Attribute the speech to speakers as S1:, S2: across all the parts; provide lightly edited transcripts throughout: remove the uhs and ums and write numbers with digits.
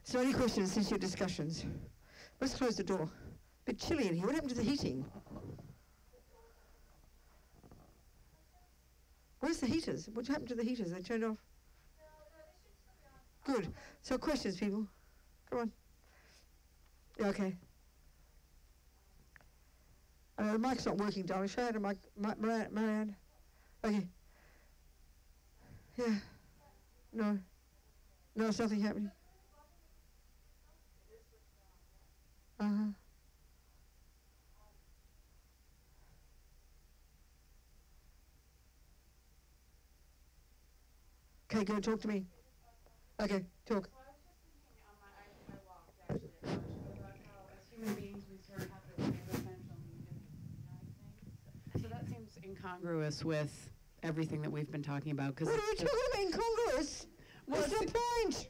S1: So any questions since your discussions? Let's close the door. A bit chilly in here. What happened to the heating? Where's the heaters? What happened to the heaters? They turned off? Good. So questions, people? Come on. Yeah, okay. The mic's not working, darling. Show her the mic, Marianne. Okay. Yeah. No. No, there's nothing happening. Uh-huh. Okay, go talk to me. Okay, talk.
S2: Well, I was just thinking on my walk, actually, about how as human beings we sort of have this existential need to deny things. So that seems incongruous with everything that we've been talking about.
S1: What are you talking about incongruous? What's the point?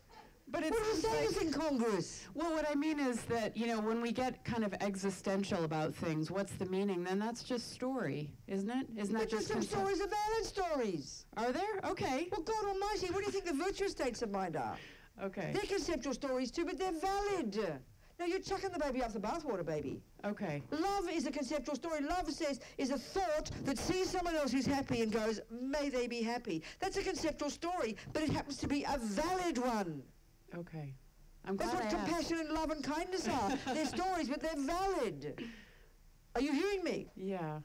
S2: But it's
S1: what are you saying is incongruous?
S2: Well, what I mean is that, you know, when we get kind of existential about things, what's the meaning? Then that's just story, isn't it? Isn't that just
S1: some stories are valid stories.
S2: Are there? Okay.
S1: Well, God Almighty, what do you think the virtuous states of mind are?
S2: Okay.
S1: They're conceptual stories too, but they're valid. Now, you're chucking the baby off the bathwater, baby.
S2: Okay.
S1: Love is a conceptual story. Love is a thought that sees someone else who's happy and goes, may they be happy. That's a conceptual story, but it happens to be a valid one.
S2: Okay. I'm glad
S1: That's what compassion and love and kindness are. They're stories, but they're valid. Are you hearing me?
S2: Yeah.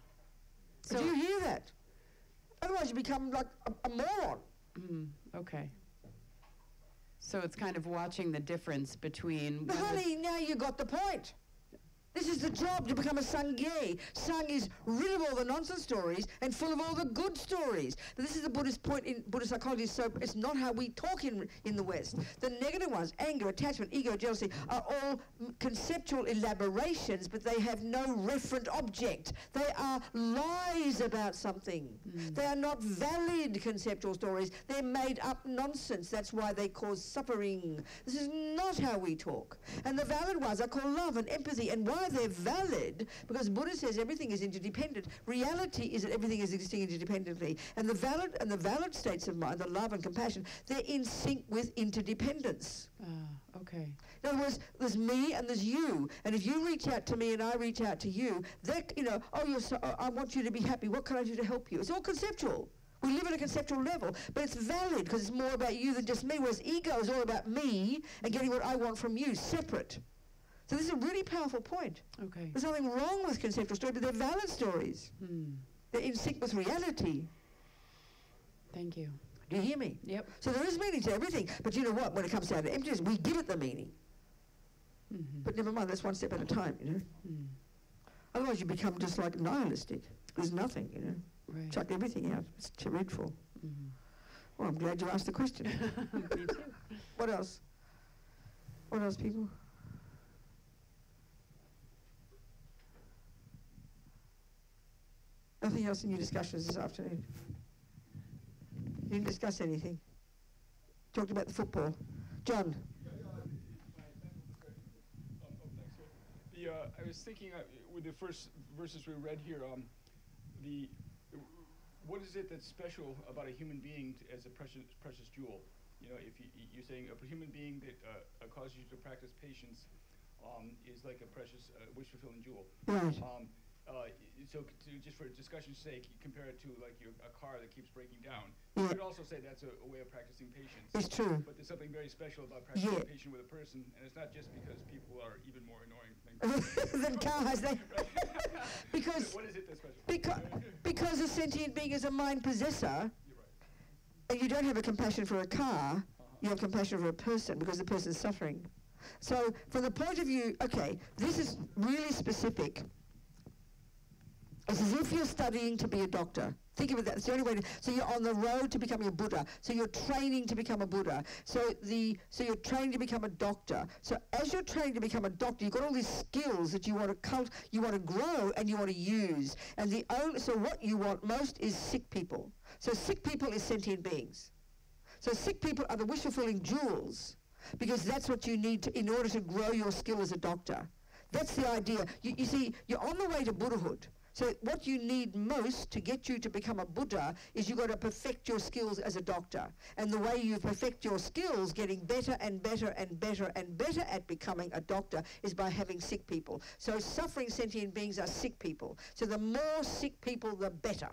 S1: So do you hear that? Otherwise you become like a moron.
S2: Okay. So it's kind of watching the difference between...
S1: But honey, now you got the point. This is the job, to become a Sangye. Sang is rid of all the nonsense stories and full of all the good stories. Now, this is the Buddhist point in Buddhist psychology, so it's not how we talk in the West. The negative ones, anger, attachment, ego, jealousy, are all conceptual elaborations, but they have no referent object. They are lies about something. They are not valid conceptual stories. They're made up nonsense. That's why they cause suffering. This is not how we talk. And the valid ones are called love and empathy, and why they're valid, because Buddha says everything is interdependent. Reality is that everything is existing interdependently. And the valid states of mind, the love and compassion, they're in sync with interdependence.
S2: Okay.
S1: In other words, there's me and there's you. And if you reach out to me and I reach out to you, that, you know, I want you to be happy. What can I do to help you? It's all conceptual. We live at a conceptual level, but it's valid because it's more about you than just me, whereas ego is all about me and getting what I want from you, separate. So this is a really powerful point.
S2: Okay.
S1: There's nothing wrong with conceptual stories, but they're valid stories. They're in sync with reality.
S2: Thank you.
S1: Do you hear me?
S2: Yep.
S1: So there is meaning to everything, but you know what? When it comes down to emptiness, we give it the meaning. But never mind, that's one step at a time, you know. Otherwise you become just like nihilistic. There's nothing, you know.
S2: Right.
S1: Chuck everything out. It's dreadful. Well, I'm glad you asked the question.
S2: Me too.
S1: What else? What else, people? Nothing else in your discussions this afternoon? You didn't discuss anything? Talked about the football. John?
S3: I was thinking with the first verses we read here, what is it that's special about a human being as a precious jewel? You know, if you're saying a human being that causes you to practice patience is like a precious wish-fulfilling jewel.
S1: Right.
S3: So just for discussion's sake, you compare it to like a car that keeps breaking down.
S1: Yeah.
S3: You could also say that's a way of practicing patience.
S1: It's true.
S3: But there's something very special about practicing patience with a person, and it's not just because people are even more annoying
S1: than cars. Because
S3: what is it that's special?
S1: Because a sentient being is a mind possessor,
S3: You're right.
S1: and you don't have a compassion for a car, you have compassion for a person because the person's suffering. So from the point of view, okay, this is really specific. It's as if you're studying to be a doctor. Think of it that. It's the only way to, so you're on the road to becoming a Buddha. So you're training to become a Buddha. So you're training to become a doctor. So as you're training to become a doctor, you've got all these skills that you want to grow and you want to use. And so what you want most is sick people. So sick people is sentient beings. So sick people are the wish-fulfilling jewels because that's what you need in order to grow your skill as a doctor. That's the idea. You see, you're on the way to Buddhahood. So what you need most to get you to become a Buddha is you've got to perfect your skills as a doctor. And the way you perfect your skills, getting better and better and better and better at becoming a doctor, is by having sick people. So suffering sentient beings are sick people. So the more sick people, the better.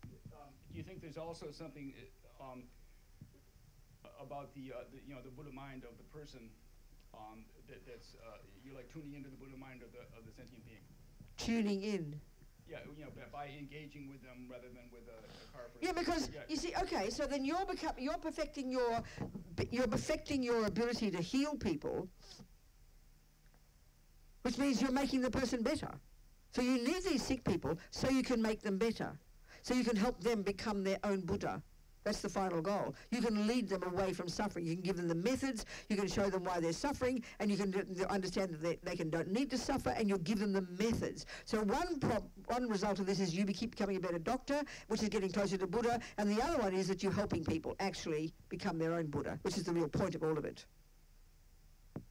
S3: Do you think there's also something about the Buddha mind of the person that's you're like tuning into the Buddha mind of the sentient being?
S1: Tuning in.
S3: Yeah, by engaging with them rather than with a car.
S1: Yeah, because you see, okay, so then you're perfecting your ability to heal people, which means you're making the person better. So you need these sick people so you can make them better, so you can help them become their own Buddha. That's the final goal. You can lead them away from suffering. You can give them the methods, you can show them why they're suffering, and you can understand that they don't need to suffer, and you'll give them the methods. So one result of this is you keep becoming a better doctor, which is getting closer to Buddha, and the other one is that you're helping people actually become their own Buddha, which is the real point of all of it. Do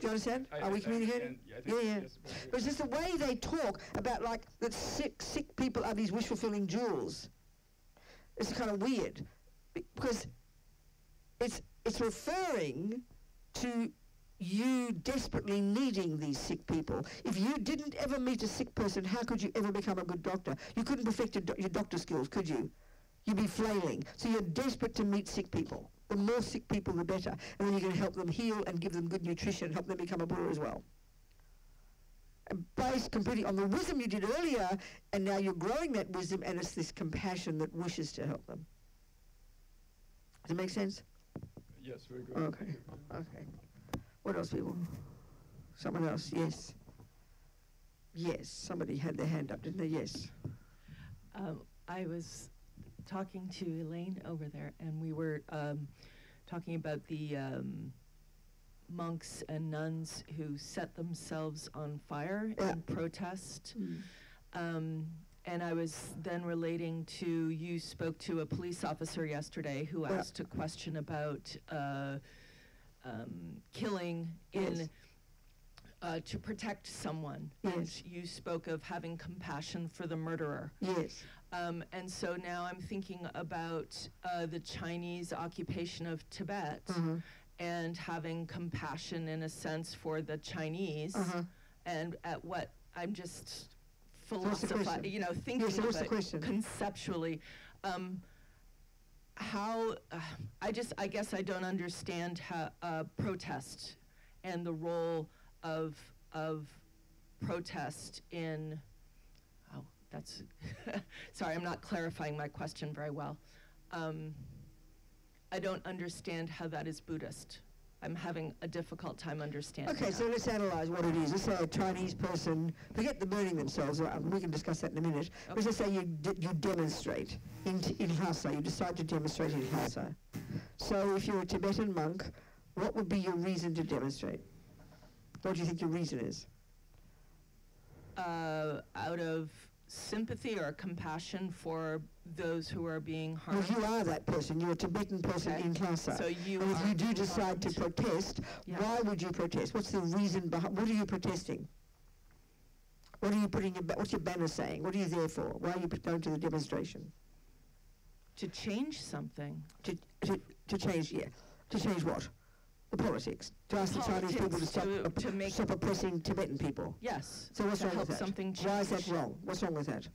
S1: you understand? Are we communicating? Yeah. But it's just the way they talk about like that sick people are these wish-fulfilling jewels. It's kind of weird because it's referring to you desperately needing these sick people. If you didn't ever meet a sick person, how could you ever become a good doctor? You couldn't perfect your doctor skills, could you? You'd be flailing. So you're desperate to meet sick people. The more sick people, the better. And then you can help them heal and give them good nutrition, help them become a Buddha as well. Based completely on the wisdom you did earlier, and now you're growing that wisdom, and it's this compassion that wishes to help them. Does it make sense?
S3: Yes, very good.
S1: Okay. What else, people? Someone else? Yes. Yes, somebody had their hand up, didn't they? Yes.
S4: I was talking to Elaine over there, and we were talking about the monks and nuns who set themselves on fire in protest. And I was then relating to, you spoke to a police officer yesterday who asked a question about killing in to protect someone.
S1: Yes.
S4: And you spoke of having compassion for the murderer.
S1: Yes.
S4: And so now I'm thinking about the Chinese occupation of Tibet. And having compassion in a sense for the Chinese, and at what I'm just philosophizing, thinking
S1: what's the
S4: about
S1: question?
S4: Conceptually, how I guess I don't understand how protest and the role of protest in. Oh, that's sorry, I'm not clarifying my question very well. I don't understand how that is Buddhist. I'm having a difficult time understanding.
S1: Okay, so let's analyze what it is. Let's say a Chinese person, forget the burning themselves, we can discuss that in a minute. Okay. Let's just say you demonstrate in Lhasa, you decide to demonstrate in Lhasa. So if you're a Tibetan monk, what would be your reason to demonstrate? What do you think your reason is?
S4: Out of sympathy or compassion for those who are being harmed.
S1: Well, you are that person. You're a Tibetan person in Lhasa.
S4: So you
S1: and if you do decide to protest, why would you protest? What's the reason behind? What are you protesting? What are you putting? What's your banner saying? What are you there for? Why are you going to the demonstration?
S4: To change something.
S1: To change, To change what? The politics. To ask the Chinese people to stop oppressing Tibetan people.
S4: Yes.
S1: So what's wrong with that?
S4: Something change.
S1: Why is that wrong? What's wrong with that?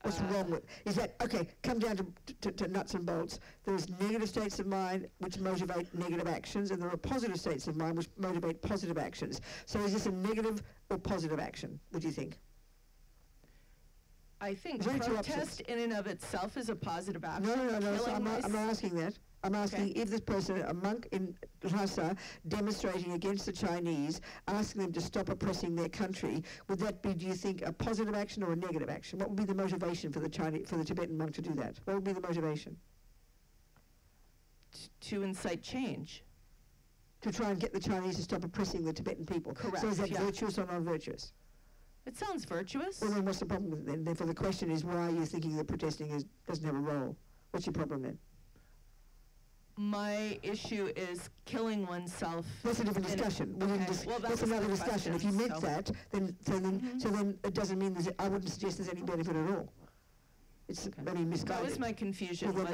S1: What's wrong with, is that, okay, come down to nuts and bolts. There's negative states of mind which motivate negative actions, and there are positive states of mind which motivate positive actions. So is this a negative or positive action, would you think?
S4: I think protest in and of itself is a positive action.
S1: No, so I'm not asking that. I'm asking if this person, a monk in Lhasa, demonstrating against the Chinese, asking them to stop oppressing their country, would that be, do you think, a positive action or a negative action? What would be the motivation for the Tibetan monk to do that? What would be the motivation?
S4: To incite change.
S1: To try and get the Chinese to stop oppressing the Tibetan people.
S4: Correct.
S1: So is that virtuous or non-virtuous?
S4: It sounds virtuous.
S1: Well, then what's the problem with it then? Therefore, the question is, why are you thinking that protesting doesn't have a role? What's your problem then?
S4: My issue is killing oneself.
S1: That's a different discussion. That's another discussion. If you meant that, then it doesn't mean I wouldn't suggest there's any benefit at all. It's maybe misguided.
S4: That was my confusion.
S1: Well,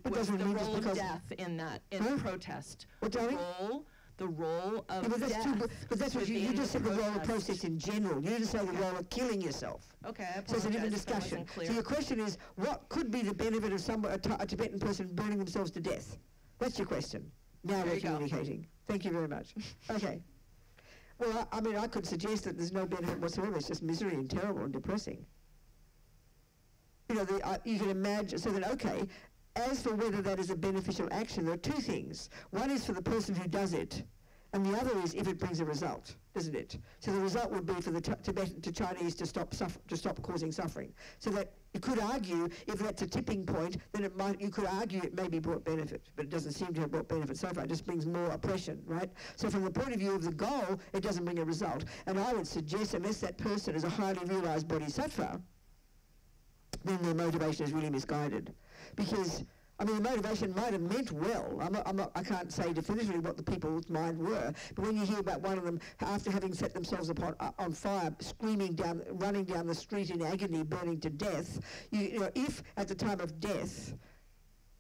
S4: was the role of death in that protest.
S1: What,
S4: the role of
S1: but that's
S4: death.
S1: But that's what you just said, the role of process in general. You didn't say the role of killing yourself.
S4: Okay, I apologize.
S1: So it's a different discussion. So your question is, what could be the benefit of a Tibetan person burning themselves to death? That's your question. Now we're communicating. Thank you very much. Okay. Well, I mean, I could suggest that there's no benefit whatsoever. It's just misery and terrible and depressing. You know, you can imagine, so then, okay, as for whether that is a beneficial action, there are two things. One is for the person who does it, and the other is if it brings a result, isn't it? So the result would be for the Tibetan to Chinese to stop causing suffering. So that you could argue, if that's a tipping point, then you could argue it maybe brought benefit, but it doesn't seem to have brought benefit so far. It just brings more oppression, right? So from the point of view of the goal, it doesn't bring a result. And I would suggest, unless that person is a highly realized bodhisattva, then their motivation is really misguided. Because, I mean, the motivation might have meant well. I can't say definitively what the people's mind were, but when you hear about one of them, after having set themselves on fire, running down the street in agony, burning to death, you know, if at the time of death,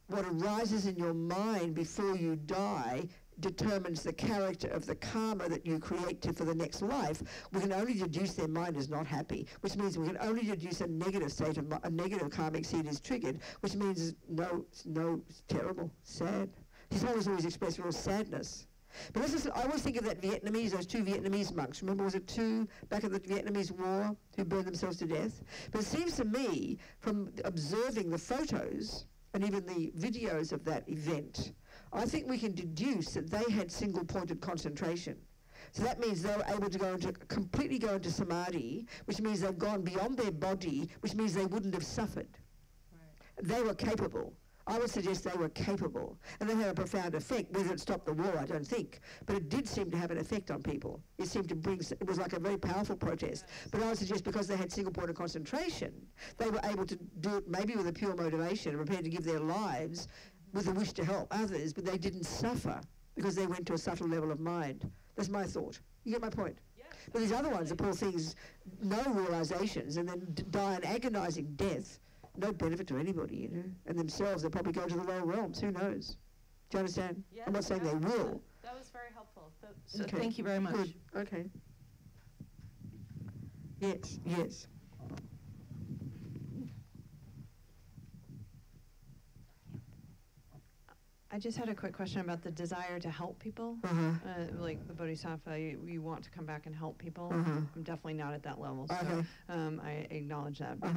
S1: what arises in your mind before you die determines the character of the karma that you create for the next life, we can only deduce their mind is not happy, which means we can only deduce a negative state of a negative karmic seed is triggered, which means it's terrible, sad. His soul has always expressed real sadness. But I always think of those two Vietnamese monks. Remember, was it two back in the Vietnamese War who burned themselves to death? But it seems to me, from observing the photos and even the videos of that event, I think we can deduce that they had single-pointed concentration. So that means they were able to completely go into samadhi, which means they've gone beyond their body, which means they wouldn't have suffered. Right. They were capable. I would suggest they were capable. And they had a profound effect. Whether it stopped the war, I don't think. But it did seem to have an effect on people. It seemed to it was like a very powerful protest. But I would suggest because they had single-pointed concentration, they were able to do it maybe with a pure motivation, prepared to give their lives with a wish to help others, but they didn't suffer because they went to a subtle level of mind. That's my thought. You get my point? Yes, but these other ones, the poor things, no realizations, and then die an agonizing death, no benefit to anybody, you know. And themselves, they'll probably go to the lower realms. Who knows? Do you understand?
S4: Yes,
S1: I'm not saying they will.
S4: That was very helpful. So thank you very much.
S1: Good. Okay. Yes.
S5: I just had a quick question about the desire to help people. Like the Bodhisattva, you want to come back and help people. I'm definitely not at that level, so I acknowledge that. But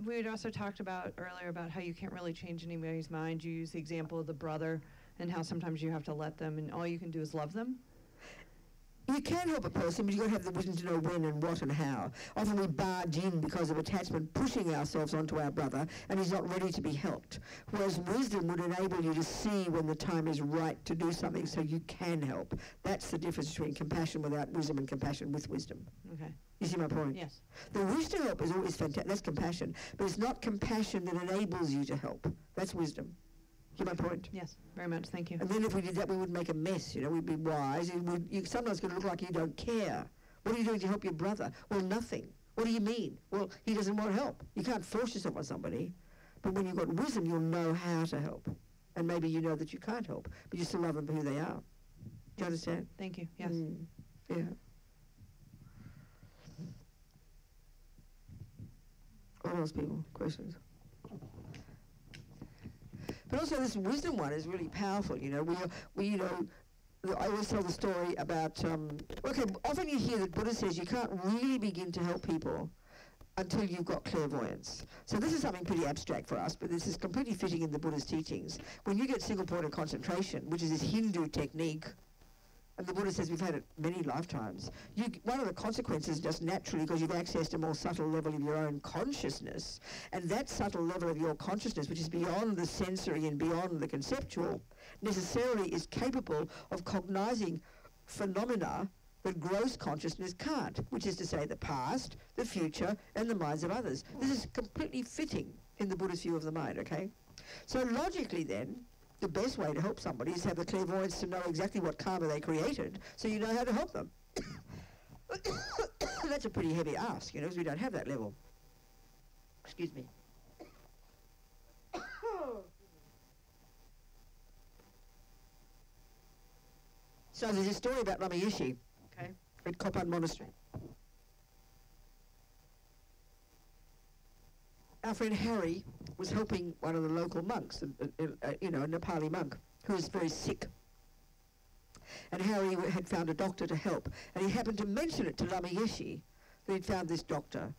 S5: we had also talked about earlier about how you can't really change anybody's mind. You use the example of the brother and how sometimes you have to let them, and all you can do is love them.
S1: You can help a person, but you've got to have the wisdom to know when and what and how. Often we barge in because of attachment, pushing ourselves onto our brother, and he's not ready to be helped. Whereas wisdom would enable you to see when the time is right to do something so you can help. That's the difference between compassion without wisdom and compassion with wisdom.
S5: Okay.
S1: You see my point?
S5: Yes. The
S1: wish to help is always fantastic. That's compassion. But it's not compassion that enables you to help. That's wisdom. Get my point?
S5: Yes, very much. Thank you.
S1: And then if we did that, we would make a mess. You know, we'd be wise. You're sometimes going to look like you don't care. What are you doing to help your brother? Well, nothing. What do you mean? Well, he doesn't want help. You can't force yourself on somebody. But when you've got wisdom, you'll know how to help. And maybe you know that you can't help, but you still love them for who they are. Do you understand?
S5: Thank you. Yes.
S1: Yeah. What else, people? Questions? But also this wisdom one is really powerful, you know. I always tell the story about, often you hear that Buddha says you can't really begin to help people until you've got clairvoyance. So this is something pretty abstract for us, but this is completely fitting in the Buddha's teachings. When you get single-pointed concentration, which is this Hindu technique, and the Buddha says we've had it many lifetimes, one of the consequences just naturally, because you've accessed a more subtle level of your own consciousness, and that subtle level of your consciousness, which is beyond the sensory and beyond the conceptual, necessarily is capable of cognizing phenomena that gross consciousness can't, which is to say the past, the future, and the minds of others. This is completely fitting in the Buddhist view of the mind, okay? So logically then, the best way to help somebody is have the clairvoyance to know exactly what karma they created, so you know how to help them. That's a pretty heavy ask, you know, because we don't have that level. Excuse me. So there's a story about Lama Yeshe, okay, at Kopan Monastery. Our friend Harry was helping one of the local monks, you know, a Nepali monk, who was very sick. And Harry had found a doctor to help, and he happened to mention it to Lama Yeshe, that he'd found this doctor.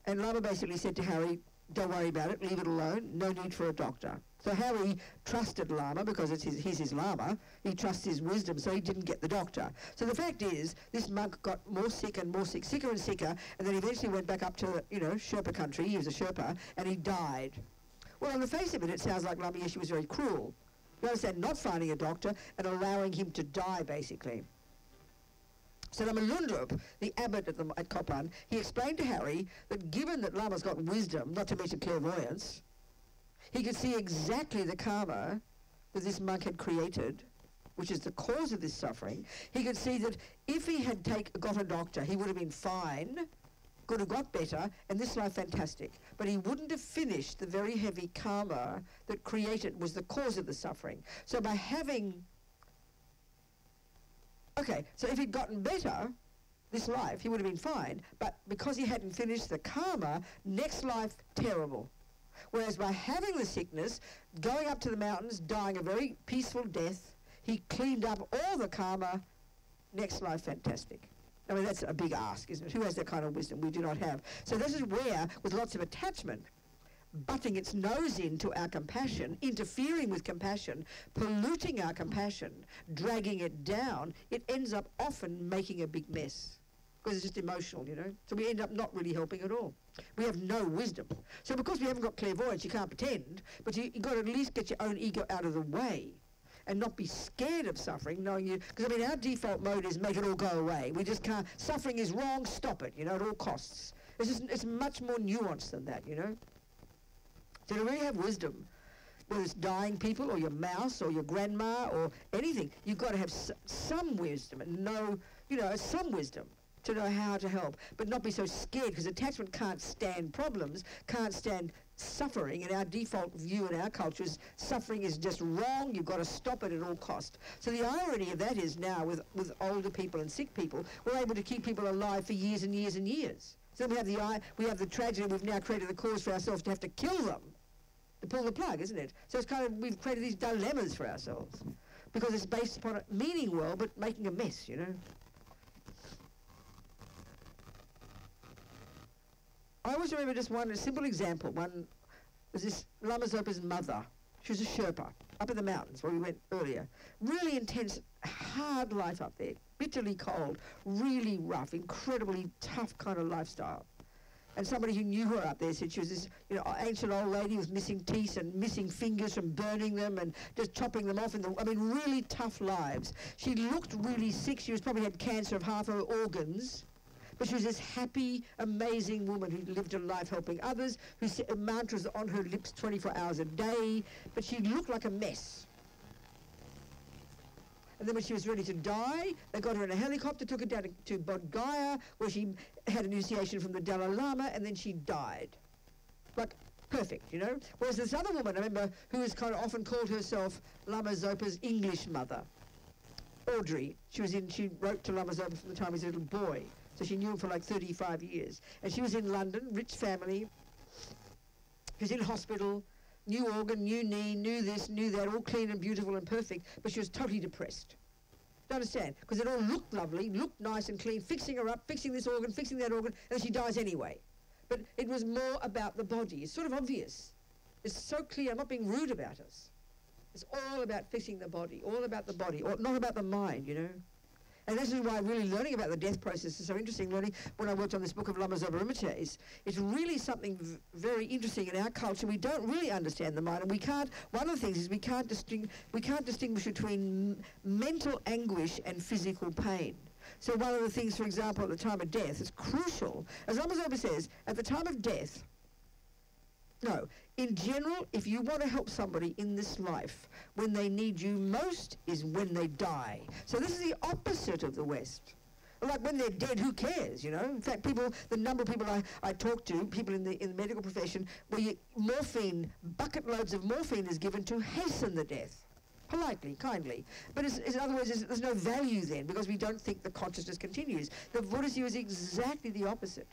S1: And Lama basically said to Harry, don't worry about it, leave it alone, no need for a doctor. So Harry trusted Lama because he's his Lama. He trusts his wisdom, so he didn't get the doctor. So the fact is, this monk got more sick and more sick, sicker and sicker, and then eventually went back up to, you know, Sherpa country. He was a Sherpa, and he died. Well, on the face of it, it sounds like Lama Yeshe was very cruel. You understand, not finding a doctor and allowing him to die, basically. So Lama Lundrup, the abbot at Kopan, he explained to Harry that given that Lama's got wisdom, not to mention clairvoyance, he could see exactly the karma that this monk had created, which is the cause of this suffering. He could see that if he had got a doctor, he would have been fine, could have got better, and this life fantastic. But he wouldn't have finished the very heavy karma that was the cause of the suffering. So by having... Okay, so if he'd gotten better, this life, he would have been fine. But because he hadn't finished the karma, next life, terrible. Whereas by having the sickness, going up to the mountains, dying a very peaceful death, he cleaned up all the karma, next life, fantastic. I mean, that's a big ask, isn't it? Who has that kind of wisdom? We do not have. So this is where, with lots of attachment, butting its nose into our compassion, interfering with compassion, polluting our compassion, dragging it down, it ends up often making a big mess. Because it's just emotional, you know. So we end up not really helping at all. We have no wisdom. So because we haven't got clairvoyance, you can't pretend, but you've got to at least get your own ego out of the way and not be scared of suffering, knowing you... Because, I mean, our default mode is make it all go away. We just can't... Suffering is wrong, stop it, you know, at all costs. It's much more nuanced than that, you know. So to really have wisdom, whether it's dying people or your mouse or your grandma or anything, you've got to have some wisdom and know, you know, some wisdom to know how to help, but not be so scared, because attachment can't stand problems, can't stand suffering, and our default view in our culture is suffering is just wrong, you've got to stop it at all cost. So the irony of that is now with older people and sick people, we're able to keep people alive for years and years and years. So we have the tragedy, we've now created the cause for ourselves to have to kill them, to pull the plug, isn't it? So it's kind of, we've created these dilemmas for ourselves, because it's based upon meaning well, but making a mess, you know. I always remember just one simple example. One was this Lama Zopa's mother. She was a Sherpa up in the mountains where we went earlier. Really intense, hard life up there. Bitterly cold, really rough, incredibly tough kind of lifestyle. And somebody who knew her up there said she was this, you know, ancient old lady with missing teeth and missing fingers from burning them and just chopping them off I mean, really tough lives. She looked really sick. She probably had cancer of half her organs. But she was this happy, amazing woman who lived her life helping others, whose mantras on her lips 24 hours a day, but she looked like a mess. And then when she was ready to die, they got her in a helicopter, took her down to Bodh Gaya, where she had initiation from the Dalai Lama, and then she died. Like, perfect, you know? Whereas this other woman, I remember, who has kind of often called herself Lama Zopa's English mother, Audrey, she wrote to Lama Zopa from the time he was a little boy. So she knew him for like 35 years. And she was in London, rich family. She was in hospital, new organ, new knee, new this, new that, all clean and beautiful and perfect, but she was totally depressed. Do you understand? Because it all looked lovely, looked nice and clean, fixing her up, fixing this organ, fixing that organ, and then she dies anyway. But it was more about the body. It's sort of obvious. It's so clear. I'm not being rude about us. It's all about fixing the body, all about the body, or not about the mind, you know. And this is why really learning about the death process is so interesting. Learning when I worked on this book of Lama Zopa Rinpoche's, it's really something very interesting in our culture. We don't really understand the mind, and we can't. One of the things is we can't distinguish between mental anguish and physical pain. So one of the things, for example, at the time of death, is crucial. As Lama Zopa says, at the time of death, no, in general, if you want to help somebody in this life, when they need you most is when they die. So this is the opposite of the West. Like when they're dead, who cares, you know? In fact, the number of people I talk to, people in the medical profession, where morphine, bucket loads of morphine is given to hasten the death. Politely, kindly. But in other words, there's no value then, because we don't think the consciousness continues. The Buddhist view is exactly the opposite.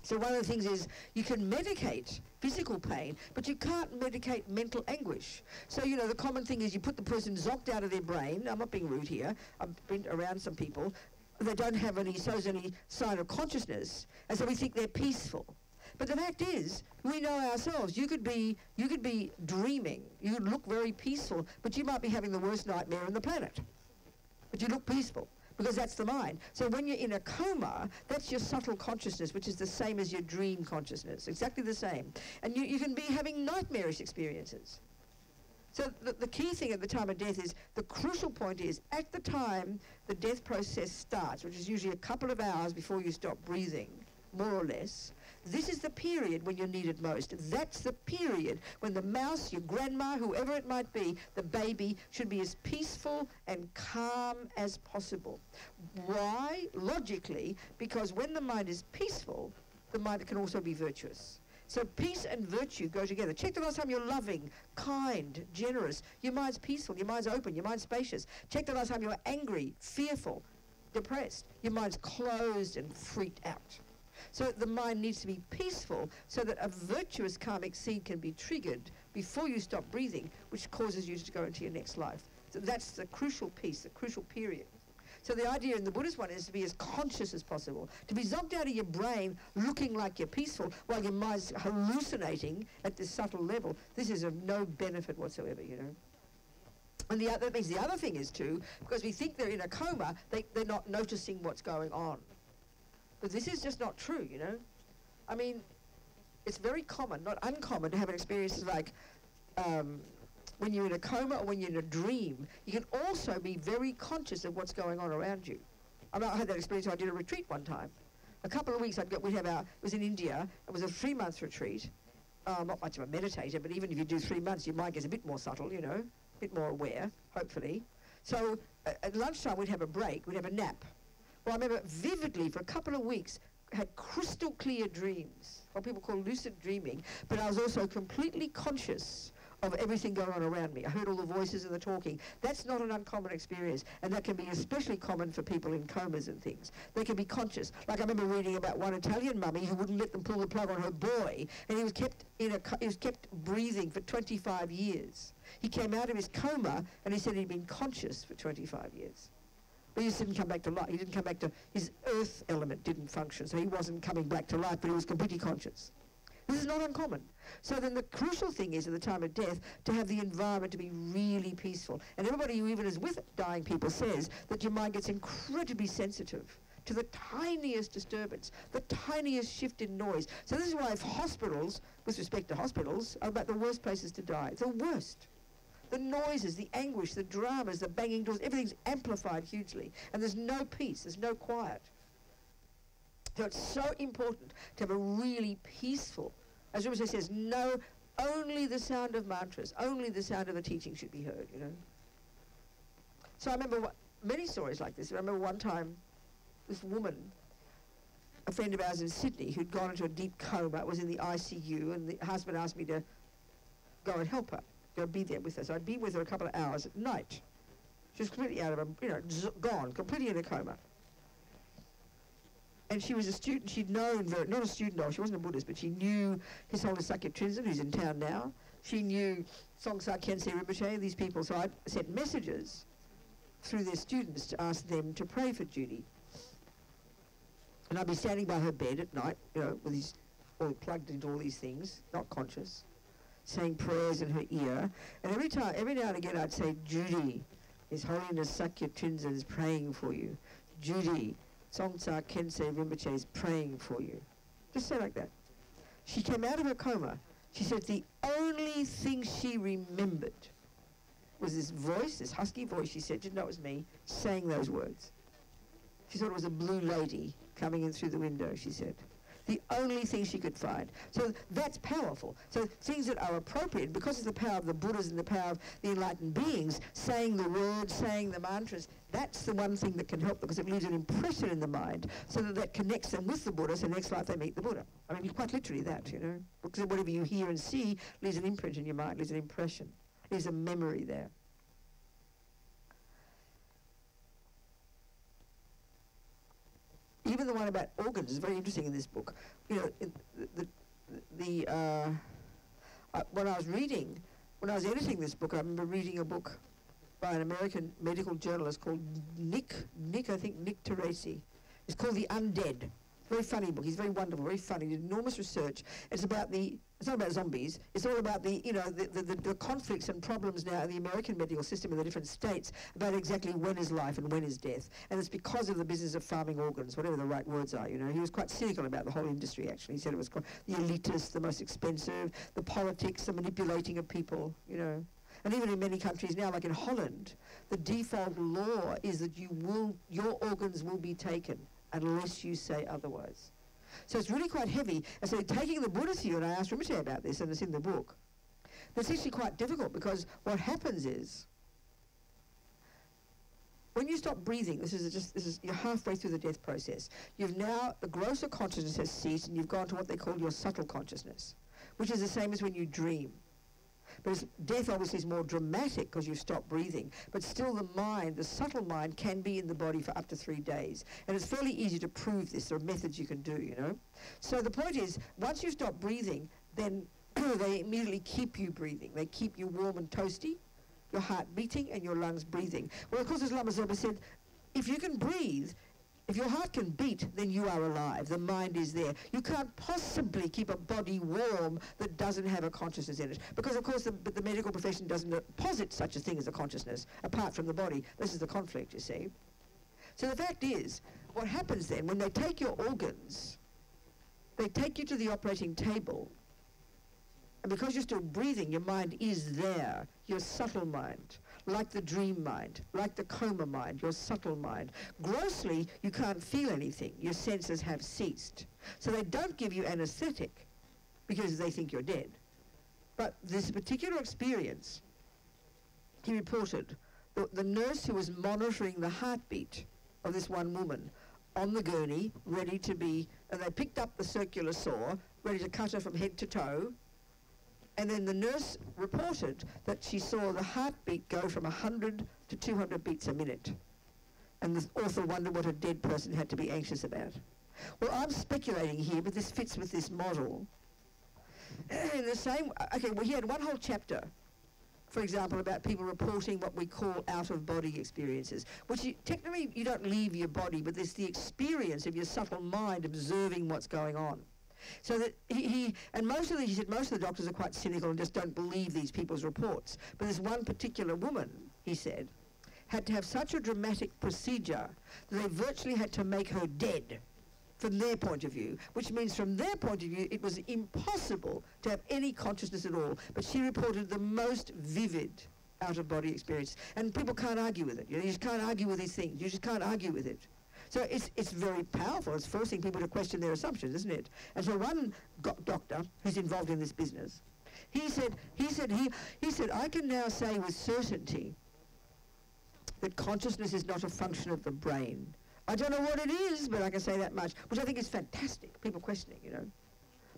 S1: So one of the things is you can medicate physical pain, but you can't medicate mental anguish. So, you know, the common thing is you put the person zonked out of their brain. I'm not being rude here. I've been around some people. They don't have any sign of consciousness, and so we think they're peaceful. But the fact is, we know ourselves. You could be dreaming. You could look very peaceful, but you might be having the worst nightmare on the planet. But you look peaceful, because that's the mind. So when you're in a coma, that's your subtle consciousness, which is the same as your dream consciousness, exactly the same. And you can be having nightmarish experiences. So the key thing at the time of death is, the crucial point is, at the time the death process starts, which is usually a couple of hours before you stop breathing, more or less, this is the period when you're needed most. That's the period when the mouse, your grandma, whoever it might be, the baby, should be as peaceful and calm as possible. Why? Logically, because when the mind is peaceful, the mind can also be virtuous. So peace and virtue go together. Check the last time you're loving, kind, generous. Your mind's peaceful, your mind's open, your mind's spacious. Check the last time you're angry, fearful, depressed. Your mind's closed and freaked out. So the mind needs to be peaceful so that a virtuous karmic seed can be triggered before you stop breathing, which causes you to go into your next life. So that's the crucial piece, the crucial period. So the idea in the Buddhist one is to be as conscious as possible, to be zonked out of your brain looking like you're peaceful while your mind's hallucinating at this subtle level. This is of no benefit whatsoever, you know. And that means the other thing is too, because we think they're in a coma, they're not noticing what's going on. But this is just not true, you know. I mean, it's very common, not uncommon, to have an experience like when you're in a coma or when you're in a dream. You can also be very conscious of what's going on around you. I had that experience when I did a retreat one time. A couple of weeks it was in India. It was a 3-month retreat. Not much of a meditator, but even if you do 3 months, your mind gets a bit more subtle, you know, a bit more aware, hopefully. So at lunchtime, we'd have a break, we'd have a nap. Well, I remember vividly for a couple of weeks, had crystal clear dreams, what people call lucid dreaming, but I was also completely conscious of everything going on around me. I heard all the voices and the talking. That's not an uncommon experience, and that can be especially common for people in comas and things. They can be conscious. Like I remember reading about one Italian mummy who wouldn't let them pull the plug on her boy, and he was kept breathing for 25 years. He came out of his coma, and he said he'd been conscious for 25 years. But he just didn't come back to life. He didn't come back to, his earth element didn't function, so he wasn't coming back to life, but he was completely conscious. This is not uncommon. So then the crucial thing is, at the time of death, to have the environment to be really peaceful. And everybody who even is with dying people says that your mind gets incredibly sensitive to the tiniest disturbance, the tiniest shift in noise. So this is why hospitals, with respect to hospitals, are about the worst places to die. It's the worst. The noises, the anguish, the dramas, the banging doors, everything's amplified hugely. And there's no peace, there's no quiet. So it's so important to have a really peaceful, as Rinpoche says, only the sound of mantras, only the sound of a teaching should be heard, you know. So I remember many stories like this. I remember one time, this woman, a friend of ours in Sydney, who'd gone into a deep coma, was in the ICU, and the husband asked me to go and help her, go be there with her. So I'd be with her a couple of hours at night. She was completely out of her, you know, gone, completely in a coma. And she was a student, she'd known, not a student of, she wasn't a Buddhist, but she knew His Holiness Sakya Trinzen, who's in town now. She knew Songsa Khyentse Rinpoche, these people. So I sent messages through their students to ask them to pray for Judy. And I'd be standing by her bed at night, you know, with these, all plugged into all these things, not conscious, saying prayers in her ear. And every now and again I'd say, Judy, His Holiness Sakya Trinzen is praying for you. Judy, Songsa Khyentse Rinpoche is praying for you. Just say like that. She came out of her coma. She said the only thing she remembered was this voice, this husky voice, she said, didn't know it was me, saying those words. She thought it was a blue lady coming in through the window, she said. The only thing she could find. So that's powerful. So things that are appropriate, because it's the power of the Buddhas and the power of the enlightened beings, saying the words, saying the mantras, that's the one thing that can help, because it leaves an impression in the mind so that connects them with the Buddha, so next life they meet the Buddha. I mean, quite literally that, you know. Because whatever you hear and see leaves an imprint in your mind, leaves an impression, leaves a memory there. Even the one about organs is very interesting in this book. You know, when I was editing this book, I remember reading a book by an American medical journalist called Nick Teresi. It's called The Undead. Very funny book. He's very wonderful, very funny. He did enormous research. It's not about zombies. It's all about the conflicts and problems now in the American medical system in the different states about exactly when is life and when is death. And it's because of the business of farming organs, whatever the right words are, you know. He was quite cynical about the whole industry, actually. He said it was the elitist, the most expensive, the politics, the manipulating of people, you know. And even in many countries now, like in Holland, the default law is that your organs will be taken unless you say otherwise. So it's really quite heavy. And so taking the Buddha view, and I asked Rinpoche about this, and it's in the book, that's actually quite difficult, because what happens is, when you stop breathing, you're halfway through the death process. The grosser consciousness has ceased, and you've gone to what they call your subtle consciousness, which is the same as when you dream. But death obviously is more dramatic because you've stopped breathing. But still the mind, the subtle mind, can be in the body for up to 3 days. And it's fairly easy to prove this. There are methods you can do, you know. So the point is, once you stop breathing, then they immediately keep you breathing. They keep you warm and toasty, your heart beating and your lungs breathing. Well, of course, as Lama Zopa said, if you can breathe, if your heart can beat, then you are alive. The mind is there. You can't possibly keep a body warm that doesn't have a consciousness in it. Because, of course, the medical profession doesn't posit such a thing as a consciousness, apart from the body. This is the conflict, you see. So the fact is, what happens then, when they take your organs, they take you to the operating table, and because you're still breathing, your mind is there, your subtle mind. Like the dream mind, like the coma mind, your subtle mind. Grossly, you can't feel anything. Your senses have ceased. So they don't give you anesthetic because they think you're dead. But this particular experience, he reported, the nurse who was monitoring the heartbeat of this one woman on the gurney, ready to be, and they picked up the circular saw, ready to cut her from head to toe. And then the nurse reported that she saw the heartbeat go from 100 to 200 beats a minute. And the author wondered what a dead person had to be anxious about. Well, I'm speculating here, but this fits with this model. In the same, okay, well, he had one whole chapter, for example, about people reporting what we call out-of-body experiences, which technically you don't leave your body, but there's the experience of your subtle mind observing what's going on. So that he said most of the doctors are quite cynical and just don't believe these people's reports. But this one particular woman, he said, had to have such a dramatic procedure that they virtually had to make her dead from their point of view, which means from their point of view it was impossible to have any consciousness at all. But she reported the most vivid out-of-body experience. And people can't argue with it. You know, you just can't argue with these things. You just can't argue with it. So it's very powerful. It's forcing people to question their assumptions, isn't it? And so one doctor who's involved in this business, he said, I can now say with certainty that consciousness is not a function of the brain. I don't know what it is, but I can say that much, which I think is fantastic. People questioning, you know.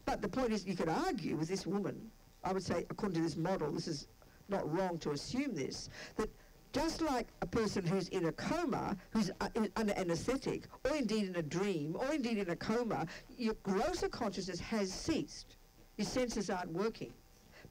S1: But the point is, you could argue with this woman. I would say, according to this model, this is not wrong to assume this, that just like a person who's in a coma, who's under anesthetic, or indeed in a dream, or indeed in a coma, your grosser consciousness has ceased. Your senses aren't working.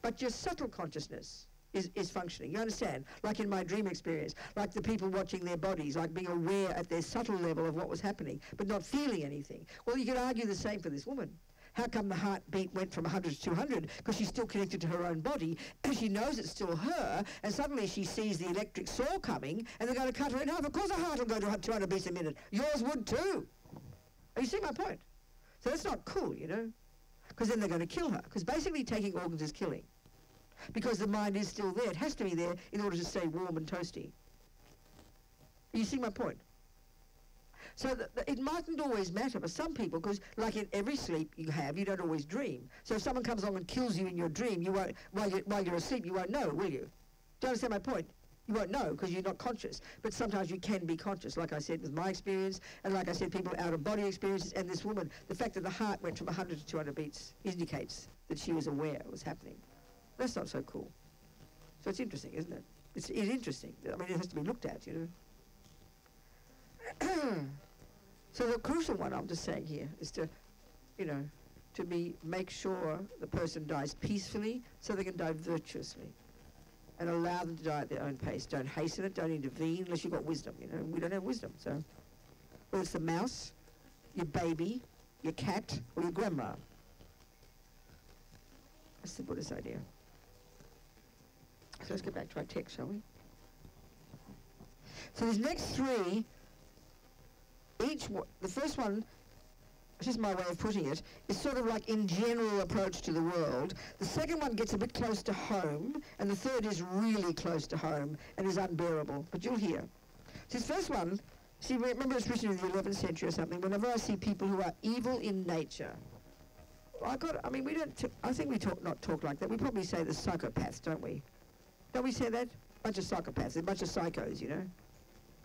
S1: But your subtle consciousness is functioning. You understand? Like in my dream experience, like the people watching their bodies, like being aware at their subtle level of what was happening, but not feeling anything. Well, you could argue the same for this woman. How come the heartbeat went from 100 to 200? Because she's still connected to her own body, and she knows it's still her, and suddenly she sees the electric saw coming, and they're going to cut her in half. Of course her heart will go to 200 beats a minute. Yours would too. You see my point? So that's not cool, you know? Because then they're going to kill her. Because basically taking organs is killing. Because the mind is still there. It has to be there in order to stay warm and toasty. You see my point? So it mightn't always matter, but some people, because like in every sleep you have, you don't always dream. So if someone comes along and kills you in your dream, you won't, while you're asleep, you won't know, will you? Do you understand my point? You won't know because you're not conscious. But sometimes you can be conscious, like I said with my experience, and like I said, people out-of-body experiences, and this woman, the fact that the heart went from 100 to 200 beats indicates that she was aware it was happening. That's not so cool. So it's interesting, isn't it? It's interesting. I mean, it has to be looked at, you know. So the crucial one I'm just saying here is to, you know, make sure the person dies peacefully so they can die virtuously. And allow them to die at their own pace. Don't hasten it, don't intervene unless you've got wisdom, you know. We don't have wisdom, so. Whether it's the mouse, your baby, your cat, or your grandma. That's the Buddhist idea. So let's get back to our text, shall we? So these next three, the first one, it's just my way of putting it, is sort of like in general approach to the world. The second one gets a bit close to home, and the third is really close to home and is unbearable. But you'll hear. So this first one, see, remember it's written in the 11th century or something. Whenever I see people who are evil in nature, I think we not talk like that. We probably say the psychopaths, don't we? Don't we say that? Bunch of psychopaths, a bunch of psychos, you know.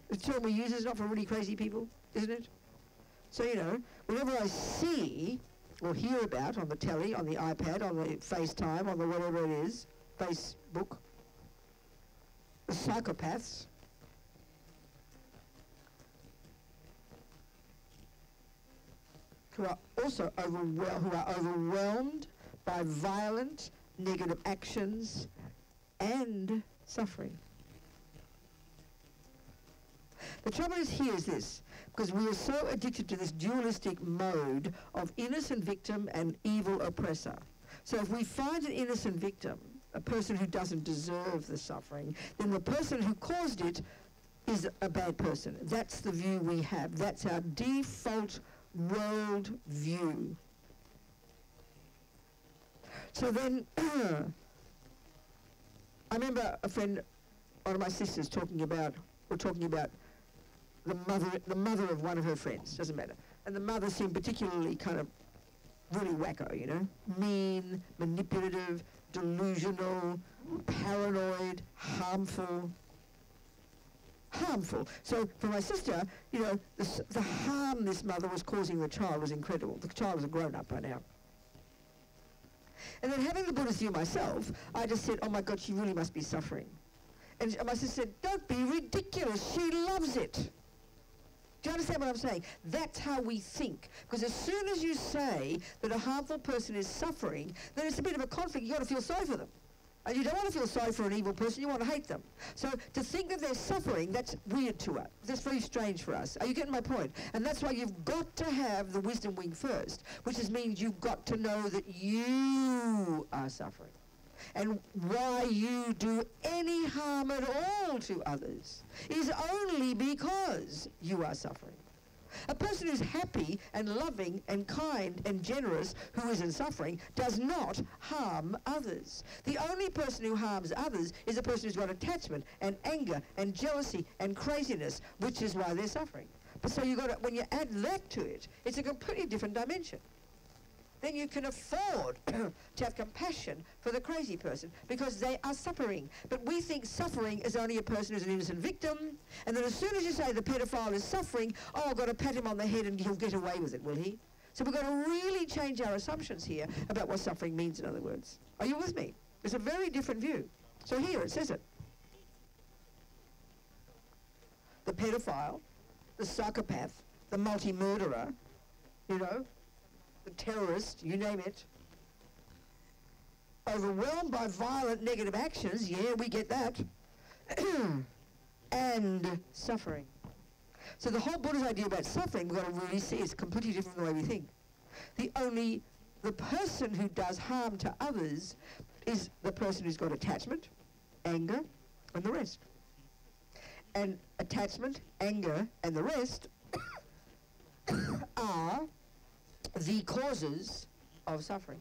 S1: The term we use is not for really crazy people, isn't it? So, you know, whenever I see or hear about on the telly, on the iPad, on the FaceTime, on the whatever it is, Facebook, the psychopaths, who are also overwhelmed by violent, negative actions and suffering. The trouble is here is this, because we are so addicted to this dualistic mode of innocent victim and evil oppressor. So if we find an innocent victim, a person who doesn't deserve the suffering, then the person who caused it is a bad person. That's the view we have. That's our default world view. So then, I remember a friend, one of my sisters, talking about the mother of one of her friends, doesn't matter. And the mother seemed particularly kind of really wacko, you know? Mean, manipulative, delusional, paranoid, harmful. So for my sister, you know, the harm this mother was causing the child was incredible. The child was a grown-up by now. And then having the Buddhist view myself, I just said, oh my God, she really must be suffering. And my sister said, don't be ridiculous, she loves it. Do you understand what I'm saying? That's how we think. Because as soon as you say that a harmful person is suffering, then it's a bit of a conflict. You've got to feel sorry for them. And you don't want to feel sorry for an evil person, you want to hate them. So to think that they're suffering, that's weird to us. That's very strange for us. Are you getting my point? And that's why you've got to have the wisdom wing first, which means you've got to know that you are suffering. And why you do any harm at all to others is only because you are suffering. A person who's happy and loving and kind and generous who isn't suffering does not harm others. The only person who harms others is a person who's got attachment and anger and jealousy and craziness, which is why they're suffering. But so you got to, when you add that to it, it's a completely different dimension. Then you can afford to have compassion for the crazy person because they are suffering. But we think suffering is only a person who's an innocent victim, and then as soon as you say the pedophile is suffering, oh, I've got to pat him on the head and he'll get away with it, will he? So we've got to really change our assumptions here about what suffering means, in other words. Are you with me? It's a very different view. So here it says it. The pedophile, the psychopath, the multi-murderer, you know, the terrorist, you name it, overwhelmed by violent negative actions, yeah, we get that, and suffering. So the whole Buddhist idea about suffering, we've got to really see, it's completely different from the way we think. The person who does harm to others is the person who's got attachment, anger, and the rest. And attachment, anger, and the rest are the causes of suffering.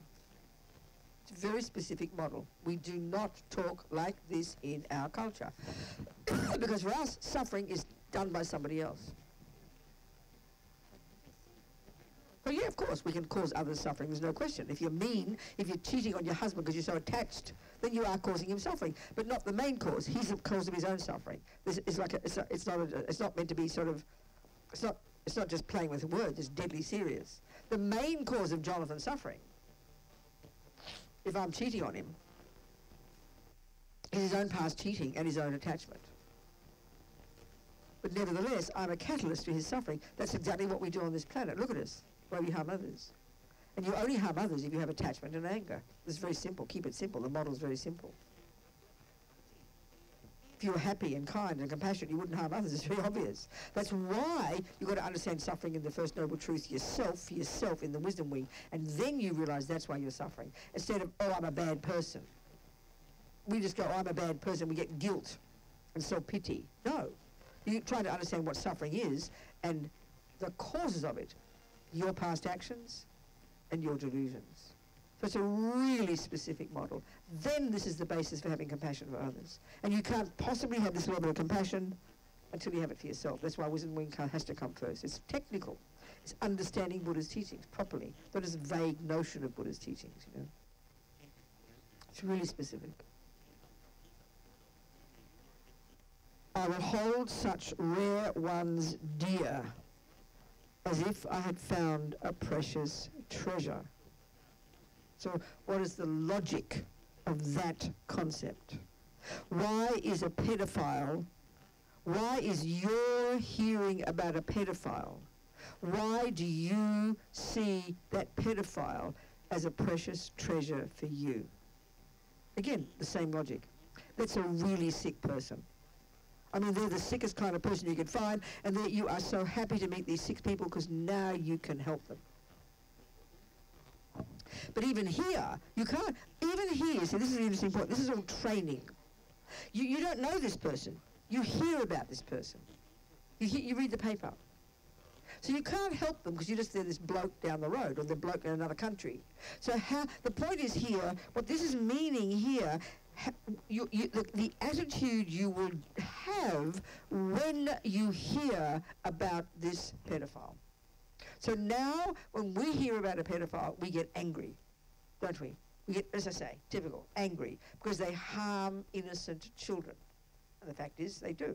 S1: It's a very specific model. We do not talk like this in our culture. Because for us, suffering is done by somebody else. yeah, of course, we can cause others suffering, there's no question. If you're mean, if you're cheating on your husband because you're so attached, then you are causing him suffering, but not the main cause. He's the cause of his own suffering. This is like it's not meant to be sort of, it's not just playing with words, it's deadly serious. The main cause of Jonathan's suffering, if I'm cheating on him, is his own past cheating and his own attachment. But nevertheless, I'm a catalyst to his suffering. That's exactly what we do on this planet. Look at us, why we harm others. And you only harm others if you have attachment and anger. It's very simple. Keep it simple. The model's very simple. If you were happy and kind and compassionate, you wouldn't harm others. It's very obvious. That's why you've got to understand suffering in the first noble truth yourself in the wisdom wing, and then you realize that's why you're suffering. Instead of, oh, I'm a bad person. We just go, oh, I'm a bad person. We get guilt and self-pity. No. You try to understand what suffering is and the causes of it, your past actions and your delusions. So it's a really specific model. Then this is the basis for having compassion for others. And you can't possibly have this level of compassion until you have it for yourself. That's why wisdom wing has to come first. It's technical. It's understanding Buddha's teachings properly, not just a vague notion of Buddha's teachings, you know. It's really specific. I will hold such rare ones dear, as if I had found a precious treasure. So what is the logic of that concept? Why is a pedophile, why is your hearing about a pedophile, why do you see that pedophile as a precious treasure for you? Again, the same logic. That's a really sick person. I mean, they're the sickest kind of person you could find, and that you are so happy to meet these sick people because now you can help them. But even here, you can't, even here, see, this is an interesting point, this is all training. You don't know this person. You hear about this person. You read the paper. So you can't help them because they're this bloke down the road or the bloke in another country. So the point is here, what this is meaning here, the attitude you will have when you hear about this pedophile. So now, when we hear about a pedophile, we get angry, don't we? We get, as I say, typical, angry, because they harm innocent children. And the fact is, they do.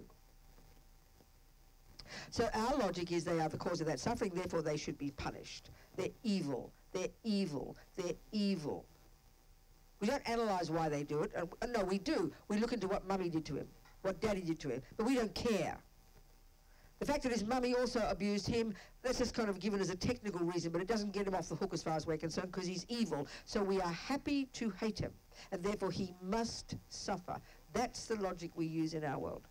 S1: So our logic is they are the cause of that suffering, therefore they should be punished. They're evil, they're evil, they're evil. We don't analyse why they do it. No, we do. We look into what mummy did to him, what daddy did to him, but we don't care. The fact that his mummy also abused him, that's just kind of given as a technical reason, but it doesn't get him off the hook as far as we're concerned, because he's evil. So we are happy to hate him, and therefore he must suffer. That's the logic we use in our world.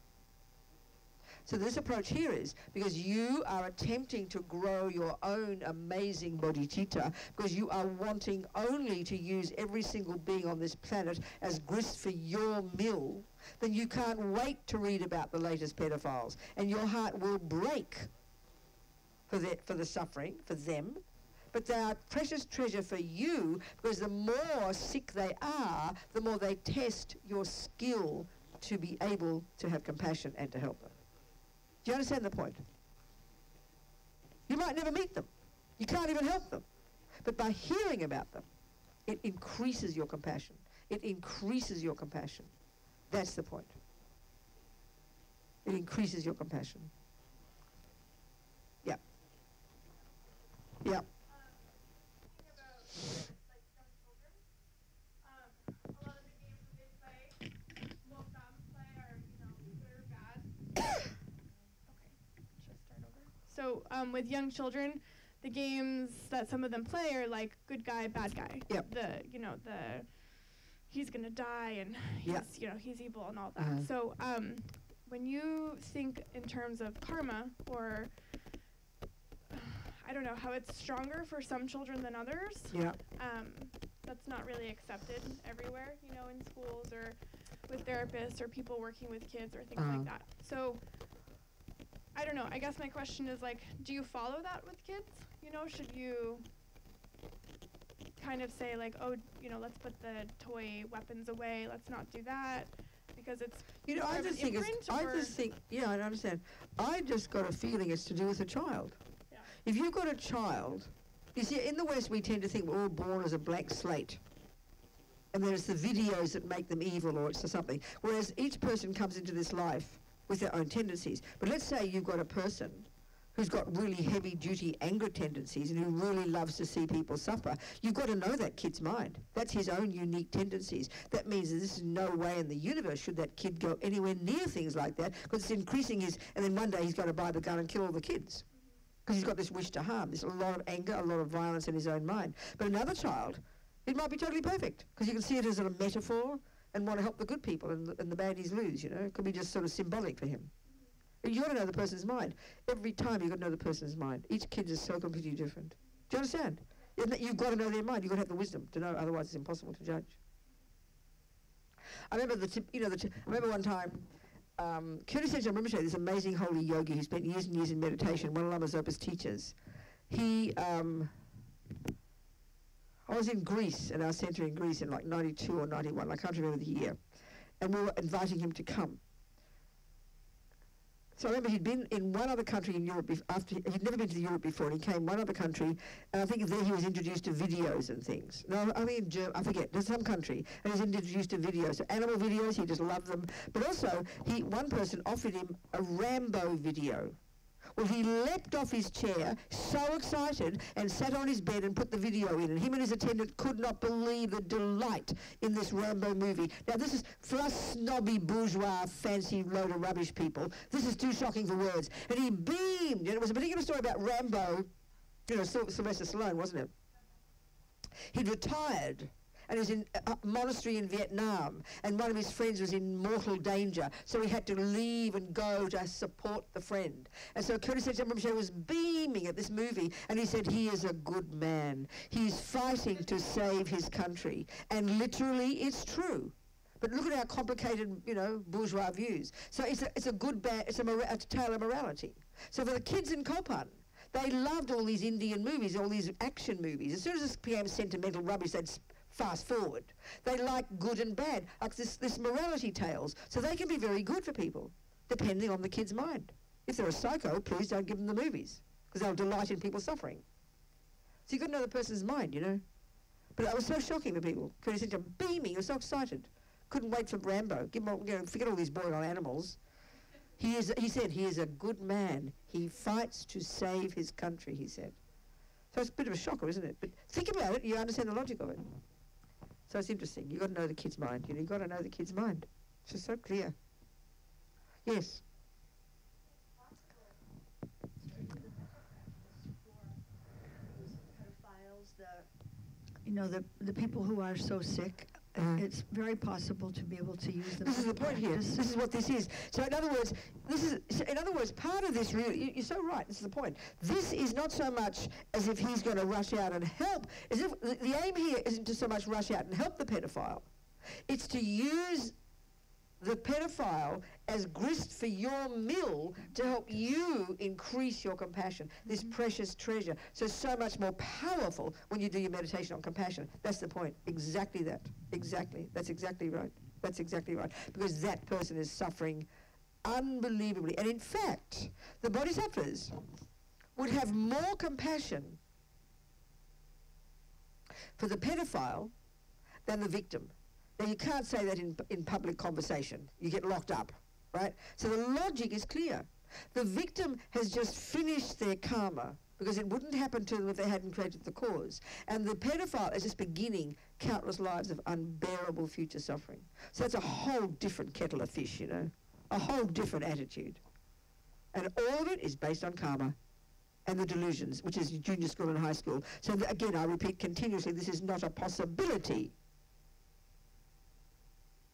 S1: So this approach here is because you are attempting to grow your own amazing bodhicitta, because you are wanting only to use every single being on this planet as grist for your mill, then you can't wait to read about the latest pedophiles, and your heart will break for the suffering, for them. But they are precious treasure for you, because the more sick they are, the more they test your skill to be able to have compassion and to help them. Do you understand the point? You might never meet them. You can't even help them. But by hearing about them, it increases your compassion. It increases your compassion. That's the point. It increases your compassion. Yeah. Yeah.
S6: So with young children, the games that some of them play are like good guy, bad guy.
S1: Yep.
S6: He's gonna die and he's evil and all that.
S1: Uh-huh.
S6: So when you think in terms of karma, or I don't know how it's stronger for some children than others.
S1: Yeah.
S6: That's not really accepted everywhere, in schools or with therapists or people working with kids or things like that. So I don't know. I guess my question is, do you follow that with kids? Should you kind of say, let's put the toy weapons away. Let's not do that because it's
S1: I just think I understand. I just got a feeling it's to do with a child.
S6: Yeah.
S1: If you've got a child You see, in the West, we tend to think we're all born as a blank slate. And then it's the videos that make them evil, or it's something. Whereas each person comes into this life with their own tendencies. But let's say you've got a person who's got really heavy-duty anger tendencies and who really loves to see people suffer. You've got to know that kid's mind. That's his own unique tendencies. That means that this is no way in the universe should that kid go anywhere near things like that, because it's increasing his, and then one day he's going to buy the gun and kill all the kids. Because he's got this wish to harm. There's a lot of anger, a lot of violence in his own mind. But another child, it might be totally perfect, because you can see it as a metaphor and want to help the good people and the baddies lose, you know. It could be just sort of symbolic for him. You've got to know the person's mind. Every time you've got to know the person's mind. Each kid is so completely different. Do you understand? You've got to know their mind. You've got to have the wisdom to know, otherwise it's impossible to judge. I remember I remember one time, Kurukulla Rinpoche, this amazing holy yogi who spent years and years in meditation, one of Lama Zopa's teachers. I was in Greece, at our centre in Greece in like 92 or 91, I can't remember the year, and we were inviting him to come. So I remember he'd been in one other country in Europe, he'd never been to Europe before, and he came one other country, and I think there he was introduced to videos and things. No, I mean, I forget, there's some country, and he was introduced to videos, so animal videos, he just loved them. But also, one person offered him a Rambo video. Well, he leapt off his chair, so excited, and sat on his bed and put the video in. And him and his attendant could not believe the delight in this Rambo movie. Now, this is, for us snobby, bourgeois, fancy load of rubbish people, this is too shocking for words. And he beamed. And it was a particular story about Rambo, you know, Sylvester Stallone, wasn't it? He'd retired. And he was in a monastery in Vietnam, and one of his friends was in mortal danger, so he had to leave and go to support the friend. And so Kurukulla Rinpoche was beaming at this movie, and he said, he is a good man. He's fighting to save his country. And literally, it's true. But look at our complicated, you know, bourgeois views. So it's a good, bad, it's a tale of morality. So for the kids in Kopan, they loved all these Indian movies, all these action movies. As soon as this became sentimental rubbish, they'd fast forward. They like good and bad, like this morality tales. So they can be very good for people, depending on the kid's mind. If they're a psycho, please don't give them the movies, because they'll delight in people suffering. So you've got to know the person's mind, you know. But that was so shocking for people. Kurukulla beaming, he was so excited. Couldn't wait for Rambo. Give him all, you know, forget all these boring on animals. He said, he is a good man. He fights to save his country, he said. So it's a bit of a shocker, isn't it? But think about it, you understand the logic of it. So it's interesting. You've got to know the kid's mind. You know, you've got to know the kid's mind. It's just so clear. Yes?
S7: You know, the people who are so sick, it's very possible to be able to use them.
S1: This is the point here. This is what this is. So in other words, part of this really, you're so right, this is the point. This is not so much as if he's going to rush out and help, as if the aim here isn't to so much rush out and help the pedophile. It's to use the pedophile as grist for your mill to help you increase your compassion, this precious treasure. So much more powerful when you do your meditation on compassion. That's the point. Exactly that. Exactly. That's exactly right. That's exactly right. Because that person is suffering unbelievably. And in fact, the bodhisattvas would have more compassion for the pedophile than the victim. Now, you can't say that in public conversation. You get locked up, right? So the logic is clear. The victim has just finished their karma, because it wouldn't happen to them if they hadn't created the cause. And the pedophile is just beginning countless lives of unbearable future suffering. So that's a whole different kettle of fish, you know, a whole different attitude. And all of it is based on karma and the delusions, which is junior school and high school. So again, I repeat continuously, this is not a possibility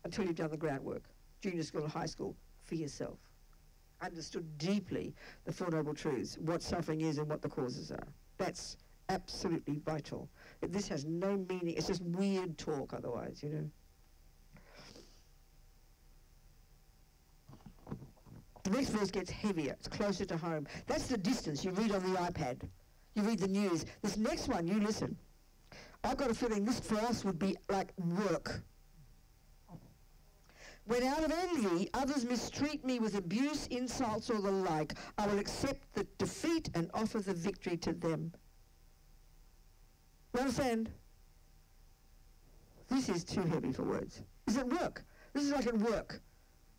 S1: until you've done the groundwork, junior school and high school, for yourself. Understood deeply the Four Noble Truths, what suffering is and what the causes are. That's absolutely vital. This has no meaning, it's just weird talk otherwise, you know. The next verse gets heavier, it's closer to home. That's the distance you read on the iPad. You read the news. This next one, you listen. I've got a feeling this for us would be like work. When out of envy others mistreat me with abuse, insults, or the like, I will accept the defeat and offer the victory to them. You understand? This is too heavy for words. This is at work. This is like at work.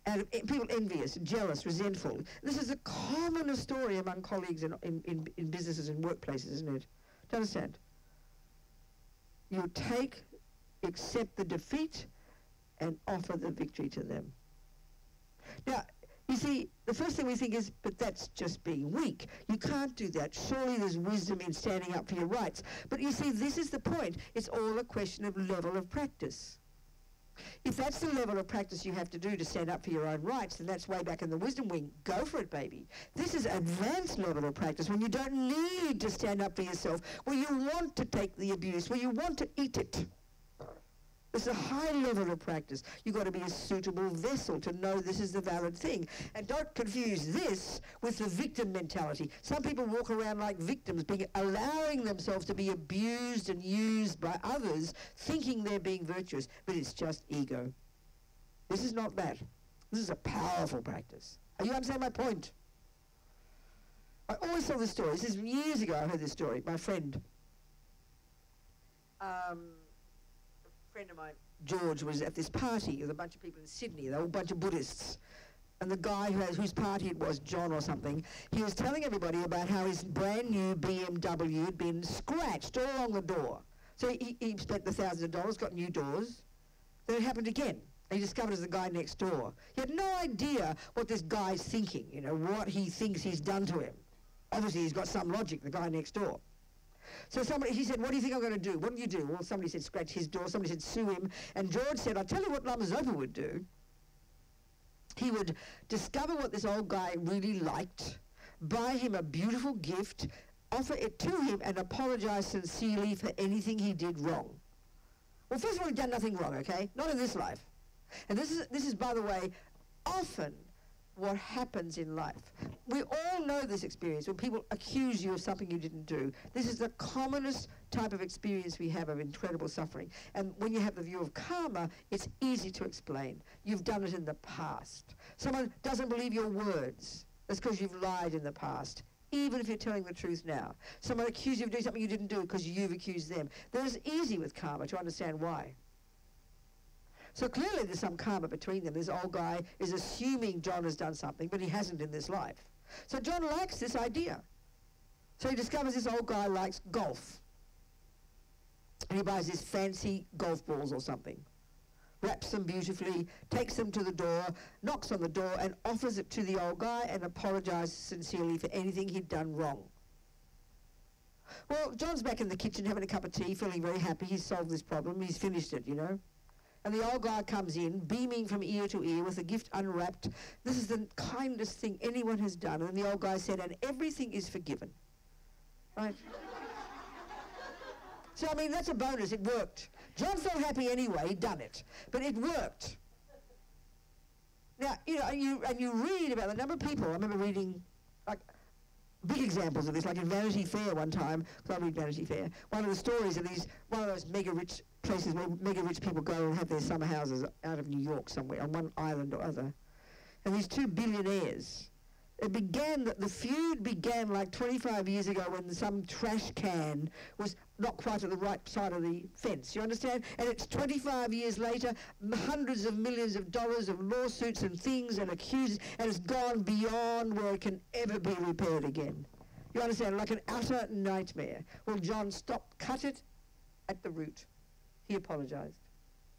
S1: And people envious, jealous, resentful. This is a common story among colleagues in businesses and workplaces, isn't it? Do you understand? You accept the defeat, and offer the victory to them. Now, you see, the first thing we think is, but that's just being weak. You can't do that. Surely there's wisdom in standing up for your rights. But you see, this is the point. It's all a question of level of practice. If that's the level of practice you have to do to stand up for your own rights, then that's way back in the wisdom wing. Go for it, baby. This is advanced level of practice when you don't need to stand up for yourself, where you want to take the abuse, where you want to eat it. It's a high level of practice. You've got to be a suitable vessel to know this is the valid thing. And don't confuse this with the victim mentality. Some people walk around like victims, allowing themselves to be abused and used by others, thinking they're being virtuous, but it's just ego. This is not that. This is a powerful practice. Are you understanding my point? I always tell this story. This is years ago I heard this story. My friend. Friend of mine, George, was at this party with a bunch of people in Sydney. They were a bunch of Buddhists. And the guy whose party it was, John or something, he was telling everybody about how his brand new BMW had been scratched all along the door. So he spent the $1,000, got new doors. Then it happened again. And he discovered it was the guy next door. He had no idea what this guy's thinking, you know, what he thinks he's done to him. Obviously, he's got some logic, the guy next door. So he said, what do you think I'm going to do? What do you do? Well, somebody said scratch his door. Somebody said sue him. And George said, I'll tell you what Lama Zopa would do. He would discover what this old guy really liked, buy him a beautiful gift, offer it to him, and apologize sincerely for anything he did wrong. Well, first of all, he'd done nothing wrong, okay? Not in this life. And this is, by the way, often what happens in life. We all know this experience when people accuse you of something you didn't do. This is the commonest type of experience we have of incredible suffering. And when you have the view of karma, it's easy to explain. You've done it in the past. Someone doesn't believe your words. That's because you've lied in the past, even if you're telling the truth now. Someone accuses you of doing something you didn't do because you've accused them. Then it's easy with karma to understand why. So clearly there's some karma between them. This old guy is assuming John has done something, but he hasn't in this life. So John likes this idea. So he discovers this old guy likes golf. And he buys these fancy golf balls or something, wraps them beautifully, takes them to the door, knocks on the door, and offers it to the old guy and apologizes sincerely for anything he'd done wrong. Well, John's back in the kitchen having a cup of tea, feeling very happy. He's solved this problem. He's finished it, you know. And the old guy comes in, beaming from ear to ear with the gift unwrapped. This is the kindest thing anyone has done. And the old guy said, and everything is forgiven. Right? So, I mean, that's a bonus. It worked. John felt happy anyway. He'd done it. But it worked. Now, you know, and you read about the number of people. I remember reading, like, big examples of this, like in Vanity Fair one time, because I read Vanity Fair, one of the stories of one of those mega-rich places where mega-rich people go and have their summer houses out of New York somewhere, on one island or other. And these two billionaires, the feud began like 25 years ago when some trash can was not quite at the right side of the fence, you understand? And it's 25 years later, hundreds of millions of dollars of lawsuits and things and accuses, and it's gone beyond where it can ever be repaired again. You understand? Like an utter nightmare. Well, John cut it at the root. He apologized.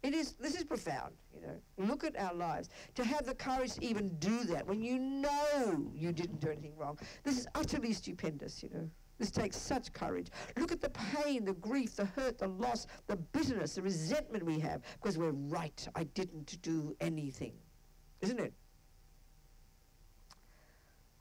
S1: This is profound, you know. Look at our lives. To have the courage to even do that when you know you didn't do anything wrong. This is utterly stupendous, you know. This takes such courage. Look at the pain, the grief, the hurt, the loss, the bitterness, the resentment we have because we're right. I didn't do anything. Isn't it?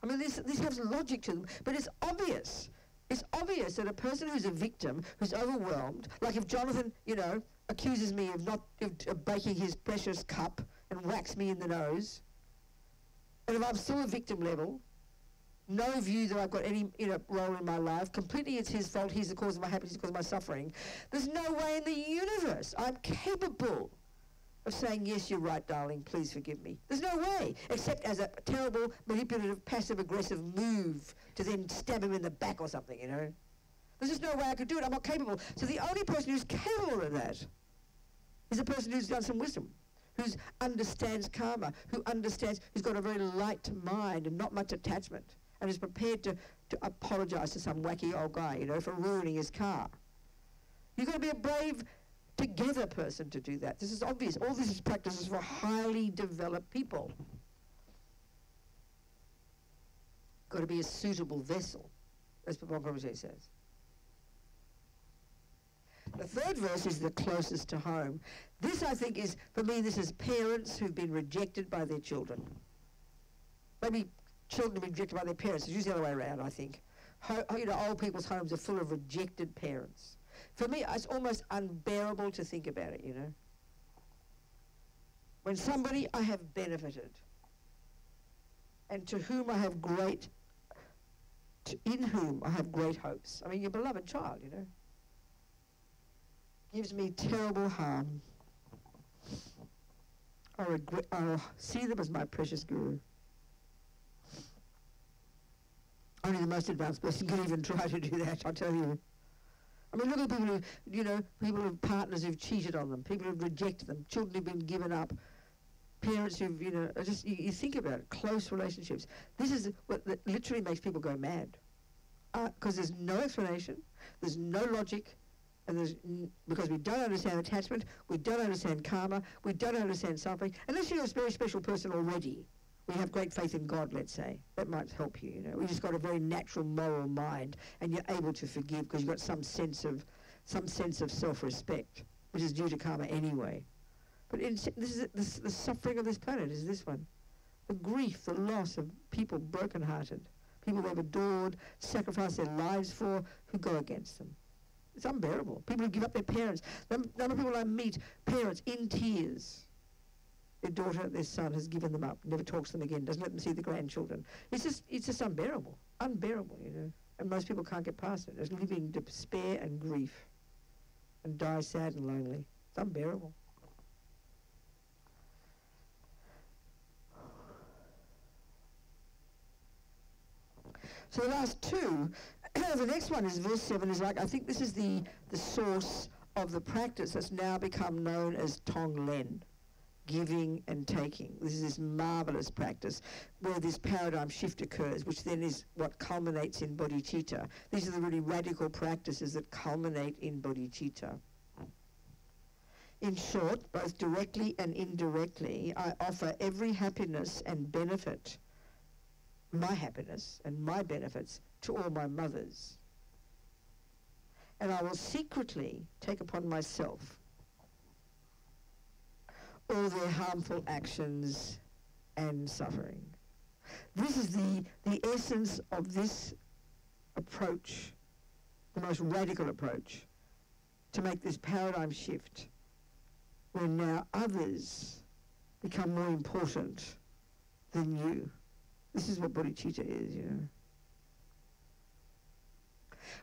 S1: I mean, this has logic to them, but it's obvious. It's obvious that a person who's a victim, who's overwhelmed, like if Jonathan, you know, accuses me of breaking his precious cup and whacks me in the nose, and if I'm still a victim level, no view that I've got any, you know, role in my life, completely it's his fault, he's the cause of my happiness, he's the cause of my suffering, there's no way in the universe I'm capable of saying, yes, you're right, darling, please forgive me. There's no way, except as a terrible, manipulative, passive-aggressive move to then stab him in the back or something, you know. There's just no way I could do it. I'm not capable. So the only person who's capable of that is the person who's done some wisdom, who understands karma, who understands, who's got a very light mind and not much attachment, and is prepared to apologize to some wacky old guy, you know, for ruining his car. You've got to be a brave, together person to do that. This is obvious. All this is practices for highly developed people. Got to be a suitable vessel, as Papa Rinpoche says. The third verse is the closest to home. This, I think, is, for me, this is parents who've been rejected by their children. Maybe children rejected by their parents. It's usually the other way around, I think. You know, old people's homes are full of rejected parents. For me, it's almost unbearable to think about it, you know. When somebody I have benefited and to whom I have in whom I have great hopes. I mean, your beloved child, you know, gives me terrible harm. I'll see them as my precious guru. Only the most advanced person can even try to do that, I tell you. I mean, look at people who, you know, people who have partners who've cheated on them, people who've rejected them, children who've been given up, parents who've, you know, just, you think about it, close relationships. This is what literally makes people go mad. Because there's no explanation, there's no logic, and because we don't understand attachment, we don't understand karma, we don't understand suffering. Unless you're a very special person already, we have great faith in God, let's say. That might help you, you know. We've just got a very natural moral mind, and you're able to forgive because you've got some sense of self-respect, which is due to karma anyway. But the suffering of this planet is this one. The grief, the loss of people broken-hearted, people they've adored, sacrificed their lives for, who go against them. It's unbearable. People who give up their parents. The number of people I meet, parents in tears. Their daughter, their son has given them up, never talks to them again, doesn't let them see the grandchildren. It's just unbearable. Unbearable, you know. And most people can't get past it. Just living in despair and grief and die sad and lonely. It's unbearable. So the last two, the next one is verse 7 is like, I think this is the source of the practice that's now become known as Tonglen, giving and taking. This is this marvelous practice where this paradigm shift occurs, which then is what culminates in bodhicitta. These are the really radical practices that culminate in bodhicitta. In short, both directly and indirectly, I offer every happiness and benefit, my happiness and my benefits, to all my mothers. And I will secretly take upon myself all their harmful actions and suffering. This is the essence of this approach, the most radical approach, to make this paradigm shift, where now others become more important than you. This is what bodhicitta is, you know.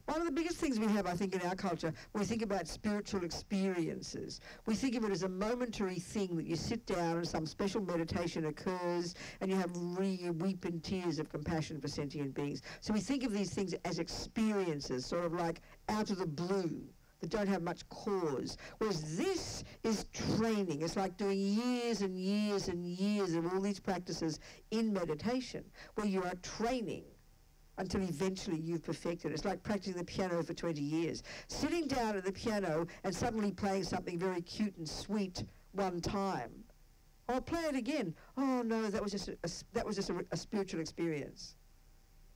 S1: One of the biggest things we have, I think, in our culture, when we think about spiritual experiences, we think of it as a momentary thing that you sit down and some special meditation occurs and you weep in tears of compassion for sentient beings. So we think of these things as experiences, sort of like out of the blue, that don't have much cause. Whereas this is training. It's like doing years and years and years of all these practices in meditation, where you are training until eventually you've perfected it. It's like practicing the piano for 20 years. Sitting down at the piano and suddenly playing something very cute and sweet one time. I'll play it again. Oh no, that was just a spiritual experience.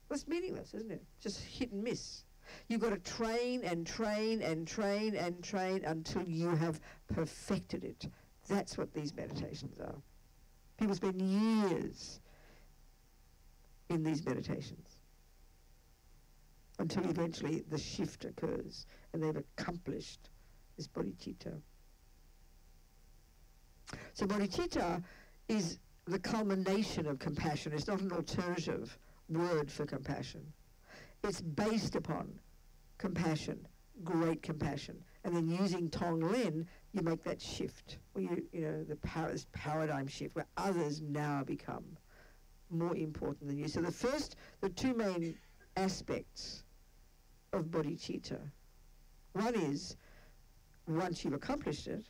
S1: That's meaningless, isn't it? Just hit and miss. You've got to train and train and train and train until you have perfected it. That's what these meditations are. People spend years in these meditations until eventually the shift occurs and they've accomplished this bodhicitta. So bodhicitta is the culmination of compassion. It's not an alternative word for compassion. It's based upon compassion, great compassion. And then using Tonglen, you make that shift, where this paradigm shift, where others now become more important than you. So the two main aspects of bodhicitta. One is, once you've accomplished it,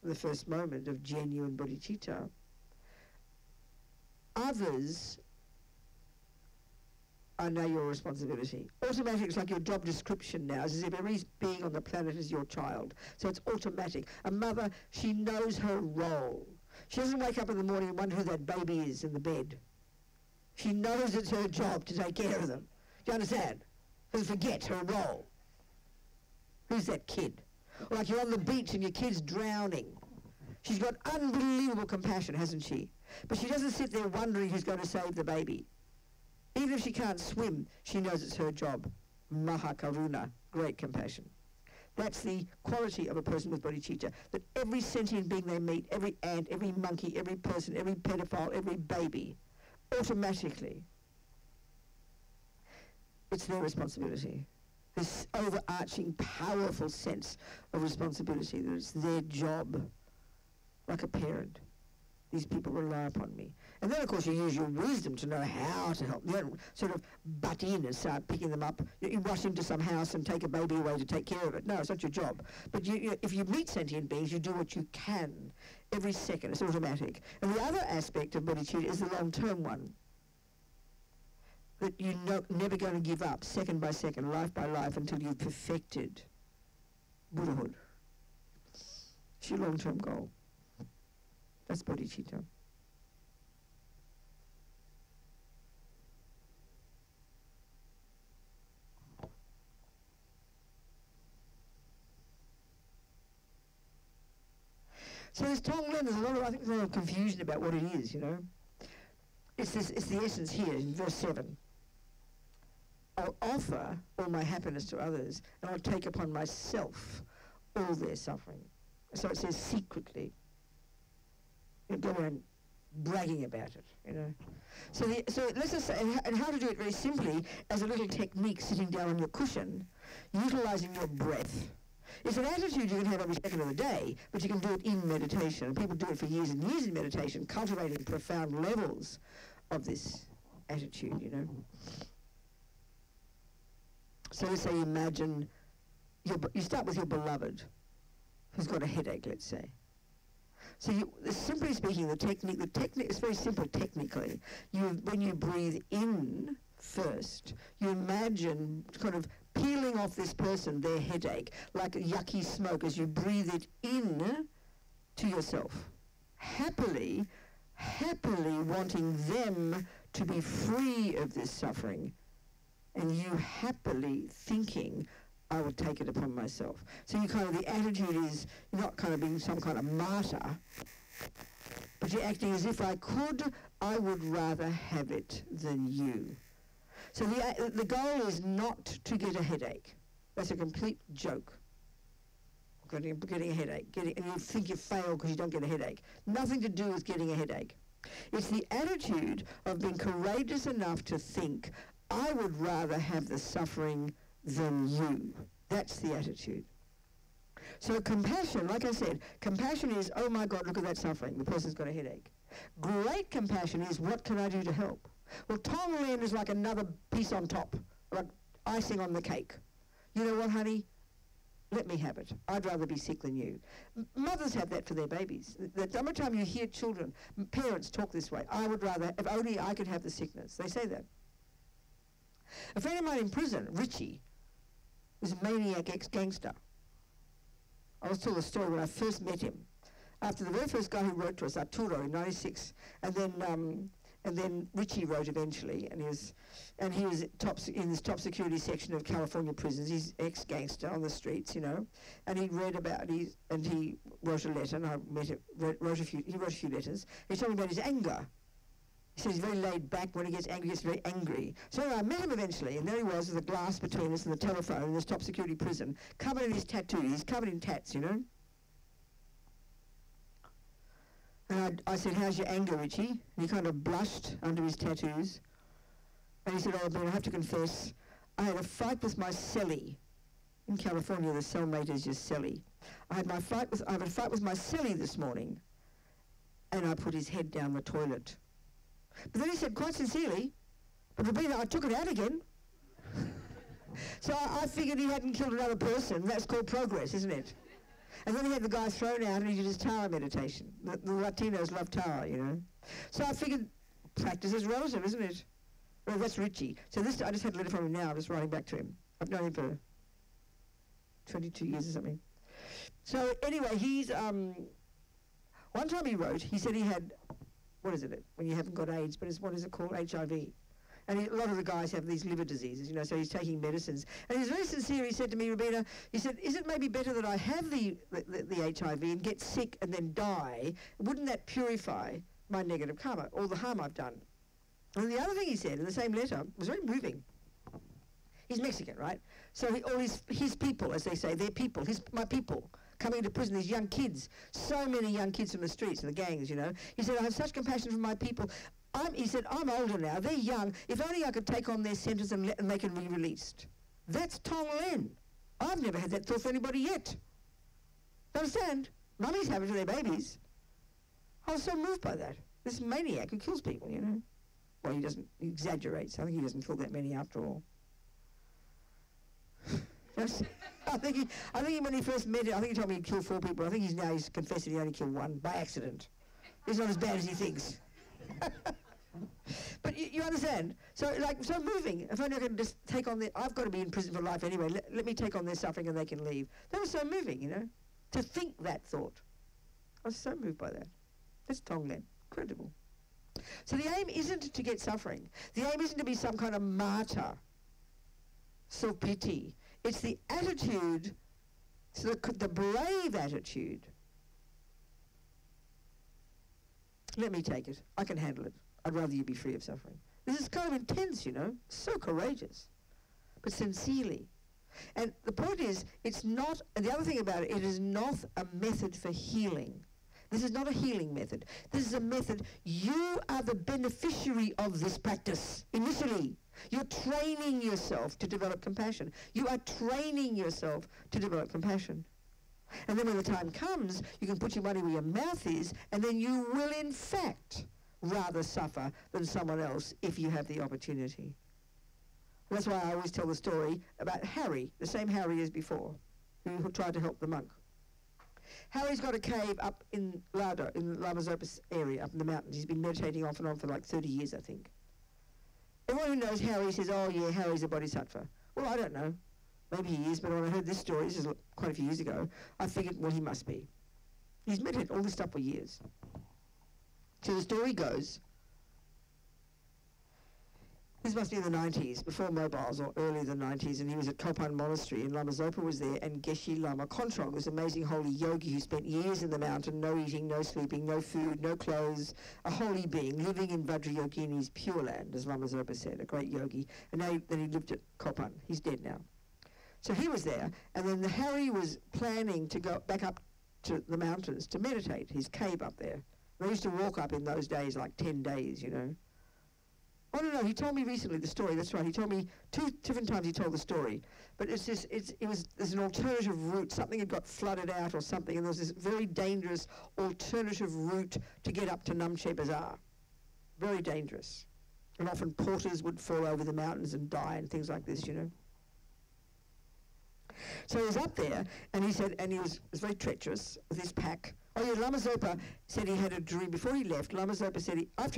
S1: the first moment of genuine bodhicitta, others are now your responsibility. Automatic, it's like your job description now, as if every being on the planet is your child. So it's automatic. A mother, she knows her role. She doesn't wake up in the morning and wonder who that baby is in the bed. She knows it's her job to take care of them. Do you understand? Doesn't forget her role. Who's that kid? Or like you're on the beach and your kid's drowning. She's got unbelievable compassion, hasn't she? But she doesn't sit there wondering who's going to save the baby. Even if she can't swim, she knows it's her job. Mahakaruna, great compassion. That's the quality of a person with bodhicitta, that every sentient being they meet, every ant, every monkey, every person, every pedophile, every baby, automatically, it's their responsibility. This overarching, powerful sense of responsibility, that it's their job, like a parent. These people rely upon me. And then, of course, you use your wisdom to know how to help. You don't sort of butt in and start picking them up. You rush into some house and take a baby away to take care of it. No, it's not your job. But if you meet sentient beings, you do what you can every second. It's automatic. And the other aspect of bodhicitta is the long-term one. That you're never going to give up, second by second, life by life, until you've perfected Buddhahood. It's your long-term goal. That's bodhicitta. So this Tonglen, there's I think there's a lot of confusion about what it is, you know. It's the essence here in verse 7. I'll offer all my happiness to others, and I'll take upon myself all their suffering. So it says secretly. You go around bragging about it, you know. So let's just say, and how to do it very simply, as a little technique sitting down on your cushion, utilizing your breath. It's an attitude you can have every second of the day, but you can do it in meditation. And people do it for years and years in meditation, cultivating profound levels of this attitude, you know. So let's say you imagine, you start with your beloved, who's got a headache, let's say. So simply speaking, the technique is very simple technically. When you breathe in first, you imagine kind of peeling off this person, their headache, like a yucky smoke as you breathe it in to yourself. Happily wanting them to be free of this suffering, and you happily thinking, I would take it upon myself. So the attitude is not kind of being some kind of martyr, but you're acting as if I would rather have it than you. So the goal is not to get a headache. That's a complete joke. Getting a headache. And you think you fail because you don't get a headache. Nothing to do with getting a headache. It's the attitude of being courageous enough to think, I would rather have the suffering than you. That's the attitude. So compassion, like I said, compassion is, oh my God, look at that suffering. The person's got a headache. Great compassion is, what can I do to help? Well, Tonglen is like another piece on top, like icing on the cake. You know what, honey? Let me have it. I'd rather be sick than you. Mothers have that for their babies. The every time you hear children, parents talk this way, I would rather, if only I could have the sickness. They say that. A friend of mine in prison, Richie, was a maniac ex-gangster. I was told the story when I first met him. After the very first guy who wrote to us, Arturo, in '96, and then Richie wrote eventually, and he was in this top security section of California prisons. He's ex-gangster on the streets, you know, and he read about he wrote a letter, and I met it. He wrote a few letters. He told me about his anger. He said he's very laid back. When he gets angry, he gets very angry. So anyway, I met him eventually, and there he was with a glass between us and the telephone in this top security prison, covered in his tattoos. He's covered in tats, you know. And I said, how's your anger, Richie? And he kind of blushed under his tattoos. And he said, oh, Ben, I have to confess, I had a fight with my cellie. In California, the cellmate is your cellie. I had a fight with my cellie this morning, and I put his head down the toilet. But then he said, quite sincerely, but Robina, I took it out again. So I figured he hadn't killed another person. That's called progress, isn't it? And then he had the guy thrown out and he did his Tara meditation. The Latinos love Tara, you know. So I figured practice is relative, isn't it? Well, that's Richie. So this, I just had a letter from him now. I'm just writing back to him. I've known him for 22 years or something. So anyway, he's, one time he wrote, he said he had, what is it, when you haven't got AIDS, but what is it called, HIV. And a lot of the guys have these liver diseases, you know, so he's taking medicines. And he's very sincere. He said to me, Robina, he said, is it maybe better that I have the HIV and get sick and then die? Wouldn't that purify my negative karma, all the harm I've done? And the other thing he said in the same letter was very moving. He's Mexican, right? So all his people, as they say, their people, my people, coming into prison, these young kids, so many young kids from the streets and the gangs, you know. He said, I have such compassion for my people. He said, I'm older now, they're young. If only I could take on their sentence and they can be released. That's Tonglen. I've never had that thought for anybody yet. Understand? Mummies have it for their babies. I was so moved by that. This maniac who kills people, you know. Well, he exaggerates. I think he doesn't kill that many after all. I think when he first met it, I think he told me he'd killed 4 people. I think he's confessed that he only killed 1 by accident. He's not as bad as he thinks. But you understand? So moving. If only I could just take on I've got to be in prison for life anyway. Let me take on their suffering and they can leave. That was so moving, you know, to think that thought. I was so moved by that. That's Tonglen. Incredible. So the aim isn't to get suffering. The aim isn't to be some kind of martyr, self-pity. It's the attitude, so the brave attitude. Let me take it. I can handle it. I'd rather you be free of suffering. This is kind of intense, you know, so courageous, but sincerely. And the point is, it's not, and the other thing about it, it is not a method for healing. This is not a healing method. This is a method, you are the beneficiary of this practice, initially. You're training yourself to develop compassion. You are training yourself to develop compassion. And then when the time comes, you can put your money where your mouth is, and then you will, in fact, rather suffer than someone else if you have the opportunity. And that's why I always tell the story about Harry, the same Harry as before, who tried to help the monk. Harry's got a cave up in Lado, in the Lama Zopa area, up in the mountains. He's been meditating off and on for like 30 years, I think. Everyone who knows Harry says, oh yeah, Harry's a bodhisattva. Well, I don't know. Maybe he is, but when I heard this story, this is quite a few years ago, I figured, well, he must be. He's meditated all this stuff for years. So the story goes, this must be in the 90s, before mobiles or early in the 90s, and he was at Kopan Monastery, and Lama Zopa was there, and Geshe Lama Kontrog, this amazing holy yogi who spent years in the mountain, no eating, no sleeping, no food, no clothes, a holy being, living in Vajrayogini's pure land, as Lama Zopa said, a great yogi. And then he lived at Kopan. He's dead now. So he was there, and then Harry was planning to go back up to the mountains to meditate, his cave up there. They used to walk up in those days, like 10 days, you know. Oh, no, he told me recently the story, that's right. He told me 2 different times he told the story. But there's an alternative route. Something had got flooded out or something, and there was this very dangerous alternative route to get up to Namche Bazaar. Very dangerous. And often porters would fall over the mountains and die and things like this, you know. So he was up there, and he said, and it was very treacherous with his pack. Oh yeah, Lama Zopa said he had a dream. Before he left, after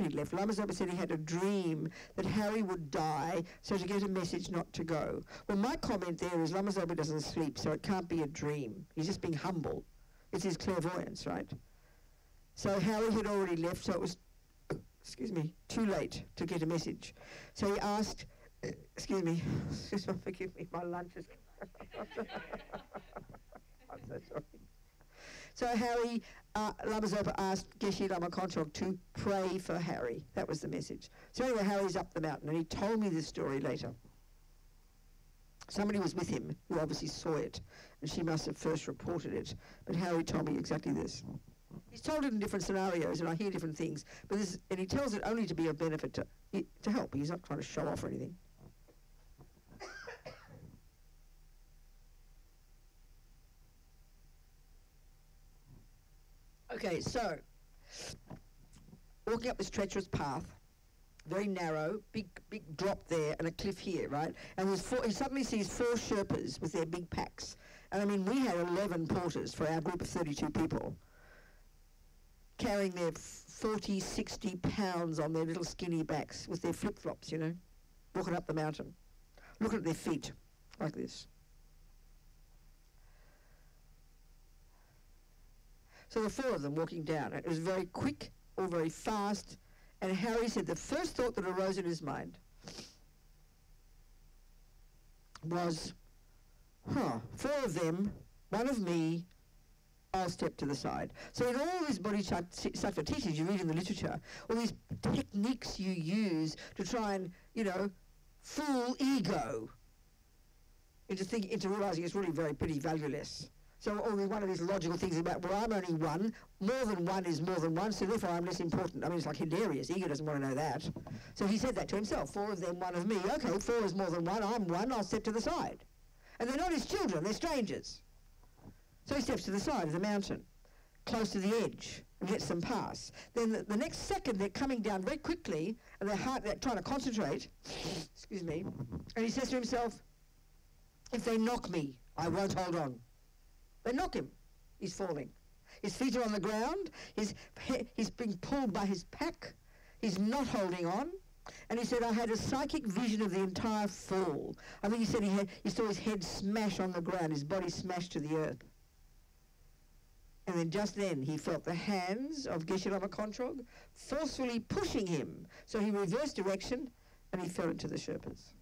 S1: he left, Lama Zopa said he had a dream that Harry would die, so to get a message not to go. Well, my comment there is Lama Zopa doesn't sleep, so it can't be a dream. He's just being humble. It's his clairvoyance, right? So Harry had already left, so it was, too late to get a message. So he asked, forgive me, my lunch is... I'm so sorry. So Harry, Lama Zopa asked Geshe Lama Kontrog to pray for Harry. That was the message. So anyway, Harry's up the mountain, and he told me this story later. Somebody was with him who obviously saw it, and she must have first reported it. But Harry told me exactly this. He's told it in different scenarios, and I hear different things. But and he tells it only to be of benefit to help. He's not trying to show off or anything. Okay, so walking up this treacherous path, very narrow, big drop there, and a cliff here, right? And he suddenly sees 4 Sherpas with their big packs. And I mean, we had 11 porters for our group of 32 people, carrying their 40, 60 pounds on their little skinny backs with their flip-flops, you know, walking up the mountain, looking at their feet like this. So the 4 of them walking down. It was very quick, all very fast, and Harry said the first thought that arose in his mind was, 4 of them, 1 of me, I'll step to the side. So in all these bodhisattva teachings you read in the literature, all these techniques you use to try and, you know, fool ego into realizing it's really pretty valueless. So only one of these logical things about, well, I'm only one, more than one is more than one, so therefore I'm less important. I mean, it's like hilarious. Ego doesn't want to know that. So he said that to himself, 4 of them, 1 of me. Okay, 4 is more than 1, I'm 1, I'll step to the side. And they're not his children, they're strangers. So he steps to the side of the mountain, close to the edge, and lets them pass. Then the next second, they're coming down very quickly, and they're trying to concentrate, excuse me, and he says to himself, if they knock me, I won't hold on. They knock him, he's falling. His feet are on the ground, he's being pulled by his pack, he's not holding on. And he said, I had a psychic vision of the entire fall. I think he said he saw his head smash on the ground, his body smash to the earth. And then just then he felt the hands of Geshe Lama Kontrog forcefully pushing him. So he reversed direction and he fell into the Sherpas.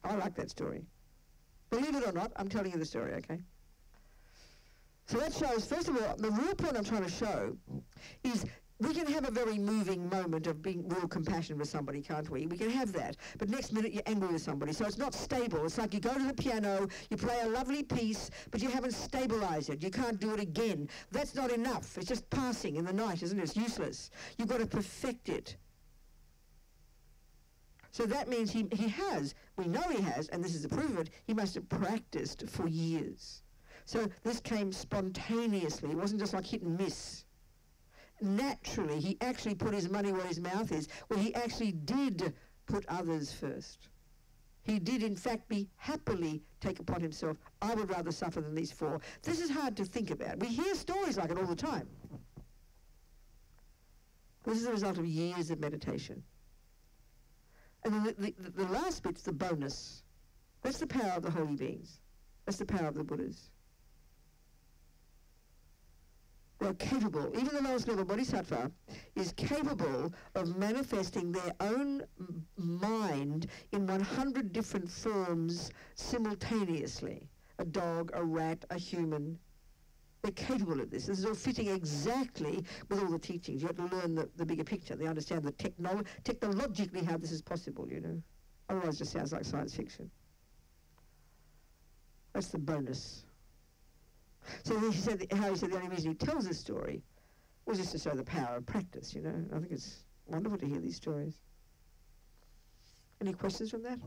S1: I like that story. Believe it or not, I'm telling you the story, okay? So that shows, first of all, the real point I'm trying to show is we can have a very moving moment of being real compassion with somebody, can't we? We can have that. But next minute you're angry with somebody. So it's not stable. It's like you go to the piano, you play a lovely piece, but you haven't stabilized it. You can't do it again. That's not enough. It's just passing in the night, isn't it? It's useless. You've got to perfect it. So that means he has, we know he has, and this is the proof of it, he must have practiced for years. So this came spontaneously. It wasn't just like hit and miss. Naturally, he actually put his money where his mouth is, where he actually did put others first. He did, in fact, happily take upon himself, I would rather suffer than these 4. This is hard to think about. We hear stories like it all the time. This is the result of years of meditation. And then the last bit's the bonus. That's the power of the holy beings. That's the power of the Buddhas. They're capable, even the lowest level bodhisattva is capable of manifesting their own mind in 100 different forms simultaneously. A dog, a rat, a human. They're capable of this. This is all fitting exactly with all the teachings. You have to learn the bigger picture. They understand the technologically how this is possible, you know. Otherwise it just sounds like science fiction. That's the bonus. So Harry said the only reason he tells this story was just to show the power of practice, you know. I think it's wonderful to hear these stories. Any questions from that?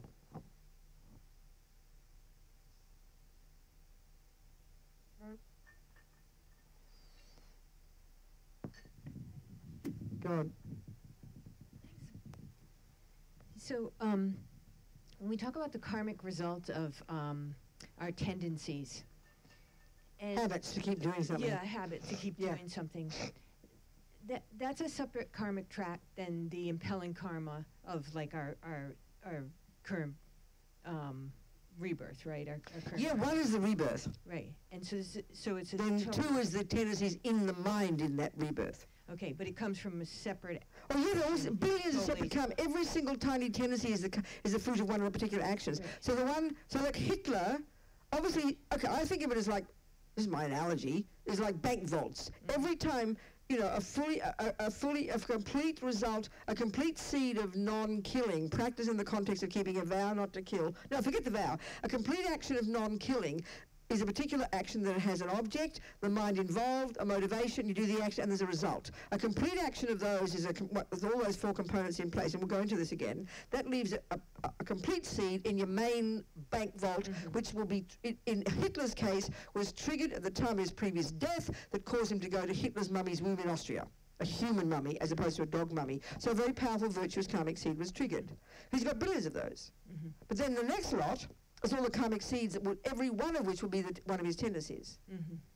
S1: Go on.
S8: So when we talk about the karmic result of our tendencies, and
S1: habits to keep doing something.
S8: Yeah, habits to keep doing something. That's a separate karmic track than the impelling karma of like our current rebirth, right? Our current
S1: yeah, one is the rebirth.
S8: Right, and so it's a
S1: then 2 is the tendencies in the mind in that rebirth.
S8: Okay, but it comes from a separate.
S1: Oh yeah, there's billions of separate karma. Every single tiny tendency is the fruit of one of the particular actions. Right. So like Hitler, obviously, okay, I think of it as like, this is my analogy, is like bank vaults. Every time, you know, a complete result, a complete seed of non-killing, practice in the context of keeping a vow not to kill. No, forget the vow. A complete action of non-killing is a particular action that has an object, the mind involved, a motivation, you do the action, and there's a result. A complete action of those is with all those 4 components in place, and we'll go into this again. That leaves a complete seed in your main bank vault, which will be, in Hitler's case, was triggered at the time of his previous death that caused him to go to Hitler's mummy's womb in Austria. a human mummy as opposed to a dog mummy. So a very powerful virtuous karmic seed was triggered. He's got billions of those. But then the next lot is all the karmic seeds, that would, every one of which will be one of his tendencies.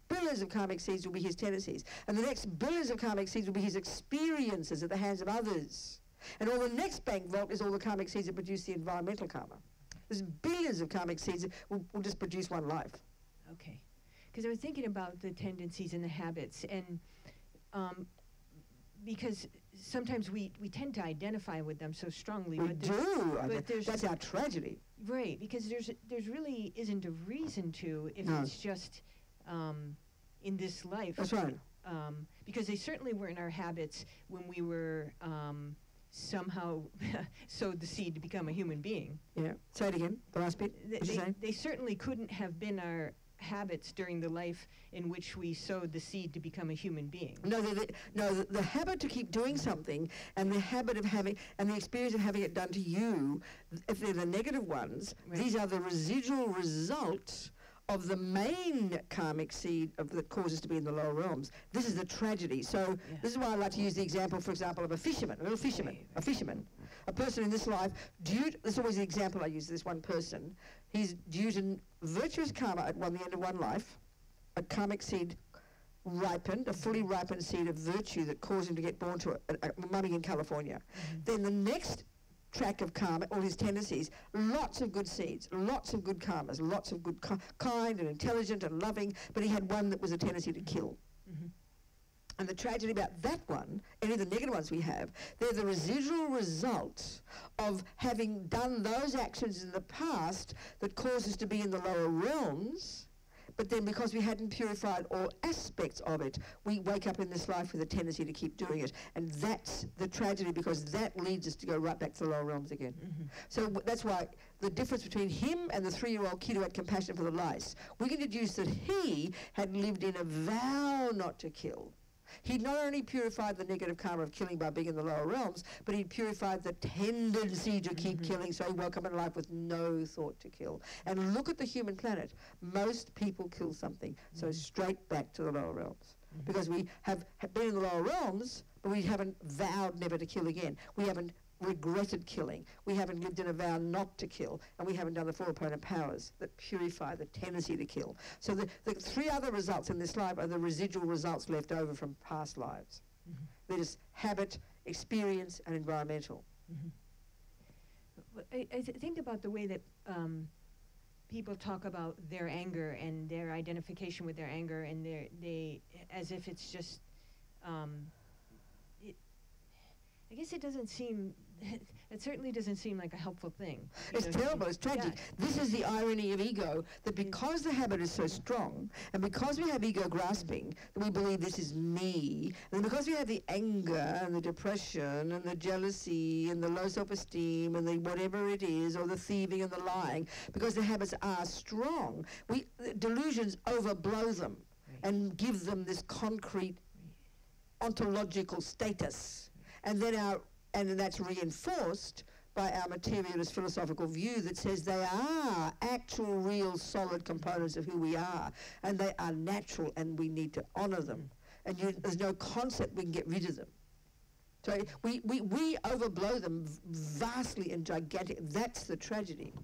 S1: Billions of karmic seeds will be his tendencies. And the next billions of karmic seeds will be his experiences at the hands of others. And all the next bank vault is all the karmic seeds that produce the environmental karma. There's billions of karmic seeds that will just produce one life.
S8: Okay. Because I was thinking about the tendencies and the habits, and because sometimes we tend to identify with them so strongly.
S1: We do. That's our tragedy.
S8: Right, because there's really isn't a reason to if it's just in this life.
S1: That's right.
S8: Because they certainly weren't our habits when we were somehow sowed the seed to become a human being.
S1: Yeah. Say it again, the last bit.
S8: They certainly couldn't have been our habits during the life in which we sowed the seed to become a human being.
S1: No, the habit to keep doing something, and the habit of having, and the experience of having it done to you, if they're the negative ones, these are the residual results of the main karmic seed that causes to be in the lower realms. This is the tragedy. So this is why I like to use the example, for example, of a fisherman, a little fisherman, a fisherman. A person in this life, that's always the example I use, this one person. He's due to virtuous karma at the end of one life, a karmic seed ripened, a fully ripened seed of virtue that caused him to get born to a mummy in California. Then the next track of karma, all his tendencies, lots of good seeds, lots of good karmas, lots of good kind and intelligent and loving, but he had one that was a tendency to kill. And the tragedy about that one, any of the negative ones we have, they're the residual results of having done those actions in the past that cause us to be in the lower realms, but then because we hadn't purified all aspects of it, we wake up in this life with a tendency to keep doing it. And that's the tragedy, because that leads us to go right back to the lower realms again. So that's why the difference between him and the 3-year-old kid who had compassion for the lice, we can deduce that he had lived in a vow not to kill. He not only purified the negative karma of killing by being in the lower realms, but he purified the tendency to keep killing, so he woke up in life with no thought to kill. And look at the human planet. Most people kill something, so straight back to the lower realms. Because we have been in the lower realms, but we haven't vowed never to kill again. We haven't regretted killing. We haven't lived in a vow not to kill, and we haven't done the 4 opponent powers that purify the tendency to kill. So the 3 other results in this life are the residual results left over from past lives. They're just habit, experience, and environmental.
S8: I think about the way that people talk about their anger and their identification with their anger, and they as if it's just I guess it doesn't seem, it certainly doesn't seem like a helpful thing.
S1: It's terrible, it's tragic. This is the irony of ego, that because the habit is so strong, and because we have ego grasping, that we believe this is me, and because we have the anger and the depression and the jealousy and the low self-esteem and the whatever it is, or the thieving and the lying, because the habits are strong, the delusions overblow them and give them this concrete ontological status. And then that's reinforced by our materialist philosophical view that says they are actual, real, solid components of who we are, and they are natural, and we need to honor them. And there's no concept we can get rid of them. So we overblow them vastly and gigantic. That's the tragedy.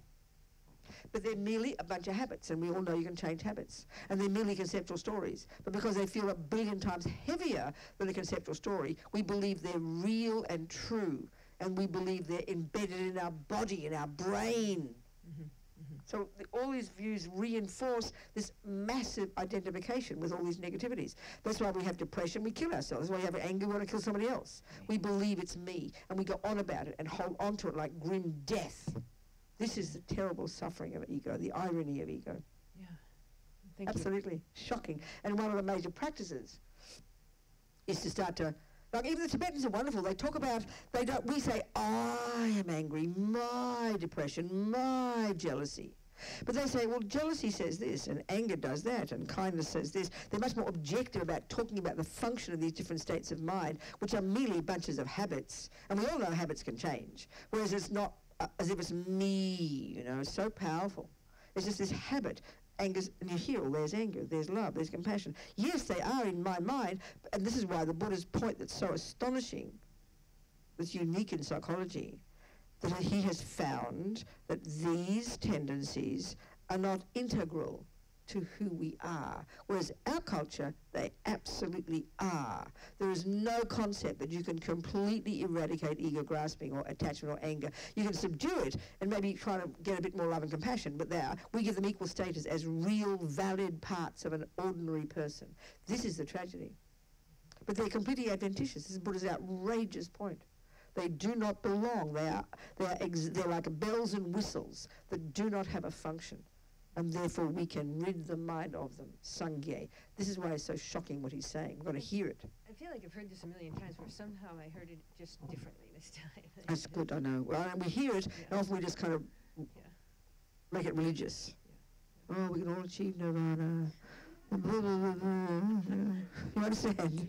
S1: But they're merely a bunch of habits, and we all know you can change habits. And they're merely conceptual stories. But because they feel 1 billion times heavier than a conceptual story, we believe they're real and true, and we believe they're embedded in our body, in our brain. So all these views reinforce this massive identification with all these negativities. That's why we have depression, we kill ourselves. That's why we have anger, we want to kill somebody else. We believe it's me, and we go on about it and hold on to it like grim death. This is the terrible suffering of ego, the irony of ego.
S8: Yeah, thank
S1: Absolutely
S8: you.
S1: Shocking. And one of the major practices is to start to, like even the Tibetans are wonderful, they talk about, we say, I am angry, my depression, my jealousy. But they say, well, jealousy says this, and anger does that, and kindness says this. They're much more objective about talking about the function of these different states of mind, which are merely bunches of habits. And we all know habits can change, whereas it's not as if it's me, it's so powerful. It's just this habit. Anger's, and you hear, well, there's anger, there's love, there's compassion. Yes, they are in my mind, and this is why the Buddha's point that's so astonishing, that's unique in psychology, that he has found that these tendencies are not integral to who we are, whereas our culture, they absolutely are. There is no concept that you can completely eradicate ego grasping or attachment or anger. You can subdue it and maybe try to get a bit more love and compassion, but we give them equal status as real, valid parts of an ordinary person. This is the tragedy. But they're completely adventitious. This is Buddha's outrageous point. They do not belong. They're like bells and whistles that do not have a function. And therefore we can rid the mind of them. Sangye. This is why it's so shocking what he's saying. We've got to hear it.
S8: I feel like I've heard this a million times, where somehow I heard it just differently this time.
S1: That's good, I know. Well, and we hear it, and often we just kind of make it religious. Oh, we can all achieve nirvana. You understand?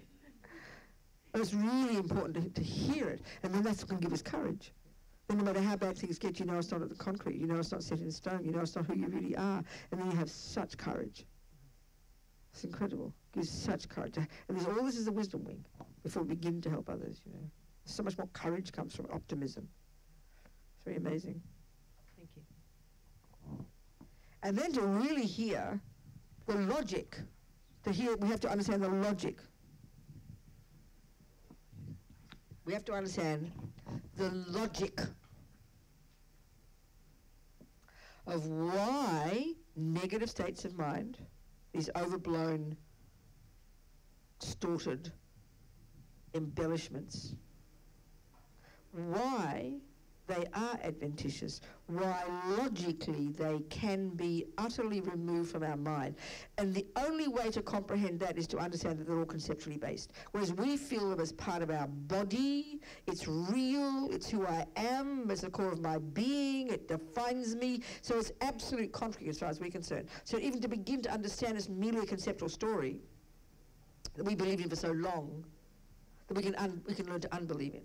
S1: But it's really important to hear it, and then that's going to give us courage. Then no matter how bad things get, you know it's not at the concrete, you know it's not set in stone, you know it's not who you really are, and then you have such courage. It's incredible. It gives such courage. And all this is the wisdom wing before we begin to help others, you know. So much more courage comes from optimism. It's very amazing.
S8: Thank you.
S1: And then to really hear the logic, we have to understand the logic. We have to understand the logic of why negative states of mind, these overblown, distorted embellishments, why they are adventitious, why logically they can be utterly removed from our mind. And the only way to comprehend that is to understand that they're all conceptually based. Whereas we feel them as part of our body, it's real, it's who I am, it's the core of my being, it defines me. So it's absolute contrary as far as we're concerned. So even to begin to understand it's merely a conceptual story that we believed in for so long, that we can learn to unbelieve in.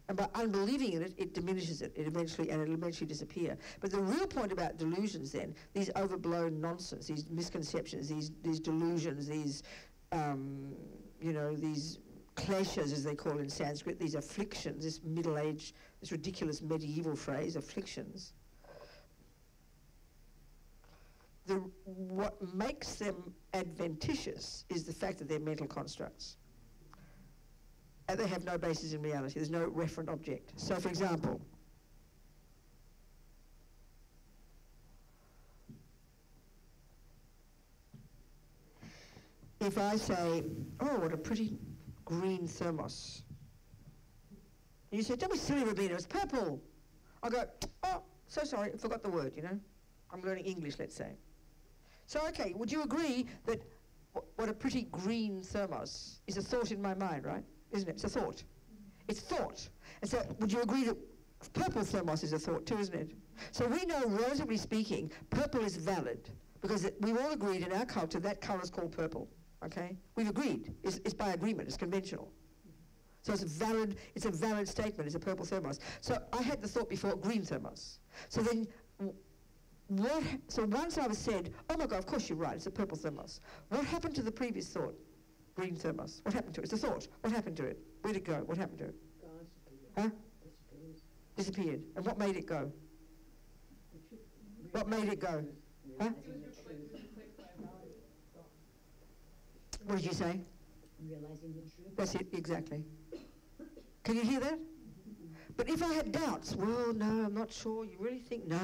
S1: And by unbelieving in it, it diminishes it. It'll eventually disappear. But the real point about delusions then, these overblown nonsense, these misconceptions, these delusions, these, these kleshas, as they call in Sanskrit, these afflictions, this middle-age, this ridiculous medieval phrase, afflictions. What makes them adventitious is the fact that they're mental constructs. And they have no basis in reality. There's no referent object. So, for example, if I say, oh, what a pretty green thermos. And you say, don't be silly, Robina, it's purple. I go, oh, so sorry, I forgot the word, you know. I'm learning English, let's say. So, okay, would you agree that what a pretty green thermos is a thought in my mind, right? Isn't it? It's a thought. It's thought. And so would you agree that purple thermos is a thought too, isn't it? So we know, relatively speaking, purple is valid because we've all agreed in our culture that colour is called purple, okay? We've agreed. It's by agreement. It's conventional. So it's a valid statement. It's a purple thermos. So I had the thought before, green thermos. So then so once I was said, oh my God, of course you're right, it's a purple thermos. What happened to the previous thought? Green thermos. What happened to it? It's a thought. What happened to it? Where'd it go? What happened to it? Huh? Disappeared. And what made it go? What made it go? Huh? What did you say?
S9: Realizing the truth.
S1: That's it, exactly. Can you hear that? But if I had doubts, well, no, I'm not sure. You really think? No,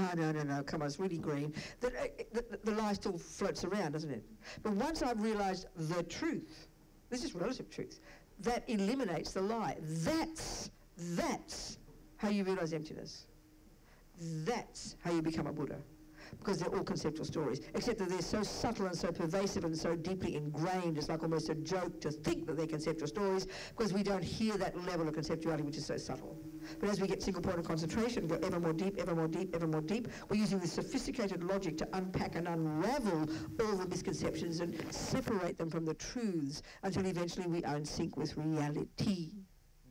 S1: come on, it's really green. The lie still floats around, doesn't it? But once I've realized the truth, this is relative truth, that eliminates the lie. That's how you realize emptiness. That's how you become a Buddha. Because they're all conceptual stories, except that they're so subtle and so pervasive and so deeply ingrained, it's like almost a joke to think that they're conceptual stories, because we don't hear that level of conceptuality which is so subtle. But as we get single point of concentration, go ever more deep, ever more deep, ever more deep, we're using this sophisticated logic to unpack and unravel all the misconceptions and separate them from the truths until eventually we are in sync with reality.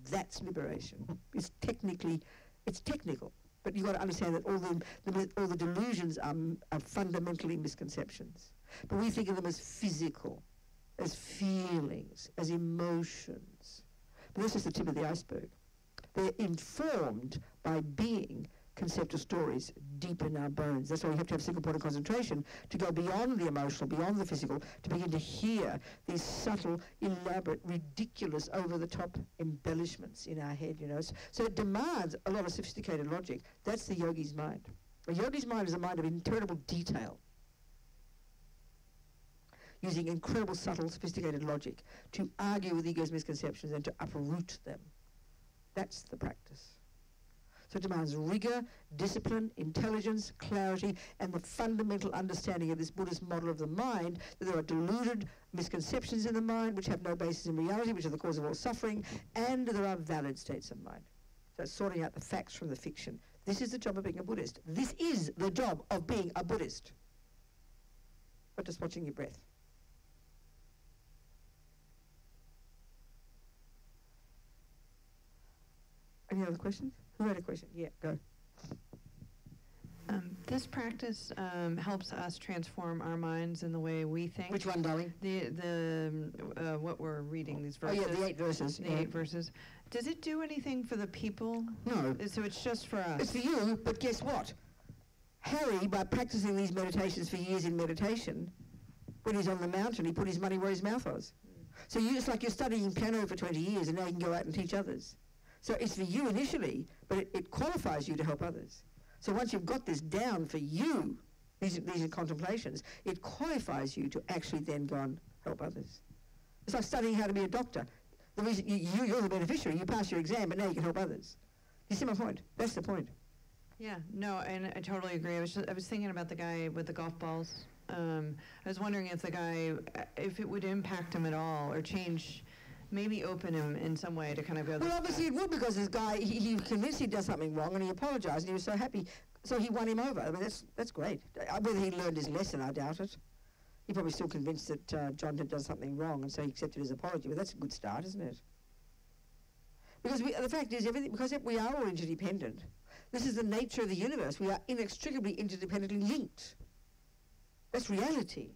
S1: That's liberation. It's technical. But you've got to understand that all the delusions are fundamentally misconceptions. But we think of them as physical, as feelings, as emotions. But that's just the tip of the iceberg. They're informed by being conceptual stories deep in our bones. That's why we have to have single point of concentration to go beyond the emotional, beyond the physical, to begin to hear these subtle, elaborate, ridiculous, over-the-top embellishments in our head, you know. So it demands a lot of sophisticated logic. That's the yogi's mind. A yogi's mind is a mind of incredible detail, using incredible, subtle, sophisticated logic to argue with ego's misconceptions and to uproot them. That's the practice. So it demands rigor, discipline, intelligence, clarity, and the fundamental understanding of this Buddhist model of the mind, that there are deluded misconceptions in the mind which have no basis in reality, which are the cause of all suffering, and there are valid states of mind. So it's sorting out the facts from the fiction. This is the job of being a Buddhist. This is the job of being a Buddhist. But just watching your breath. Any other questions? Who had a question? Yeah, go.
S5: This practice helps us transform our minds in the way we think.
S1: Which one, darling?
S5: What we're reading, these verses.
S1: Oh, yeah, the 8 verses.
S5: The 8 verses. Does it do anything for the people?
S1: No.
S5: So it's just for us?
S1: It's for you, but guess what? Harry, by practicing these meditations for years in meditation, when he's on the mountain, he put his money where his mouth was. So it's like you're studying piano for 20 years and now you can go out and teach others. So it's for you initially, but it qualifies you to help others. So once you've got this down for you, these are contemplations, it qualifies you to actually then go and help others. It's like studying how to be a doctor. The reason you're the beneficiary, you pass your exam, but now you can help others. You see my point? That's the point.
S5: Yeah, no, and I totally agree. I was thinking about the guy with the golf balls. I was wondering if the guy, if it would impact him at all or change, maybe open him in some way to kind of go.
S1: Well, obviously it would, because this guy, he was convinced he'd done something wrong and he apologised and he was so happy. So he won him over. I mean, that's great. Whether he learned his lesson, I doubt it. He probably still convinced that John had done something wrong, and so he accepted his apology. But that's a good start, isn't it? Because the fact is, because we are all interdependent. This is the nature of the universe. We are inextricably interdependently linked. That's reality.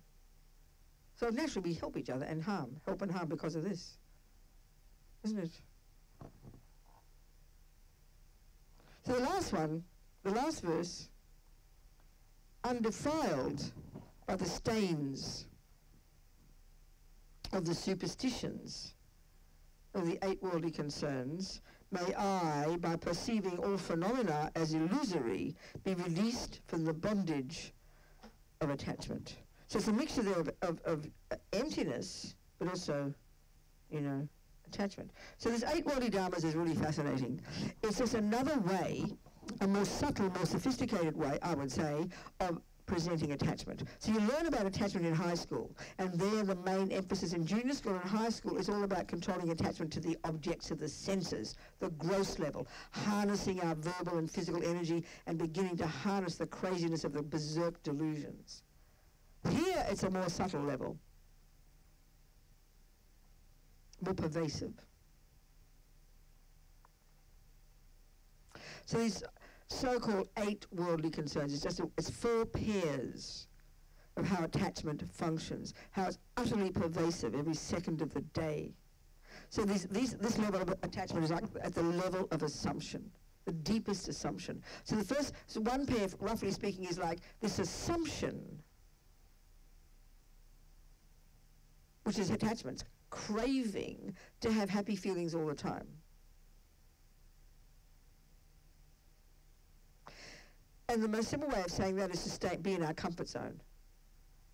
S1: So naturally we help each other and help and harm because of this. Isn't it? So the last verse, undefiled by the stains of the superstitions of the 8 worldly concerns, may I, by perceiving all phenomena as illusory, be released from the bondage of attachment. So it's a mixture there of emptiness, but also, attachment. So this 8 worldly dharmas is really fascinating. It's just another way, a more subtle, more sophisticated way, I would say, of presenting attachment. So you learn about attachment in high school, and there the main emphasis in junior school and high school is all about controlling attachment to the objects of the senses, the gross level, harnessing our verbal and physical energy and beginning to harness the craziness of the berserk delusions. Here it's a more subtle level, more pervasive. So these so-called 8 worldly concerns, it's 4 pairs of how attachment functions, how it's utterly pervasive every second of the day. So this level of attachment is like at the level of assumption, the deepest assumption. So one pair, roughly speaking, is like this assumption, which is attachments, craving to have happy feelings all the time. And the most simple way of saying that is to be in our comfort zone,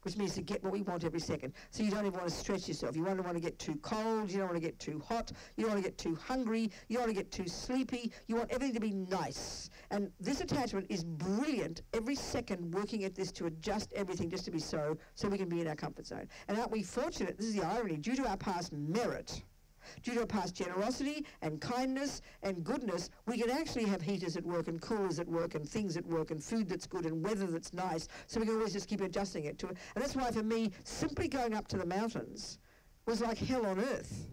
S1: which means to get what we want every second. So you don't even want to stretch yourself. You don't want to get too cold. You don't want to get too hot. You don't want to get too hungry. You don't want to get too sleepy. You want everything to be nice. And this attachment is brilliant every second, working at this to adjust everything just to be so we can be in our comfort zone. And aren't we fortunate, this is the irony, due to our past merit, due to our past generosity and kindness and goodness, we can actually have heaters at work and coolers at work and things at work and food that's good and weather that's nice, so we can always just keep adjusting it to it. And that's why for me, simply going up to the mountains was like hell on earth,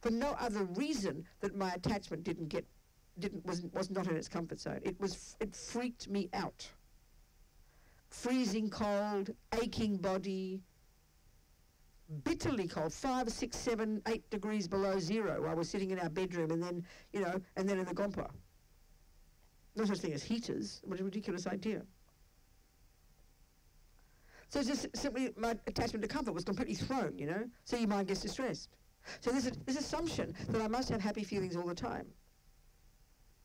S1: for no other reason that my attachment didn't get was not in its comfort zone. It freaked me out. Freezing cold, aching body, bitterly cold, 5, 6, 7, 8 degrees below zero while we're sitting in our bedroom, and then, and then in the Gompa. No such thing as heaters. What a ridiculous idea. So it's just simply my attachment to comfort was completely thrown, so your mind gets distressed. So this assumption that I must have happy feelings all the time.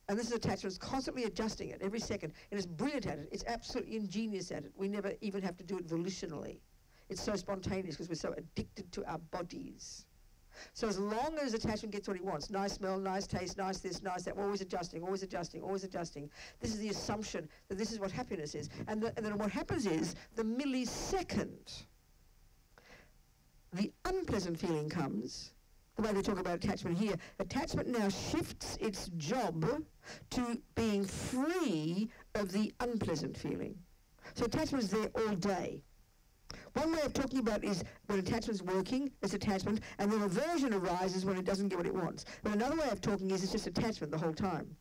S1: And this attachment is constantly adjusting it every second, and it's brilliant at it. It's absolutely ingenious at it. We never even have to do it volitionally. It's so spontaneous because we're so addicted to our bodies. So as long as attachment gets what he wants, nice smell, nice taste, nice this, nice that, we're always adjusting, always adjusting, always adjusting. This is the assumption that this is what happiness is. And then what happens is, the millisecond the unpleasant feeling comes, the way they talk about attachment here, attachment now shifts its job to being free of the unpleasant feeling. So attachment is there all day. One way of talking about is when attachment's working, it's attachment, and then aversion arises when it doesn't get what it wants. But another way of talking is it's just attachment the whole time.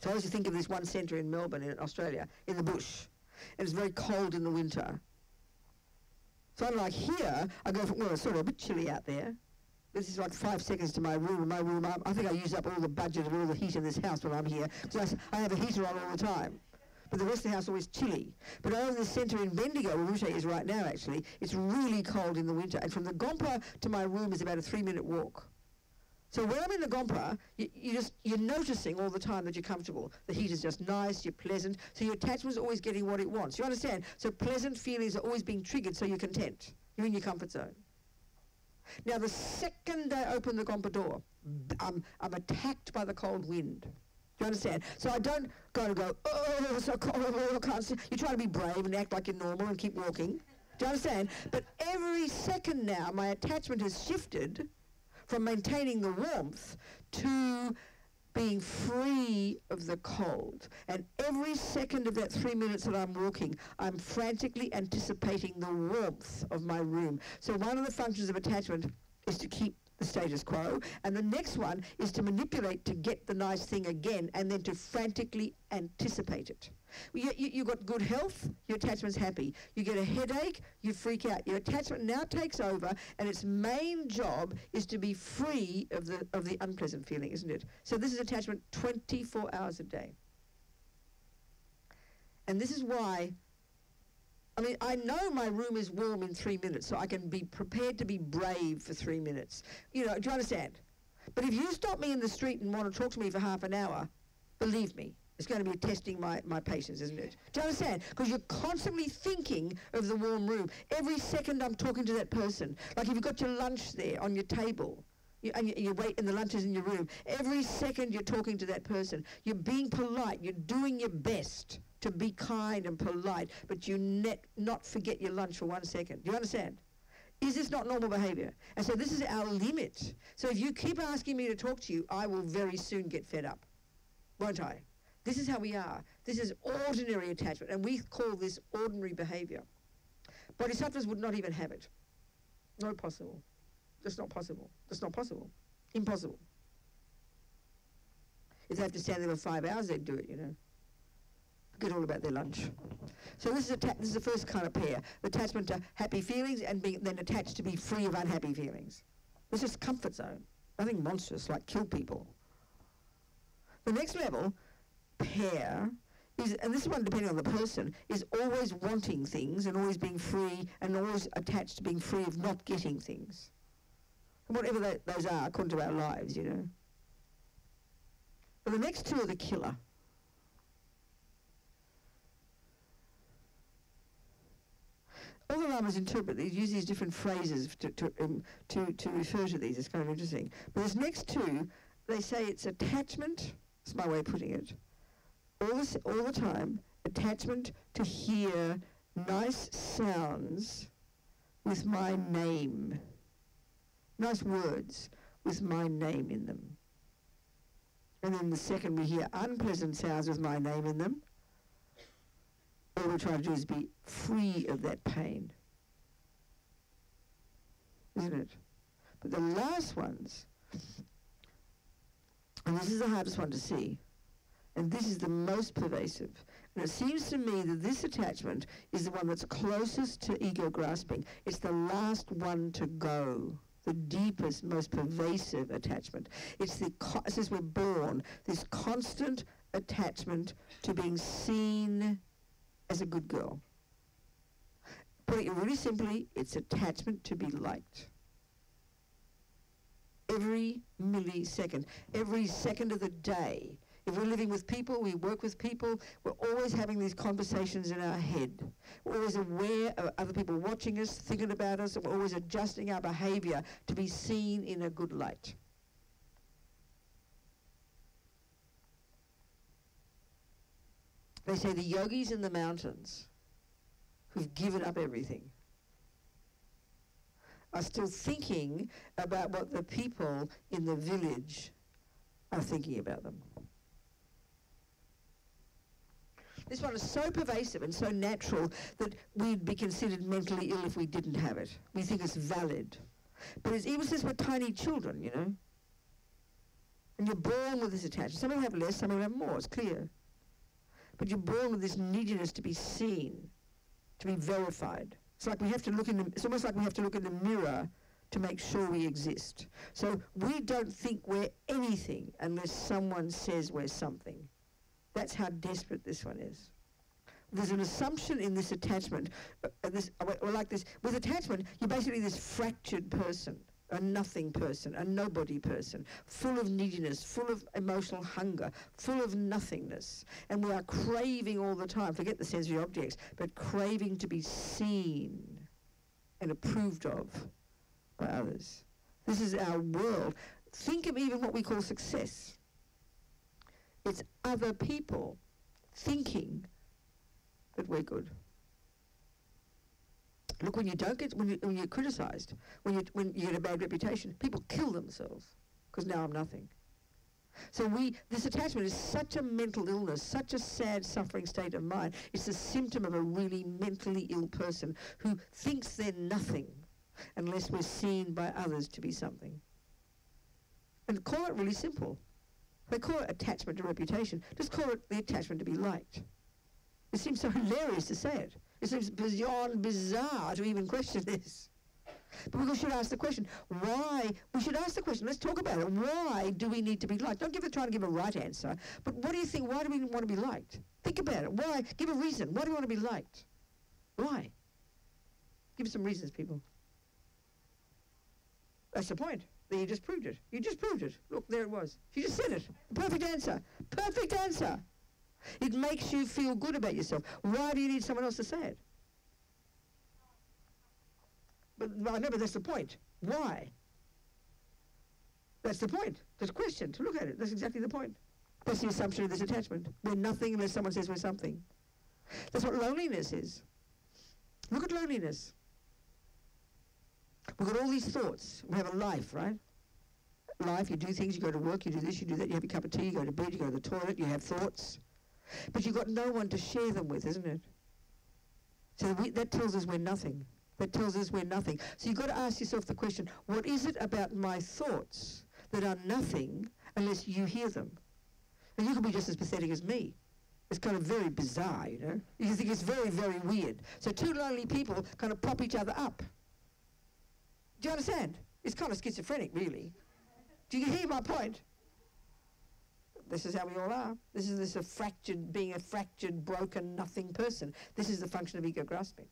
S1: So I always think of this one centre in Melbourne, in Australia, in the bush, and it's very cold in the winter. So unlike here, I go from, well, it's sort of a bit chilly out there. This is like 5 seconds to my room. In my room, I think I use up all the budget of all the heat in this house when I'm here, because I have a heater on all the time. But the rest of the house is always chilly. But over the centre in Bendigo, where Rinpoche is right now actually, it's really cold in the winter. And from the Gompa to my room is about a 3-minute walk. So when I'm in the Gompa, you're noticing all the time that you're comfortable. The heat is just nice, you're pleasant, so your attachment's always getting what it wants. You understand? So pleasant feelings are always being triggered, so you're content. You're in your comfort zone. Now the second I open the Gompa door, I'm attacked by the cold wind. Do you understand? So I don't go, oh, so cold, oh, I can't see. You try to be brave and act like you're normal and keep walking. Do you understand? But every second now, my attachment has shifted from maintaining the warmth to being free of the cold. And every second of that 3 minutes that I'm walking, I'm frantically anticipating the warmth of my room. So one of the functions of attachment is to keep the status quo, and the next one is to manipulate to get the nice thing again, and then to frantically anticipate it. You got good health, your attachment's happy. You get a headache, you freak out. Your attachment now takes over, and its main job is to be free of the unpleasant feeling, isn't it? So this is attachment 24 hours a day. And this is why, I mean, I know my room is warm in 3 minutes, so I can be prepared to be brave for 3 minutes. Do you understand? But if you stop me in the street and want to talk to me for half an hour, believe me, it's going to be testing my patience, isn't it? Do you understand? Because you're constantly thinking of the warm room. Every second I'm talking to that person. Like if you've got your lunch there on your table, and you wait and the lunch is in your room, every second you're talking to that person. You're being polite. You're doing your best to be kind and polite, but you not forget your lunch for 1 second. Do you understand? Is this not normal behavior? And so this is our limit. So if you keep asking me to talk to you, I will very soon get fed up, won't I? This is how we are. This is ordinary attachment, and we call this ordinary behavior. Bodhisattvas would not even have it. Not possible. That's not possible. That's not possible. Impossible. If they have to stand there for 5 hours, they'd do it, Forget all about their lunch. So this is the first kind of pair. Attachment to happy feelings and being then attached to be free of unhappy feelings. This is comfort zone. Nothing monstrous like kill people. The next level, pair, is, and this one depending on the person, is always wanting things and always being free and always attached to being free of not getting things. And whatever those are according to our lives, But the next two are the killer. All the Lamas interpret these, use these different phrases to refer to these. It's kind of interesting. But this next two, they say it's attachment, that's my way of putting it, all the time, attachment to hear nice sounds with my name, nice words with my name in them. And then the second we hear unpleasant sounds with my name in them, all we're trying to do is be free of that pain. Isn't it? But the last ones And this is the hardest one to see. And this is the most pervasive. And it seems to me that this attachment is the one that's closest to ego grasping. It's the last one to go. The deepest, most pervasive attachment. It's since we're born, this constant attachment to being seen as a good girl. Putting it really simply, it's attachment to be liked. Every millisecond, every second of the day. If we're living with people, we work with people, we're always having these conversations in our head. We're always aware of other people watching us, thinking about us, and we're always adjusting our behavior to be seen in a good light. They say the yogis in the mountains who've given up everything are still thinking about what the people in the village are thinking about them. This one is so pervasive and so natural that we'd be considered mentally ill if we didn't have it. We think it's valid. But it's even since we're tiny children, you know. And you're born with this attachment. Some people have less, some people have more, it's clear. But you're born with this neediness to be seen, to be verified. It's like we have to look in the, it's almost like we have to look in the mirror to make sure we exist. So we don't think we're anything unless someone says we're something. That's how desperate this one is. There's an assumption in this attachment, or like this, with attachment, you're basically this fractured person, a nothing person, a nobody person, full of neediness, full of emotional hunger, full of nothingness. And we are craving all the time, forget the sensory objects, but craving to be seen and approved of by others. This is our world. Think of even what we call success. It's other people thinking that we're good. Look, when you don't get, when you're criticized, when you get a bad reputation, people kill themselves because now I'm nothing. So this attachment is such a mental illness, such a sad, suffering state of mind. It's a symptom of a really mentally ill person who thinks they're nothing unless we're seen by others to be something. And call it really simple. They call it attachment to reputation. Just call it the attachment to be liked. It seems so hilarious to say it. It seems beyond bizarre to even question this. But we should ask the question, why? We should ask the question, let's talk about it. Why do we need to be liked? Don't try to give a right answer, but what do you think, why do we want to be liked? Think about it. Why? Give a reason. Why do we want to be liked? Why? Give some reasons, people. That's the point. You just proved it. You just proved it. Look, there it was. You just said it. Perfect answer. Perfect answer. It makes you feel good about yourself. Why do you need someone else to say it? But I know, but that's the point. Why? That's the point. That's a question. To look at it. That's exactly the point. That's the assumption of this attachment. We're nothing unless someone says we're something. That's what loneliness is. Look at loneliness. We've got all these thoughts. We have a life, right? Life, you do things, you go to work, you do this, you do that, you have a cup of tea, you go to bed, you go to the toilet, you have thoughts. But you've got no one to share them with, isn't it? So that tells us we're nothing. That tells us we're nothing. So you've got to ask yourself the question, what is it about my thoughts that are nothing unless you hear them? And you can be just as pathetic as me. It's kind of very bizarre, you know? You think it's very, very weird. So two lonely people kind of prop each other up. Do you understand? It's kind of schizophrenic, really. Do you hear my point? This is how we all are. This is being a fractured, broken, nothing person. This is the function of ego grasping.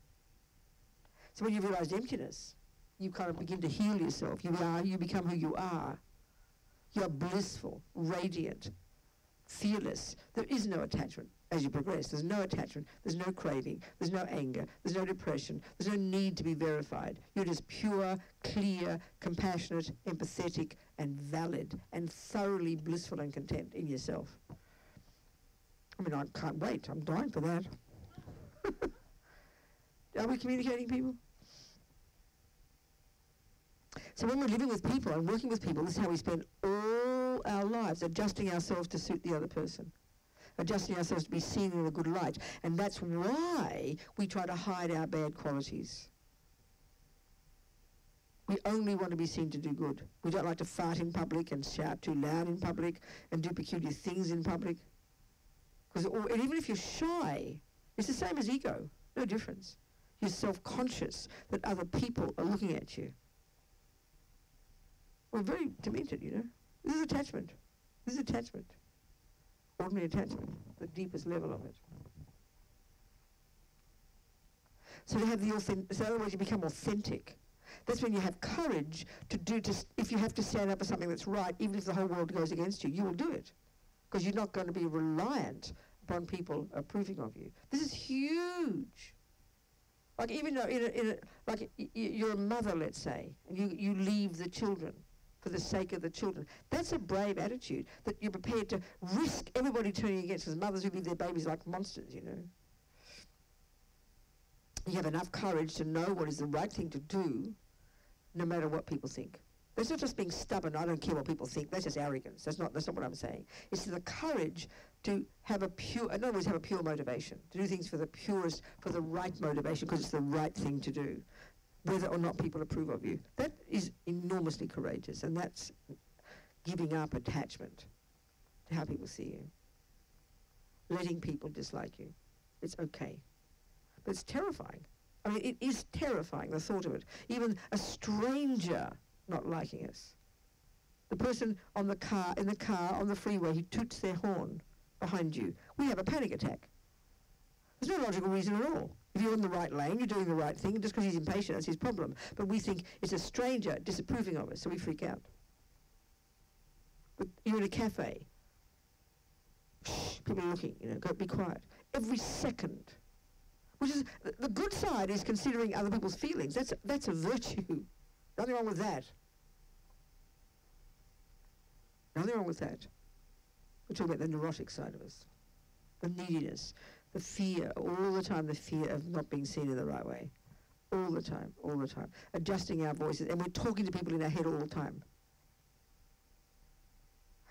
S1: So when you realize emptiness, you kind of begin to heal yourself. You become who you are. You're blissful, radiant, fearless. There is no attachment as you progress. There's no attachment. There's no craving. There's no anger. There's no depression. There's no need to be verified. You're just pure, clear, compassionate, empathetic, and valid, and thoroughly blissful and content in yourself. I mean, I can't wait. I'm dying for that. Are we communicating, people? So when we're living with people and working with people, this is how we spend all our lives, adjusting ourselves to suit the other person, adjusting ourselves to be seen in a good light. And that's why we try to hide our bad qualities. We only want to be seen to do good. We don't like to fart in public and shout too loud in public and do peculiar things in public. And even if you're shy, it's the same as ego, no difference. You're self-conscious that other people are looking at you. We're very demented, you know. This is attachment. This is attachment. Ordinary attachment, the deepest level of it. So to have the so in other words, you become authentic. That's when you have courage if you have to stand up for something that's right, even if the whole world goes against you, you will do it. Because you're not going to be reliant upon people approving of you. This is huge. Like even though you're a mother, let's say, and you leave the children for the sake of the children. That's a brave attitude, that you're prepared to risk everybody turning against, because mothers who leave their babies like monsters, you know. You have enough courage to know what is the right thing to do, no matter what people think. That's not just being stubborn, I don't care what people think, that's just arrogance. That's not what I'm saying. It's the courage to have a pure, in other words, have a pure motivation, to do things for the purest, for the right motivation, because it's the right thing to do, whether or not people approve of you. That is enormously courageous, and that's giving up attachment to how people see you. Letting people dislike you. It's okay. But it's terrifying. I mean, it is terrifying, the thought of it. Even a stranger not liking us. The person in the car, on the freeway, who toots their horn behind you. We have a panic attack. There's no logical reason at all. If you're in the right lane, you're doing the right thing, just because he's impatient, that's his problem. But we think it's a stranger disapproving of us, so we freak out. But you're in a cafe. Shh, people are looking, you know, go be quiet. Every second. Which is, the good side is considering other people's feelings. That's a virtue. Nothing wrong with that. Nothing wrong with that. We're talking about the neurotic side of us. The neediness, the fear, all the time, the fear of not being seen in the right way. All the time, all the time. Adjusting our voices, and we're talking to people in our head all the time.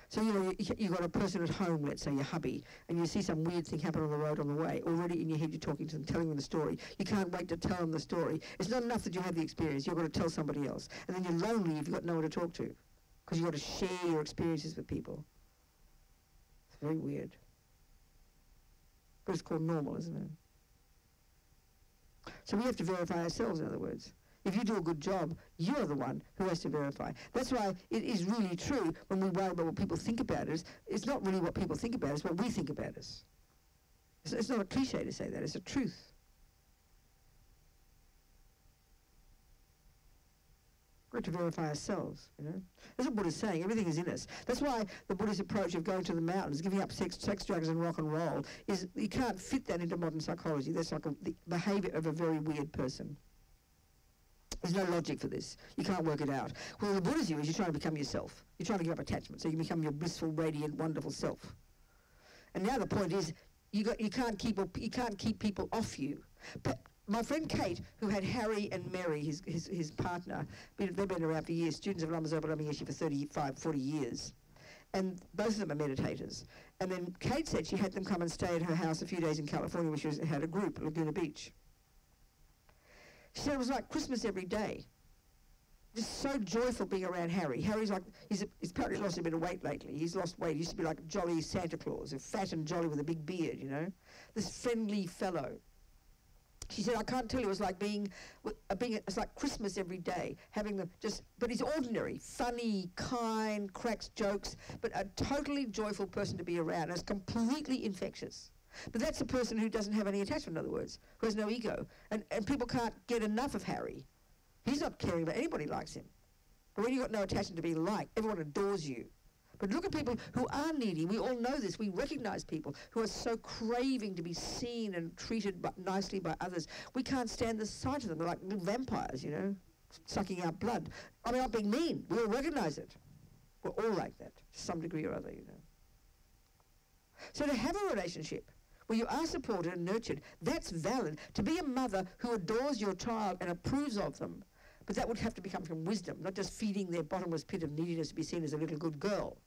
S1: So, you know, you've got a person at home, let's say your hubby, and you see some weird thing happen on the road on the way. Already in your head you're talking to them, telling them the story. You can't wait to tell them the story. It's not enough that you have the experience, you've got to tell somebody else. And then you're lonely if you've got no one to talk to, because you've got to share your experiences with people. It's very weird. But it's called normal, isn't it? So we have to verify ourselves, in other words. If you do a good job, you're the one who has to verify. That's why it is really true when we worry about what people think about us. It's not really what people think about us, what we think about us. It's not a cliche to say that, it's a truth. We're to verify ourselves, you know. That's what Buddha's saying, everything is in us. That's why the Buddhist approach of going to the mountains, giving up sex, drugs and rock and roll, is you can't fit that into modern psychology. That's like the behaviour of a very weird person. There's no logic for this. You can't work it out. Well, the Buddha's view is you're trying to become yourself. You're trying to give up attachment, so you become your blissful, radiant, wonderful self. And now the point is, you can't keep people off you. But my friend Kate, who had Harry and Mary, his partner, they've been around for years, students of Lama Zopa Yeshe for 35, 40 years. And both of them are meditators. And then Kate said she had them come and stay at her house a few days in California, where she had a group, Laguna Beach. She said it was like Christmas every day. Just so joyful being around Harry. Harry's like, he's apparently lost a bit of weight lately. He's lost weight. He used to be like jolly Santa Claus, fat and jolly with a big beard, you know. This friendly fellow. She said, I can't tell you, it was like it's like Christmas every day, having them but he's ordinary, funny, kind, cracks jokes, but a totally joyful person to be around, and it's completely infectious. But that's a person who doesn't have any attachment, in other words, who has no ego. And people can't get enough of Harry. He's not caring about anybody likes him. But when you've got no attachment to being liked, everyone adores you. But look at people who are needy. We all know this. We recognize people who are so craving to be seen and treated nicely by others. We can't stand the sight of them. They're like little vampires, you know, sucking out blood. I mean, I'm being mean. We all recognize it. We're all like that, to some degree or other, you know. So to have a relationship where you are supported and nurtured, that's valid. To be a mother who adores your child and approves of them, but that would have to come from wisdom, not just feeding their bottomless pit of neediness to be seen as a little good girl,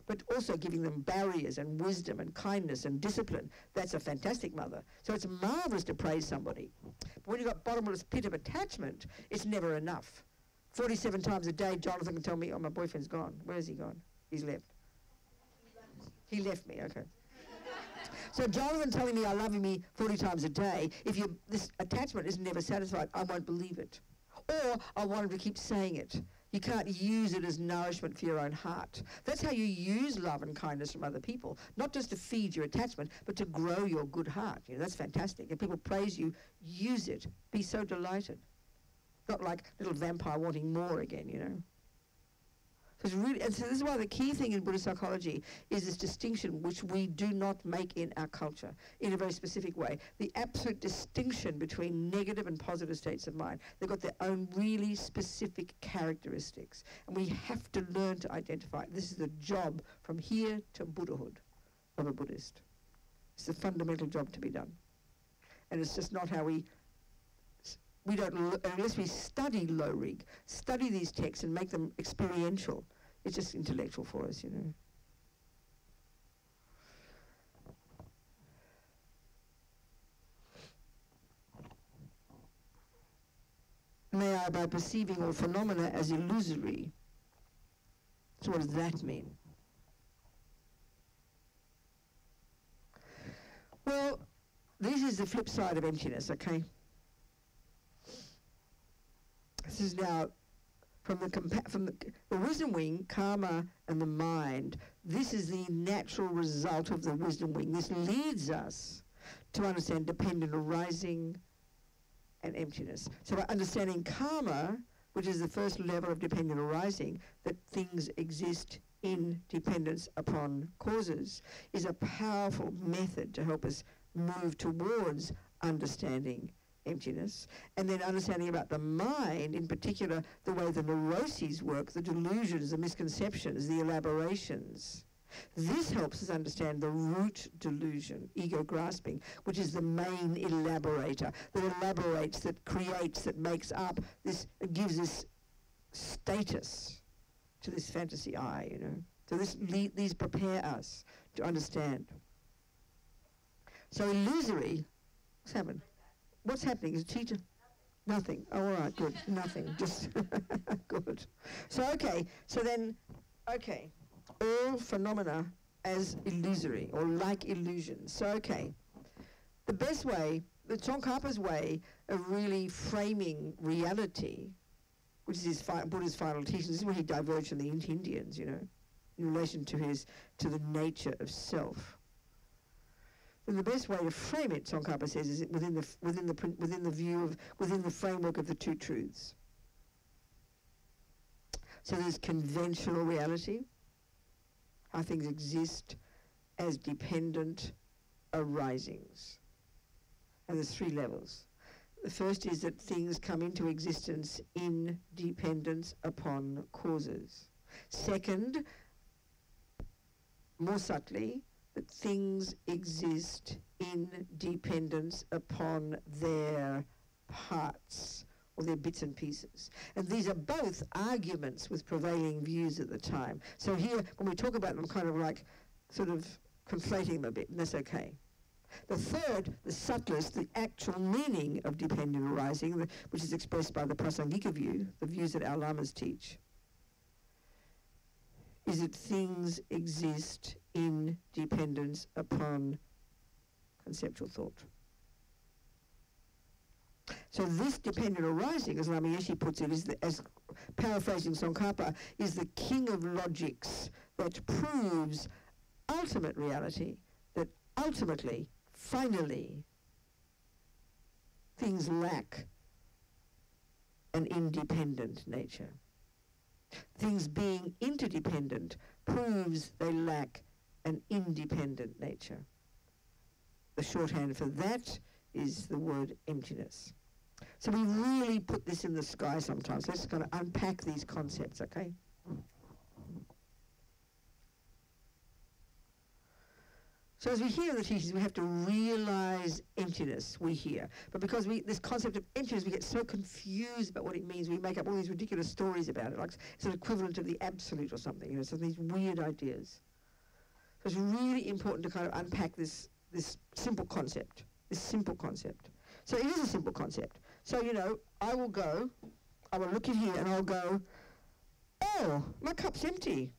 S1: but also giving them barriers and wisdom and kindness and discipline. That's a fantastic mother. So it's marvelous to praise somebody. But when you've got bottomless pit of attachment, it's never enough. 47 times a day, Jonathan can tell me, oh, my boyfriend's gone. Where's he gone? He's left. He left me, okay. So Jonathan telling me I love me 40 times a day, if this attachment is never satisfied, I won't believe it. Or I want him to keep saying it. You can't use it as nourishment for your own heart. That's how you use love and kindness from other people, not just to feed your attachment, but to grow your good heart. You know, that's fantastic. If people praise you, use it. Be so delighted. Not like little vampire wanting more again, you know. So it's really, and so this is why the key thing in Buddhist psychology is this distinction which we do not make in our culture in a very specific way. The absolute distinction between negative and positive states of mind. They've got their own really specific characteristics. And we have to learn to identify. This is the job from here to Buddhahood of a Buddhist. It's a fundamental job to be done. And it's just not how we don't, unless we study low rig, study these texts and make them experiential, it's just intellectual for us, you know. May I, by perceiving all phenomena as illusory. So what does that mean? Well, this is the flip side of emptiness, okay? This is now from the wisdom wing, karma and the mind. This is the natural result of the wisdom wing. This leads us to understand dependent arising and emptiness. So by understanding karma, which is the first level of dependent arising, that things exist in dependence upon causes, is a powerful method to help us move towards understanding emptiness, and then understanding about the mind, in particular the way the neuroses work, the delusions, the misconceptions, the elaborations. This helps us understand the root delusion, ego grasping, which is the main elaborator, that elaborates, that creates, that makes up this, it gives this status to this fantasy I, you know. So these prepare us to understand. So illusory, what's happened? What's happening? Is a teacher? Nothing. Oh, all right, good. Nothing. Just good. So, okay. So then, okay. All phenomena as illusory or like illusions. So, okay. The best way, the Tsongkhapa's way of really framing reality, which is his Buddha's final teaching, this is where he diverged from the Indians, you know, in relation to the nature of self. And the best way to frame it, Tsongkhapa says, is within the framework of the two truths. So there's conventional reality, how things exist as dependent arisings. And there's three levels. The first is that things come into existence in dependence upon causes. Second, more subtly, that things exist in dependence upon their parts or their bits and pieces. And these are both arguments with prevailing views at the time. So here, when we talk about them, kind of like sort of conflating them a bit, and that's okay. The third, the subtlest, the actual meaning of dependent arising, which is expressed by the Prasangika view, the views that our Lamas teach, is that things exist in dependence upon conceptual thought. So this dependent arising, as Lama Yeshe puts it, is as paraphrasing Tsongkhapa, is the king of logics that proves ultimate reality, that ultimately, finally, things lack an independent nature. Things being interdependent proves they lack an independent nature. The shorthand for that is the word emptiness. So we really put this in the sky sometimes. Let's kind of unpack these concepts, okay? So as we hear the teachings, we have to realize emptiness, we hear. But because this concept of emptiness, we get so confused about what it means, we make up all these ridiculous stories about it, like it's an equivalent of the absolute or something, you know, so these weird ideas. So it's really important to kind of unpack this simple concept, So it is a simple concept. So, you know, I will go I will look in here and I'll go, oh, my cup's empty.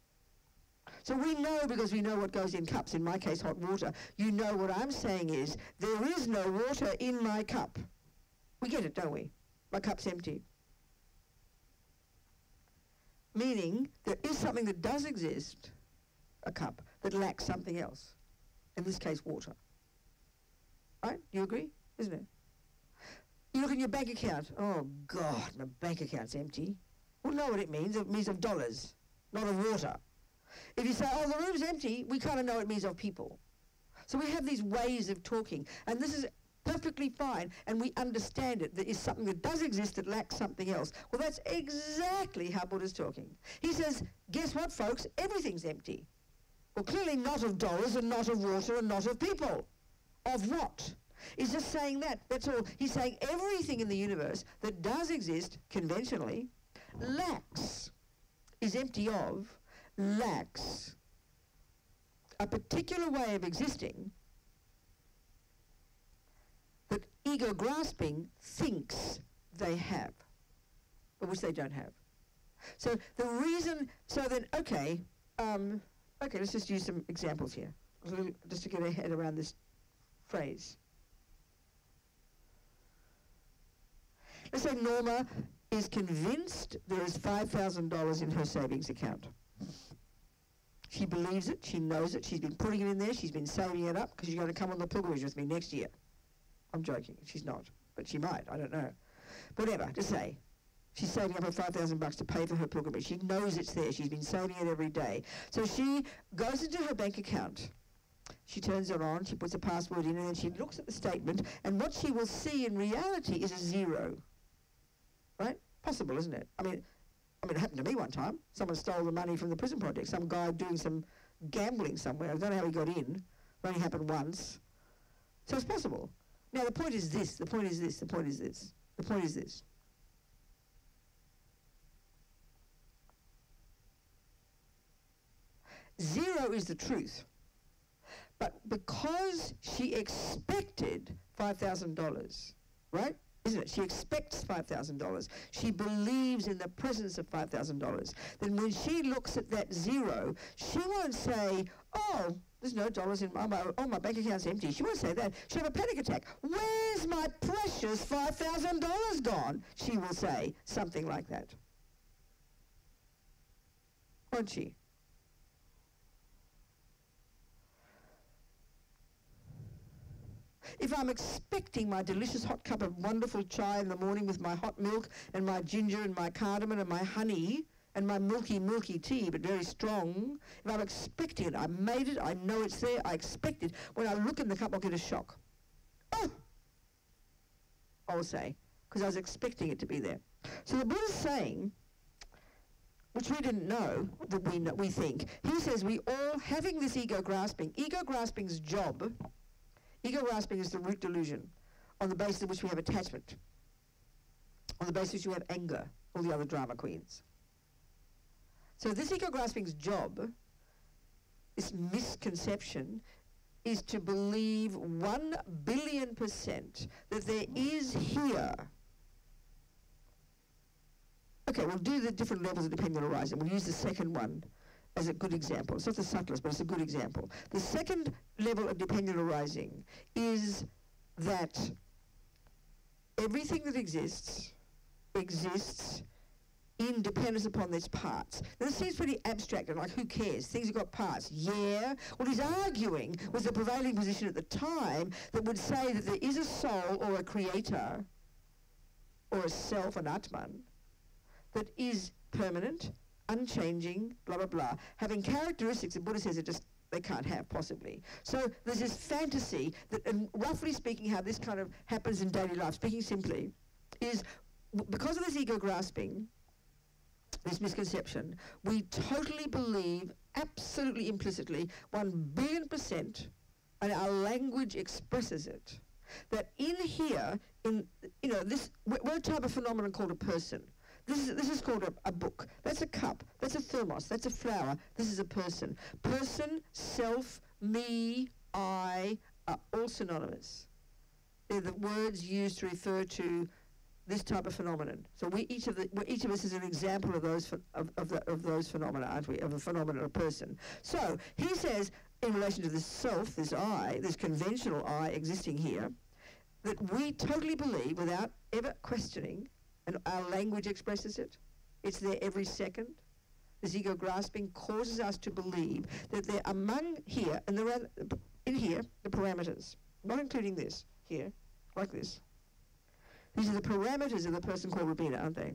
S1: So we know, because we know what goes in cups, in my case hot water, you know what I'm saying is, there is no water in my cup. We get it, don't we? My cup's empty. Meaning, there is something that does exist, a cup, that lacks something else. In this case, water. Right? You agree? Isn't it? You look in your bank account. Oh, God, my bank account's empty. Well, know what it means. It means of dollars, not of water. If you say, oh, the room's empty, we kind of know it means of people. So we have these ways of talking, and this is perfectly fine, and we understand it. There is something that does exist that lacks something else. Well, that's exactly how Buddha's talking. He says, guess what, folks? Everything's empty. Well, clearly not of dollars and not of water and not of people. Of what? He's just saying that. That's all. He's saying everything in the universe that does exist conventionally lacks, is empty of, lacks a particular way of existing that ego grasping thinks they have, but which they don't have. So the reason, so then, okay, let's just use some examples here, just to get our head around this phrase. Let's say Norma is convinced there is $5,000 in her savings account. She believes it, she knows it, she's been putting it in there, she's been saving it up because she's going to come on the pilgrimage with me next year. I'm joking, she's not, but she might, I don't know. Whatever, just say. She's saving up her $5,000 to pay for her pilgrimage. She knows it's there, she's been saving it every day. So she goes into her bank account, she turns it on, she puts a password in, and then she looks at the statement, and what she will see in reality is a zero. Right? Possible, isn't it? I mean, it happened to me one time. Someone stole the money from the prison project. Some guy doing some gambling somewhere. I don't know how he got in. It only happened once. So it's possible. Now, the point is this. The point is this. The point is this. The point is this. Zero is the truth. But because she expected $5,000, right? Isn't it? She expects $5,000. She believes in the presence of $5,000. Then when she looks at that zero, she won't say, oh, there's no dollars in my bank account's empty. She won't say that. She'll have a panic attack. Where's my precious $5,000 gone? She will say something like that. Won't she? If I'm expecting my delicious hot cup of wonderful chai in the morning with my hot milk and my ginger and my cardamom and my honey and my milky, milky tea, but very strong, if I'm expecting it, I made it, I know it's there, I expect it, when I look in the cup, I'll get a shock. Oh! I will say, because I was expecting it to be there. So the Buddha's saying, which we didn't know, that we think, he says we all, having this ego grasping's job, ego grasping is the root delusion on the basis of which we have attachment, on the basis of which we have anger, all the other drama queens. So this ego grasping's job, this misconception, is to believe 1,000,000,000% that there is here. Okay, we'll do the different levels of dependent arising. We'll use the second one as a good example. It's not the subtlest, but it's a good example. The second level of dependent arising is that everything that exists in dependence upon its parts. Now, this seems pretty abstract and like, who cares? Things have got parts. Yeah. What he's arguing was the prevailing position at the time that would say that there is a soul or a creator or a self, an Atman, that is permanent, unchanging, blah, blah, blah, having characteristics that Buddha says they can't have, possibly. So there's this fantasy that, and roughly speaking, how this kind of happens in daily life, speaking simply, is because of this ego grasping, this misconception, we totally believe, absolutely implicitly, 1,000,000,000%, and our language expresses it, that in here, we're a type of phenomenon called a person. This is called a book. That's a cup. That's a thermos. That's a flower. This is a person. Person, self, me, I are all synonymous. They're the words used to refer to this type of phenomenon. So each of us is an example of those of those phenomena, aren't we? Of a phenomenon, a person. So he says, in relation to this self, this I, this conventional I existing here, that we totally believe without ever questioning, and our language expresses it. It's there every second. This ego grasping causes us to believe that there among here and in here the parameters, not including this here, like this. These are the parameters of the person called Robina, aren't they?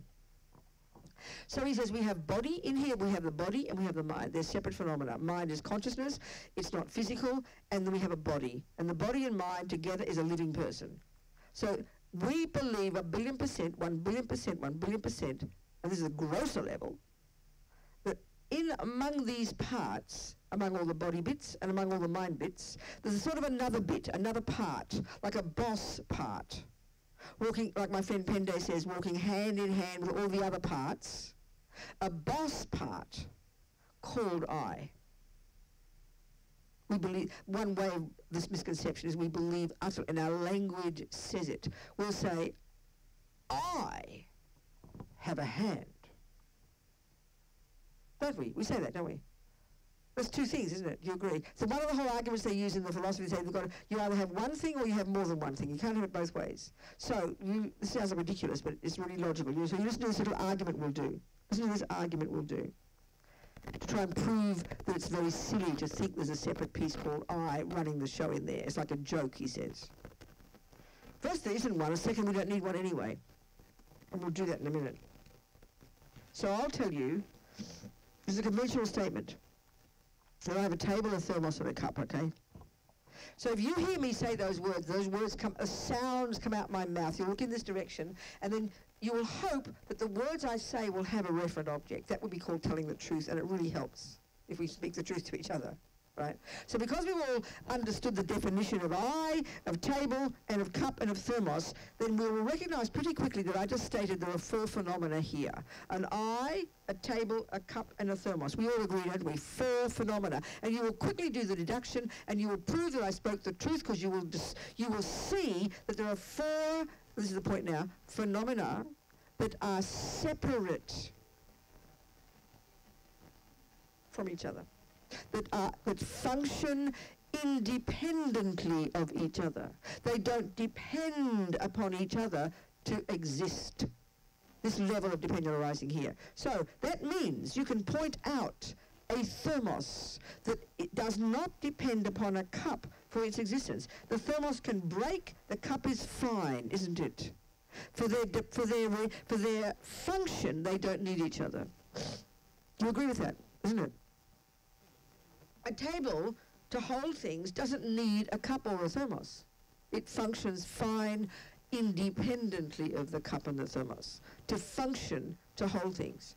S1: So he says we have body in here, we have the body and we have the mind. They're separate phenomena. Mind is consciousness, it's not physical, and then we have a body. And the body and mind together is a living person. So we believe 1,000,000,000%, 1,000,000,000%, 1,000,000,000%, and this is a grosser level, that in among these parts, among all the body bits and among all the mind bits, there's a sort of another bit, another part, like a boss part. Walking, like my friend Pende says, walking hand in hand with all the other parts, a boss part called I. We believe, one way of this misconception is we believe utterly, and our language says it. We'll say, I have a hand. Don't we? We say that, don't we? There's two things, isn't it? Do you agree? So one of the whole arguments they use in the philosophy, they say you either have one thing or you have more than one thing. You can't have it both ways. So this sounds ridiculous, but it's really logical. So you listen to this little argument we'll do. Listen to this argument we'll do. To try and prove that it's very silly to think there's a separate piece called I running the show in there. It's like a joke, he says. First, there isn't one. Second, we don't need one anyway. And we'll do that in a minute. So I'll tell you, this is a conventional statement. So I have a table, a thermos, and a cup, okay? So if you hear me say those words come, sounds come out my mouth. You look in this direction, and then you will hope that the words I say will have a referent object. That would be called telling the truth, and it really helps if we speak the truth to each other, right? So because we've all understood the definition of I, of table, and of cup, and of thermos, then we will recognize pretty quickly that I just stated there are four phenomena here. An I, a table, a cup, and a thermos. We all agree, don't we? Four phenomena. And you will quickly do the deduction, and you will prove that I spoke the truth, because you will see that there are four, this is the point now, phenomena that are separate from each other. That function independently of each other. They don't depend upon each other to exist. This level of dependence arising here. So that means you can point out a thermos that it does not depend upon a cup for its existence. The thermos can break, the cup is fine, isn't it? For their function, they don't need each other. You agree with that, isn't it? A table to hold things doesn't need a cup or a thermos. It functions fine independently of the cup and the thermos to function to hold things.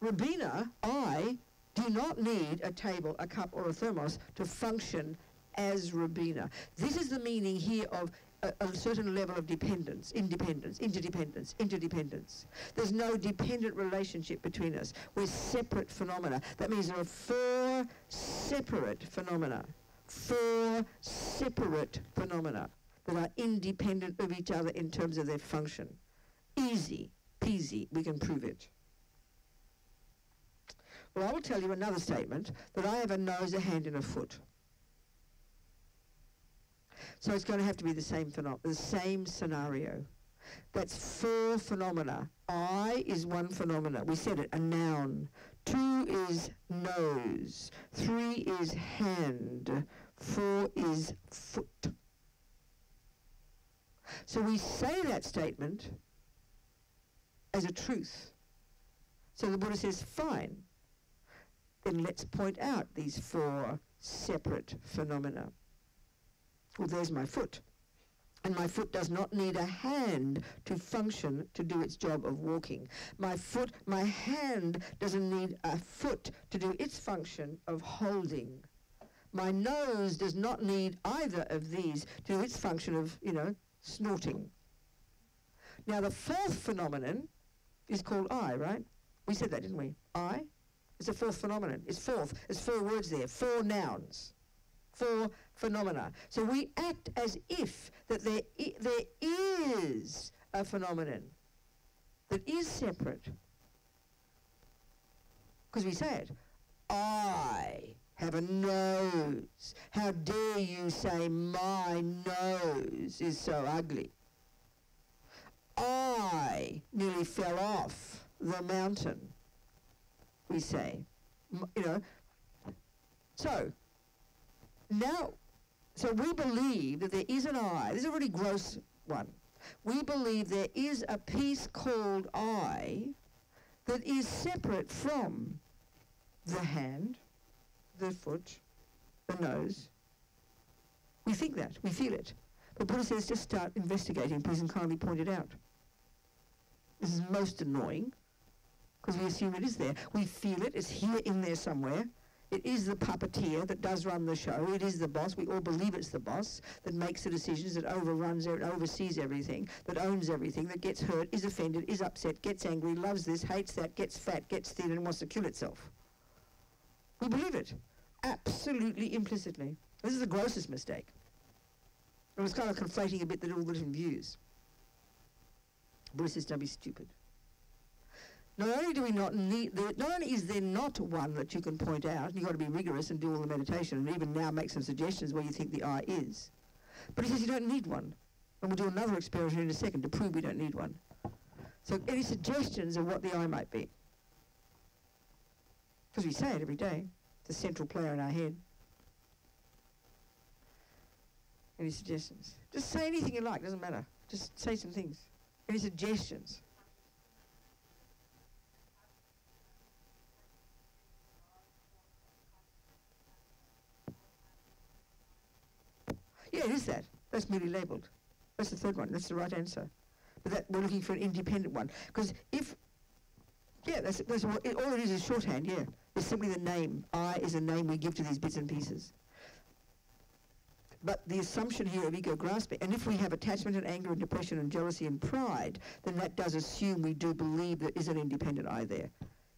S1: Robina, I, do not need a table, a cup or a thermos to function as Robina. This is the meaning here of a certain level of dependence, independence, interdependence. There's no dependent relationship between us. We're separate phenomena. That means there are four separate phenomena. Four separate phenomena that are independent of each other in terms of their function. Easy peasy, we can prove it. Well, I will tell you another statement, that I have a nose, a hand and a foot. So it's going to have to be the same scenario. That's four phenomena. I is one phenomena. We said it, a noun. 2 is nose. 3 is hand. 4 is foot. So we say that statement as a truth. So the Buddha says, fine. Then let's point out these 4 separate phenomena. Well, there's my foot. And my foot does not need a hand to function to do its job of walking. My hand doesn't need a foot to do its function of holding. My nose does not need either of these to do its function of, snorting. Now, the 4th phenomenon is called I, right? We said that, didn't we? I? It's a 4th phenomenon. It's 4th. There's 4 words there, 4 nouns. 4 phenomena. So we act as if that there is a phenomenon that is separate, because we say it, I have a nose. How dare you say my nose is so ugly? I nearly fell off the mountain, we say. You know, so now, so we believe that there is an I. This is a really gross one. We believe there is a piece called I that is separate from the hand, the foot, the nose. We think that, we feel it. But Buddha says just start investigating, please, and kindly point it out. This is most annoying, because we assume it is there. We feel it, it's here in there somewhere. It is the puppeteer that does run the show. It is the boss. We all believe it's the boss that makes the decisions, that overruns, oversees everything, that owns everything, that gets hurt, is offended, is upset, gets angry, loves this, hates that, gets fat, gets thin, and wants to kill itself. We believe it, absolutely implicitly. This is the grossest mistake. And it's kind of conflating a bit all the different views. Buddha says, don't be stupid. Not only do we not need, not only is there not one that you can point out, and you've got to be rigorous and do all the meditation, and even now make some suggestions where you think the I is, but he says you don't need one. And we'll do another experiment in a second to prove we don't need one. So any suggestions of what the I might be? Because we say it every day. It's a central player in our head. Any suggestions? Just say anything you like, doesn't matter. Just say some things. Any suggestions? Yeah, it is that. That's merely labelled. That's the third one. That's the right answer. But that, we're looking for an independent one. Because if, yeah, that's what all it is shorthand, yeah. It's simply the name. I is a name we give to these bits and pieces. But the assumption here of ego grasping, and if we have attachment and anger and depression and jealousy and pride, then that does assume we do believe there is an independent I there,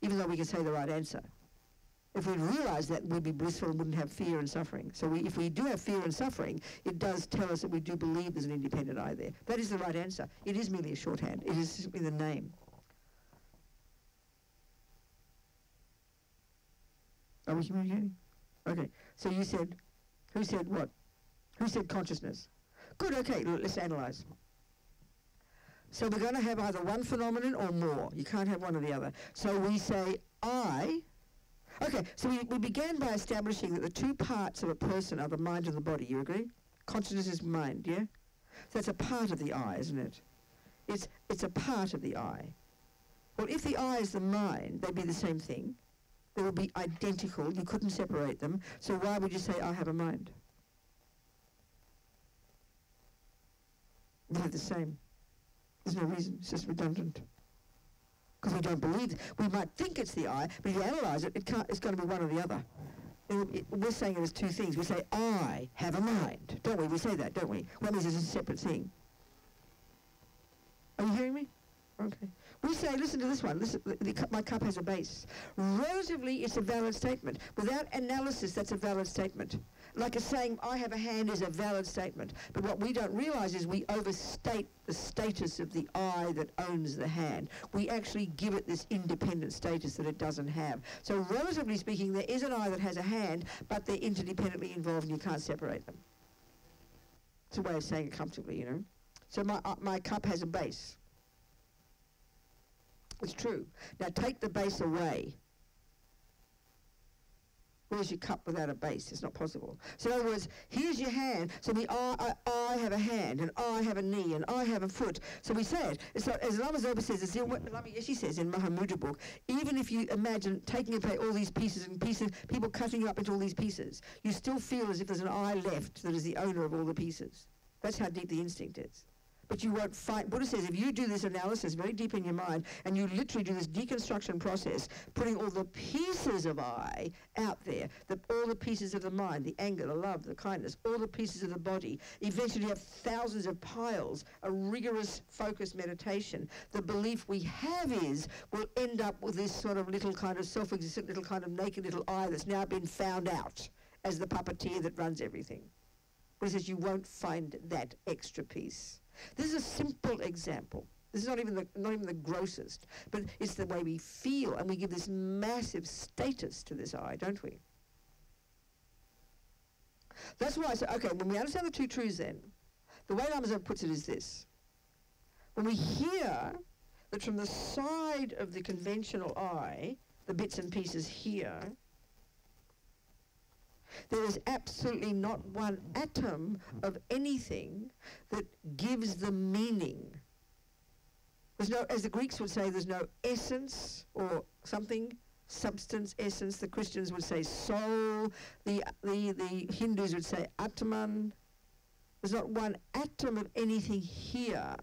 S1: even though we can say the right answer. If we realise that, we'd be blissful and wouldn't have fear and suffering. So if we do have fear and suffering, it does tell us that we do believe there's an independent I there. That is the right answer. It is merely a shorthand. It is simply the name. Are we communicating? Okay. So you said, who said what? Who said consciousness? Good, okay, let's analyse. So we're going to have either one phenomenon or more. You can't have one or the other. So we say I. Okay, so we began by establishing that the two parts of a person are the mind and the body. You agree? Consciousness is mind, yeah? So that's a part of the I, isn't it? It's a part of the I. Well, if the I is the mind, they'd be the same thing. They would be identical. You couldn't separate them. So why would you say I have a mind? They're the same. There's no reason. It's just redundant. Because we don't believe. We might think it's the I, but if you analyse it, it's going to be one or the other. We're saying it as two things. We say, I have a mind. Don't we? We say that, don't we? Well, that means it's a separate thing. Are you hearing me? Okay. We say, listen to this one. My cup has a base. Relatively, it's a valid statement. Without analysis, that's a valid statement. Like saying, I have a hand is a valid statement. But what we don't realise is we overstate the status of the I that owns the hand. We actually give it this independent status that it doesn't have. So relatively speaking, there is an I that has a hand, but they're interdependently involved and you can't separate them. It's a way of saying it comfortably, you know. So my cup has a base. It's true. Now take the base away. Where's your cup without a base? It's not possible. So in other words, here's your hand. So the I have a hand, and I have a knee, and I have a foot. So we say it. So as Lama Zopa says, as Lama Yeshe says in Mahamudra book, even if you imagine taking away all these pieces and pieces, people cutting it up into all these pieces, you still feel as if there's an I left that is the owner of all the pieces. That's how deep the instinct is. But you won't find, Buddha says, if you do this analysis very deep in your mind, and you literally do this deconstruction process, putting all the pieces of I out there, all the pieces of the mind, the anger, the love, the kindness, all the pieces of the body, eventually you have thousands of piles, a rigorous focused meditation. The belief we have is, we'll end up with this sort of little kind of self-existent little kind of naked little I that's now been found out as the puppeteer that runs everything. Buddha says you won't find that extra piece. This is a simple example. This is not even the grossest, but it's the way we feel, and we give this massive status to this I, don't we? That's why I say, okay, when we understand the two truths then, the way Lama puts it is this. When we hear that from the side of the conventional I, the bits and pieces here, there is absolutely not one atom of anything that gives the meaning. There's no, as the Greeks would say, there's no essence or something, substance, essence. The Christians would say soul. The Hindus would say Atman. There's not one atom of anything here.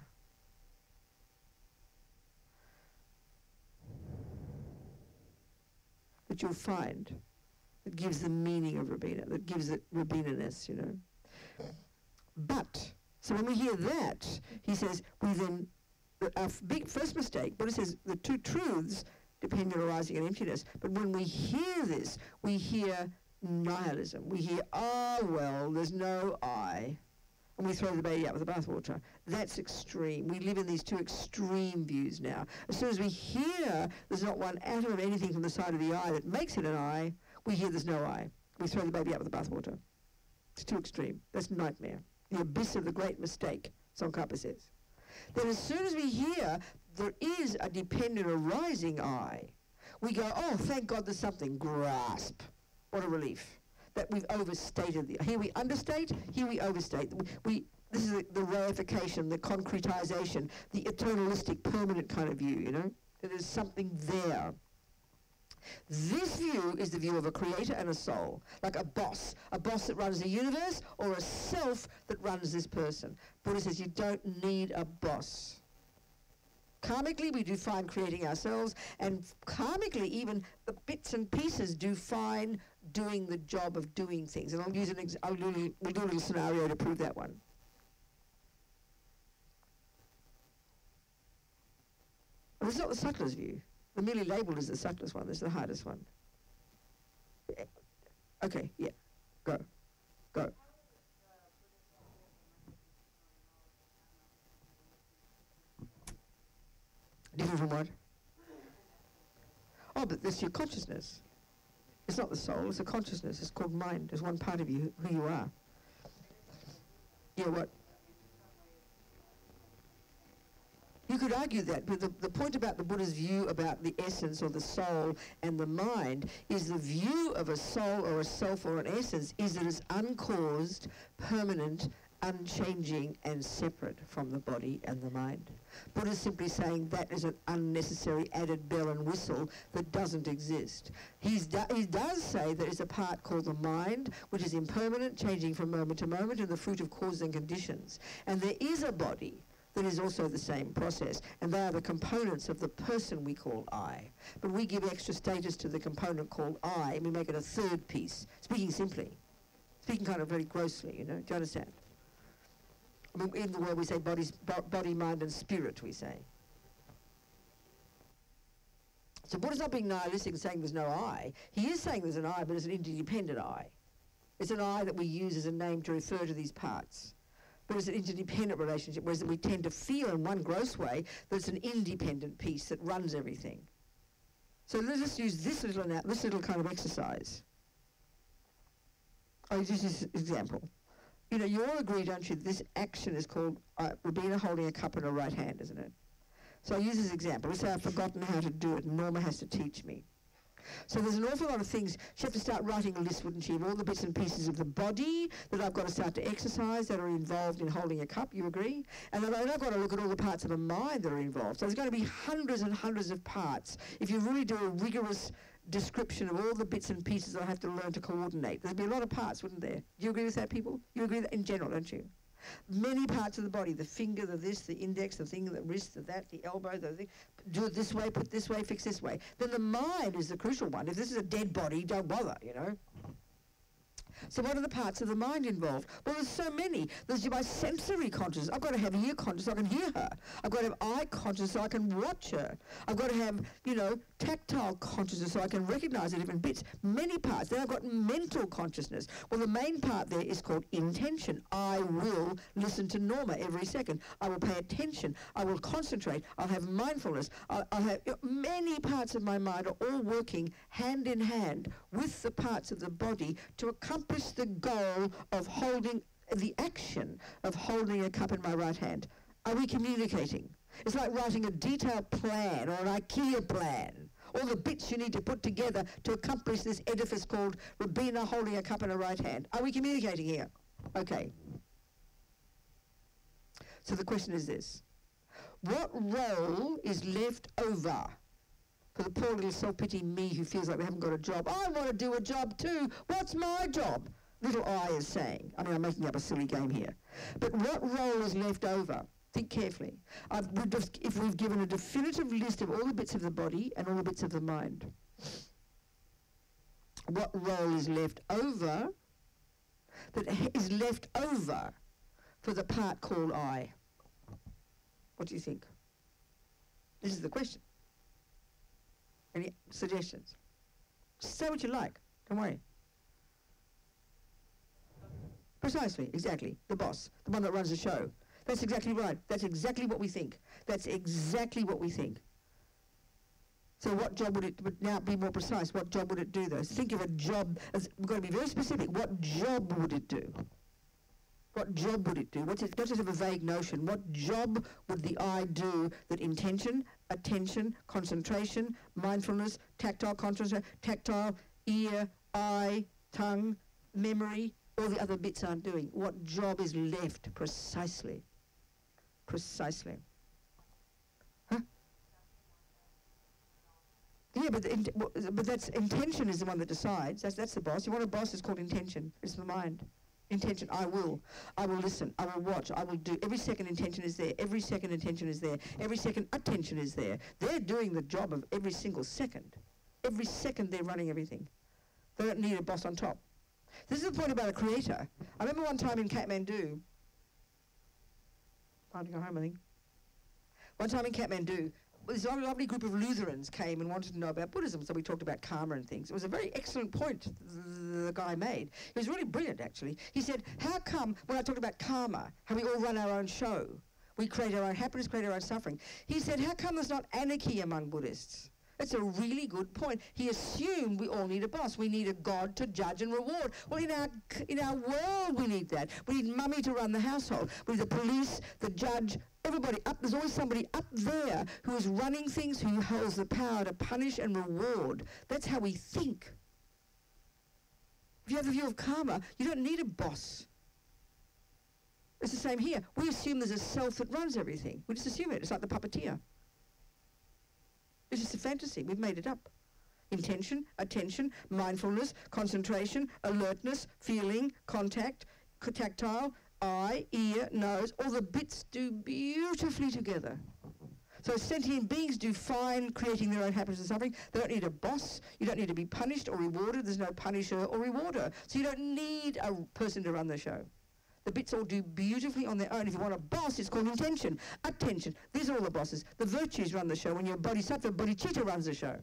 S1: That you'll find that gives the meaning of Robina, that gives it Robina-ness, you know. But, so when we hear that, he says, we then, our big first mistake, Buddha says the two truths depend on arising and emptiness. But when we hear this, we hear nihilism. We hear, oh, well, there's no I. And we throw the baby out with the bathwater. That's extreme. We live in these two extreme views now. As soon as we hear there's not one atom of anything from the side of the I that makes it an I, we hear there's no I. We throw the baby out with the bathwater. It's too extreme. That's nightmare. The abyss of the great mistake, Tsongkhapa says. Then as soon as we hear there is a dependent arising I, we go, oh, thank God there's something. Grasp. What a relief. That we've overstated. Here we understate, here we overstate. This is the reification, the concretization, the eternalistic, permanent kind of view, you know? That there's something there. This view is the view of a creator and a soul, like a boss that runs the universe, or a self that runs this person. Buddha says you don't need a boss. Karmically, we do fine creating ourselves, and karmically, even the bits and pieces do fine doing the job of doing things. And we'll do a little scenario to prove that one. Well, this is not the subtlest view. The merely labelled is the subtlest one. This is the hardest one. Okay, yeah, go. Different from what? Oh, but that's your consciousness. It's not the soul, it's a consciousness. It's called mind. There's one part of you, who you are. Yeah, what? You could argue that, but the point about the Buddha's view about the essence or the soul and the mind is the view of a soul or a self or an essence is that it's uncaused, permanent, unchanging and separate from the body and the mind. Buddha is simply saying that is an unnecessary added bell and whistle that doesn't exist. He does say there is a part called the mind, which is impermanent, changing from moment to moment, and the fruit of causes and conditions. And there is a body that is also the same process, and they are the components of the person we call I. But we give extra status to the component called I, and we make it a third piece, speaking simply, speaking kind of very grossly, you know, do you understand? I mean, in the world we say body, mind and spirit, we say. So Buddha's not being nihilistic and saying there's no I. He is saying there's an I, but it's an interdependent I. It's an I that we use as a name to refer to these parts. But it's an interdependent relationship, whereas we tend to feel in one gross way that it's an independent piece that runs everything. So let's just use this little kind of exercise. I'll use this example. You know, you all agree, don't you, this action is called Robina holding a cup in her right hand, isn't it? So I'll use this example. Let's say I've forgotten how to do it, and Norma has to teach me. So there's an awful lot of things. She'd have to start writing a list, wouldn't she, of all the bits and pieces of the body that I've got to start to exercise that are involved in holding a cup, you agree? And then I've got to look at all the parts of the mind that are involved. So there's going to be hundreds and hundreds of parts if you really do a rigorous description of all the bits and pieces I have to learn to coordinate. There'd be a lot of parts, wouldn't there? Do you agree with that, people? You agree with that in general, don't you? Many parts of the body, the finger, the this, the index, the thing, the wrist, the that, the elbow, the thing. Do it this way, put this way, fix this way. Then the mind is the crucial one. If this is a dead body, don't bother, you know. So what are the parts of the mind involved? Well, there's so many. There's my sensory consciousness. I've got to have ear consciousness so I can hear her. I've got to have eye consciousness so I can watch her. I've got to have, you know, tactile consciousness, so I can recognize the different bits, many parts. Then I've got mental consciousness. Well, the main part there is called intention. I will listen to Norma every second. I will pay attention. I will concentrate. I'll have mindfulness. I'll have many parts of my mind are all working hand in hand with the parts of the body to accomplish the goal of holding the action of holding a cup in my right hand. Are we communicating? It's like writing a detailed plan or an IKEA plan. All the bits you need to put together to accomplish this edifice called Robina holding a cup in her right hand. Are we communicating here? Okay. So the question is this. What role is left over for the poor little self-pity me who feels like they haven't got a job? I want to do a job too. What's my job? Little I is saying. I mean, I'm making up a silly game here. But what role is left over? Think carefully. If we've given a definitive list of all the bits of the body and all the bits of the mind, what role is left over that is left over for the part called I? What do you think? This is the question. Any suggestions? Say what you like. Don't worry. Precisely, exactly. The boss, the one that runs the show. That's exactly right. That's exactly what we think. That's exactly what we think. So what job would it, but now be more precise, what job would it do though? Think of a job, we've got to be very specific. What job would it do? What job would it do? Not just have a vague notion. What job would the I do that intention, attention, concentration, mindfulness, tactile concentration, tactile, ear, eye, tongue, memory, all the other bits aren't doing? What job is left precisely? Precisely. Huh? Yeah, but that's intention is the one that decides. That's the boss. You want a boss is called intention. It's the mind. Intention, I will listen, I will watch, I will do. Every second intention is there. Every second intention is there. Every second attention is there. They're doing the job of every single second. Every second they're running everything. They don't need a boss on top. This is the point about a creator. I remember one time in Kathmandu, time to go home, I think. One time in Kathmandu, this lovely group of Lutherans came and wanted to know about Buddhism, so we talked about karma and things. It was a very excellent point the guy made. He was really brilliant, actually. He said, how come, when I talked about karma, how we all run our own show, we create our own happiness, create our own suffering. He said, how come there's not anarchy among Buddhists? That's a really good point. He assumed we all need a boss. We need a God to judge and reward. Well, in our world, we need that. We need mummy to run the household. We need the police, the judge, everybody up. There's always somebody up there who is running things, who holds the power to punish and reward. That's how we think. If you have the view of karma, you don't need a boss. It's the same here. We assume there's a self that runs everything. We just assume it. It's like the puppeteer. It's just a fantasy. We've made it up. Intention, attention, mindfulness, concentration, alertness, feeling, contact, tactile, eye, ear, nose, all the bits do beautifully together. So sentient beings do fine creating their own happiness and suffering. They don't need a boss. You don't need to be punished or rewarded. There's no punisher or rewarder. So you don't need a person to run the show. The bits all do beautifully on their own. If you want a boss, it's called intention, attention. These are all the bosses. The virtues run the show. When you're a bodhisattva, bodhicitta runs the show.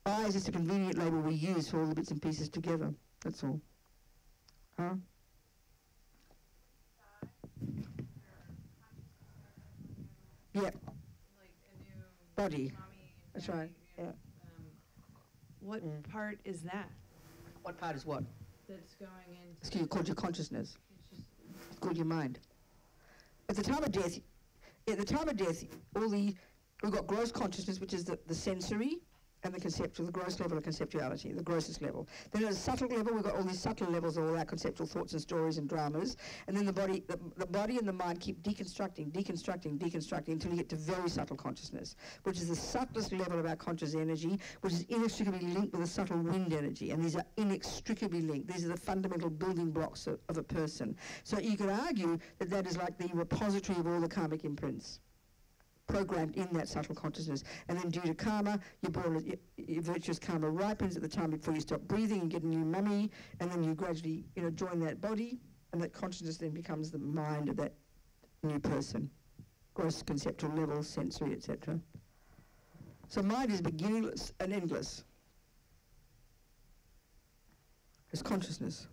S1: I is just a convenient label we use for all the bits and pieces together. That's all. Huh? Yeah.
S5: Like a new
S1: Body. That's right. Yeah.
S5: What part is that?
S1: What part is what?
S5: That's going into.
S1: It's called your consciousness. It's called your mind. At the time of death, we've got gross consciousness, which is the sensory and the conceptual, the gross level of conceptuality, the grossest level. Then at a subtle level, we've got all these subtle levels of all our conceptual thoughts and stories and dramas. And then the body and the mind keep deconstructing until you get to very subtle consciousness, which is the subtlest level of our conscious energy, which is inextricably linked with the subtle wind energy. And these are inextricably linked. These are the fundamental building blocks of a person. So you could argue that that is like the repository of all the karmic imprints, programmed in that subtle consciousness. And then due to karma, you're born, your virtuous karma ripens at the time before you stop breathing and get a new mummy, and then you gradually join that body, and that consciousness then becomes the mind of that new person. Gross conceptual level, sensory, etc. So mind is beginningless and endless. It's consciousness.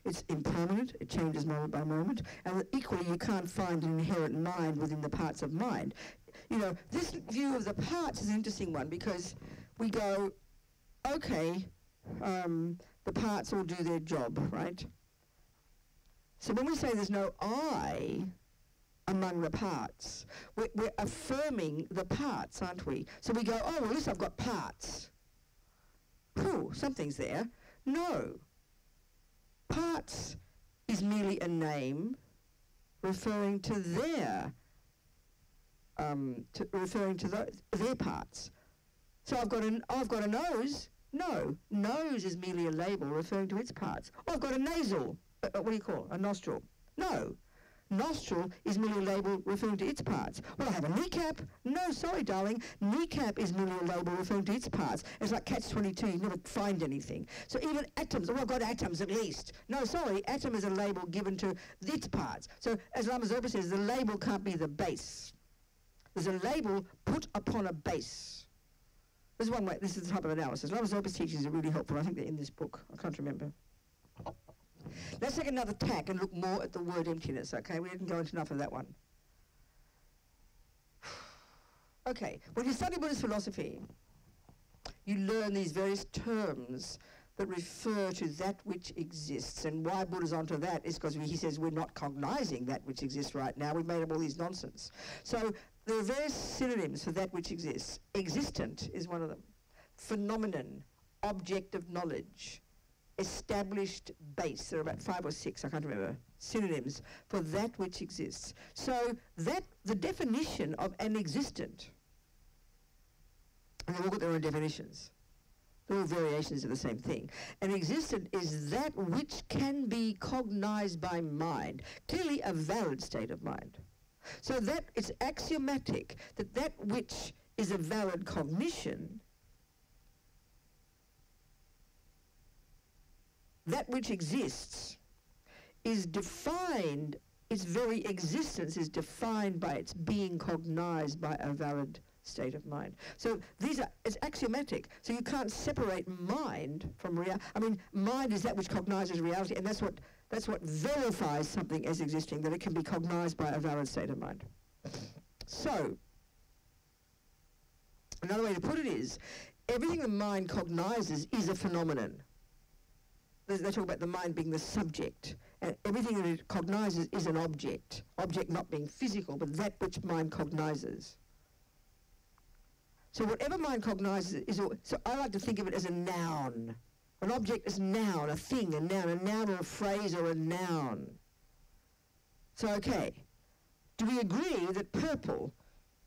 S1: It's impermanent, it changes moment by moment, and equally you can't find an inherent mind within the parts of mind. You know, this view of the parts is an interesting one because we go, okay, the parts all do their job, right? So when we say there's no I among the parts, we're affirming the parts, aren't we? So we go, oh, well, at least I've got parts. Cool, something's there. No. Parts is merely a name referring to their their parts. So I've got a nose. No, nose is merely a label referring to its parts. Oh, I've got a nasal. What do you call it? A nostril? No. Nostril is merely a label referring to its parts. Well, I have a kneecap. No, sorry, darling. Kneecap is merely a label referring to its parts. It's like catch-22. You never find anything. So even atoms. Oh, I've got atoms at least. No, sorry. Atom is a label given to its parts. So as Lama Zopa says, the label can't be the base. There's a label put upon a base. This is one way. This is the type of analysis. Lama Zopa's teachings are really helpful. I think they're in this book. I can't remember. Let's take another tack and look more at the word emptiness, okay? We didn't go into enough of that one. Okay, when you study Buddhist philosophy, you learn these various terms that refer to that which exists. And why Buddha's onto that is because he says we're not cognizing that which exists right now. We've made up all these nonsense. So there are various synonyms for that which exists. Existent is one of them. Phenomenon, object of knowledge, established base. There are about 5 or 6, I can't remember, synonyms for that which exists. So that the definition of an existent, and they've all got their own definitions. They're all variations of the same thing. An existent is that which can be cognized by mind, clearly a valid state of mind. So that it's axiomatic that that which is a valid cognition, that which exists is defined, its very existence is defined by its being cognized by a valid state of mind. So it's axiomatic. So you can't separate mind from reality. I mean, mind is that which cognizes reality, and that's what verifies something as existing, that it can be cognized by a valid state of mind. So, another way to put it is, everything the mind cognizes is a phenomenon. They talk about the mind being the subject, and everything that it cognizes is an object. Object not being physical, but that which mind cognizes. So whatever mind cognizes is, so I like to think of it as a noun. An object is noun, a thing, a noun or a phrase or a noun. So okay, do we agree that purple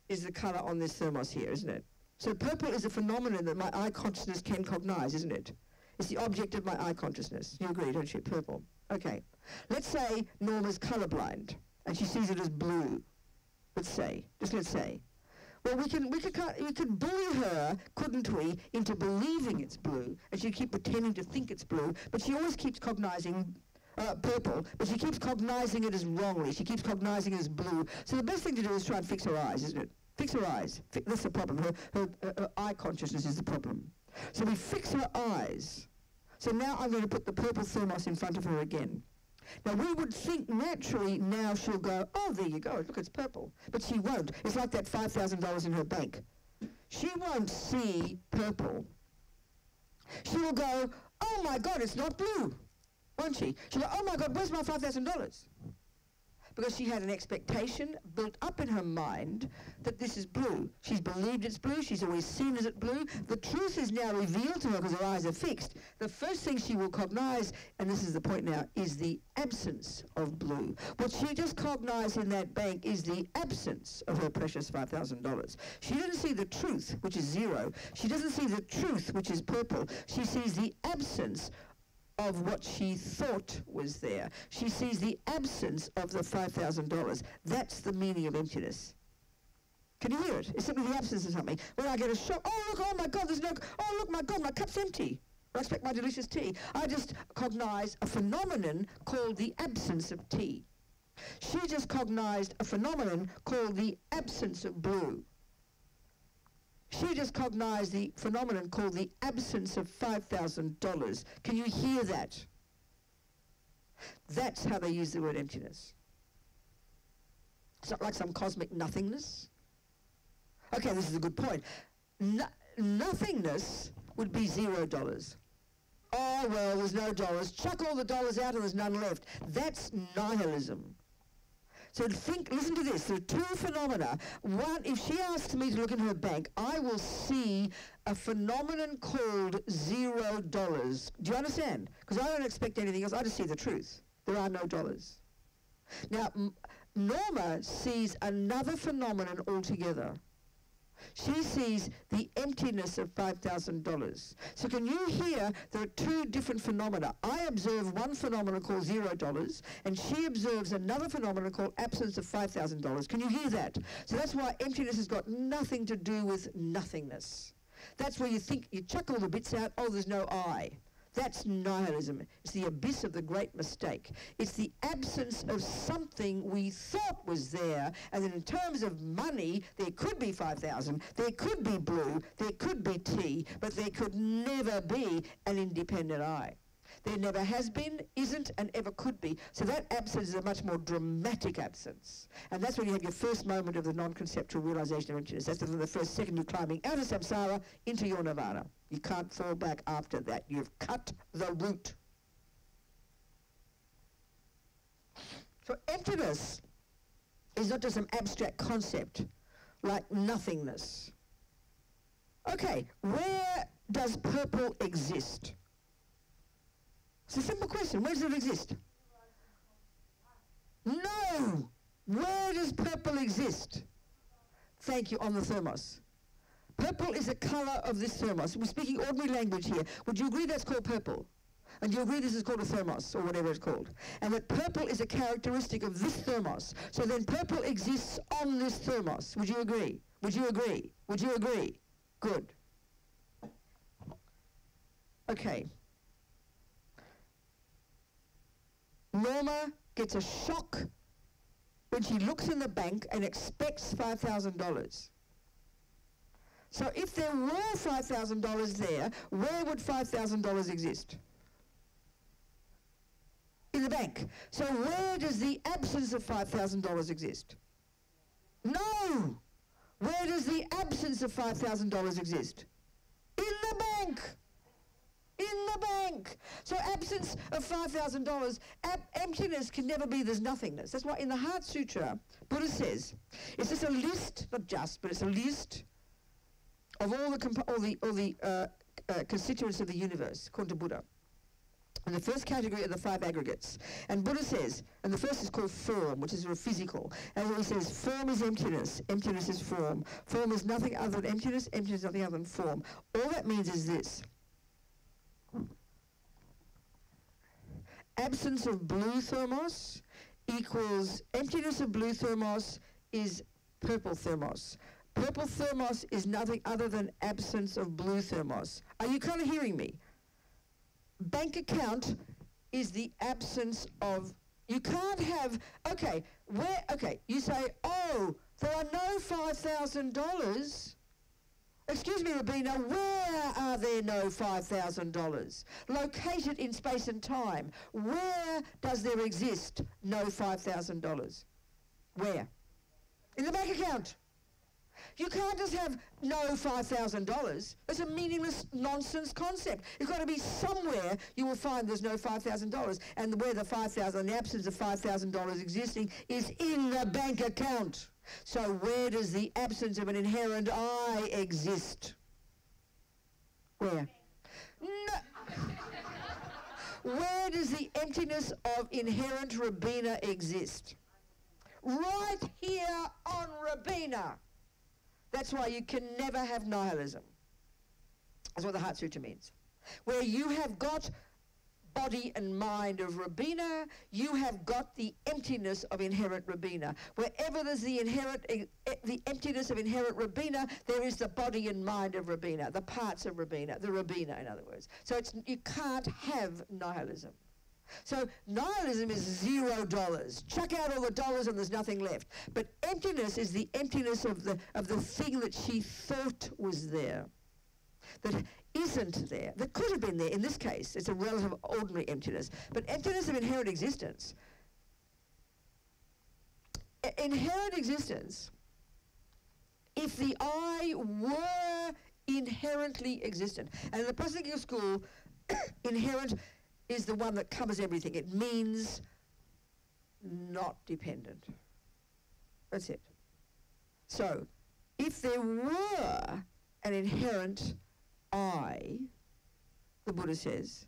S1: is the colour on this thermos here, isn't it? So purple is a phenomenon that my eye consciousness can cognize, isn't it? It's the object of my eye consciousness. You agree, don't you? Purple. Okay. Let's say Norma's colourblind and she sees it as blue. Let's say. Well, we could bully her, couldn't we, into believing it's blue, and she'd keep pretending to think it's blue, but she always keeps cognizing purple, but she keeps cognizing it as wrongly. She keeps cognizing it as blue. So the best thing to do is try and fix her eyes, isn't it? Fix her eyes. That's the problem. Her eye consciousness is the problem. So we fix her eyes. So now I'm going to put the purple thermos in front of her again. Now we would think naturally now she'll go, oh, there you go, look, it's purple. But she won't. It's like that $5,000 in her bank. She won't see purple. She will go, oh my God, it's not blue, won't she? She'll go, oh my God, where's my $5,000? Because she had an expectation built up in her mind that this is blue. She's believed it's blue. She's always seen it blue. The truth is now revealed to her because her eyes are fixed. The first thing she will cognize, and this is the point now, is the absence of blue. What she just cognized in that bank is the absence of her precious $5,000. She doesn't see the truth, which is zero. She doesn't see the truth, which is purple. She sees the absence of what she thought was there. She sees the absence of the $5,000. That's the meaning of emptiness. Can you hear it? It's simply the absence of something. When I get a shock, oh look, oh my God, there's no, oh look, my God, my cup's empty. I expect my delicious tea. I just cognize a phenomenon called the absence of tea. She just cognized a phenomenon called the absence of blue. She just cognize the phenomenon called the absence of $5,000. Can you hear that? That's how they use the word emptiness. It's not like some cosmic nothingness. Okay, this is a good point. Nothingness would be $0. Oh, well, there's no dollars. Chuck all the dollars out and there's none left. That's nihilism. So listen to this. There are two phenomena. One, if she asks me to look in her bank, I will see a phenomenon called $0. Do you understand? Because I don't expect anything else. I just see the truth. There are no dollars. Now, Norma sees another phenomenon altogether. She sees the emptiness of $5,000. So can you hear there are two different phenomena? I observe one phenomenon called $0, and she observes another phenomenon called absence of $5,000. Can you hear that? So that's why emptiness has got nothing to do with nothingness. That's where you think, you chuck all the bits out, oh, there's no I. That's nihilism. It's the abyss of the great mistake. It's the absence of something we thought was there, and then in terms of money, there could be 5,000, there could be blue, there could be tea, but there could never be an independent I. There never has been, isn't, and ever could be. So that absence is a much more dramatic absence. And that's when you have your first moment of the non-conceptual realization of emptiness. That's the first second you're climbing out of samsara into your nirvana. You can't fall back after that. You've cut the root. So emptiness is not just some abstract concept like nothingness. Okay, where does purple exist? It's a simple question. Where does it exist? No! Where does purple exist? Thank you, on the thermos. Purple is the color of this thermos. We're speaking ordinary language here. Would you agree that's called purple? And do you agree this is called a thermos, or whatever it's called? And that purple is a characteristic of this thermos. So then purple exists on this thermos. Would you agree? Would you agree? Would you agree? Good. Okay. Norma gets a shock when she looks in the bank and expects $5,000. So if there were $5,000 there, where would $5,000 exist? In the bank. So where does the absence of $5,000 exist? No! Where does the absence of $5,000 exist? In the bank! In the bank. So absence of $5,000, emptiness can never be there's nothingness. That's why in the Heart Sutra, Buddha says, it's just a list, not just, but it's a list of all the constituents of the universe, according to Buddha. And the first category are the five aggregates. And Buddha says, and the first is called form, which is sort of physical. And he says, form is emptiness, emptiness is form. Form is nothing other than emptiness, emptiness is nothing other than form. All that means is this. Absence of blue thermos equals emptiness of blue thermos is purple thermos. Purple thermos is nothing other than absence of blue thermos. Are you kind of hearing me? Bank account is the absence of, you can't have, okay, you say, oh, there are no $5,000. Excuse me, Robina, where are there no $5,000? Located in space and time. Where does there exist no $5,000? Where? In the bank account. You can't just have no $5,000. It's a meaningless nonsense concept. It's got to be somewhere you will find there's no $5,000. And where the $5,000, the absence of $5,000 existing is in the bank account. So where does the absence of an inherent I exist? Where? No. Where does the emptiness of inherent Robina exist? Right here on Robina. That's why you can never have nihilism. That's what the Heart Sutra means. Where you have got body and mind of Robina, you have got the emptiness of inherent Robina. Wherever there's the emptiness of inherent Robina, there is the body and mind of Robina, the parts of Robina, the Robina in other words. So you can't have nihilism. So nihilism is $0. Chuck out all the dollars and there's nothing left. But emptiness is the emptiness of the thing that she thought was there, that isn't there, that could have been there. In this case, it's a relative ordinary emptiness. But emptiness of inherent existence. Inherent existence, if the I were inherently existent, and in the Prasangika school, inherent is the one that covers everything. It means not dependent. That's it. So, if there were an inherent I, the Buddha says,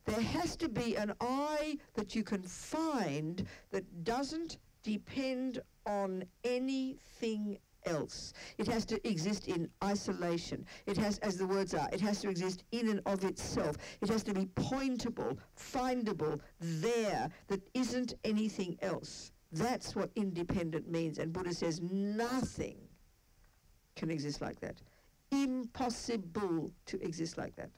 S1: there has to be an I that you can find that doesn't depend on anything else. It has to exist in isolation. It has, as the words are, it has to exist in and of itself. It has to be pointable, findable, there, that isn't anything else. That's what independent means. And Buddha says nothing can exist like that. Impossible to exist like that.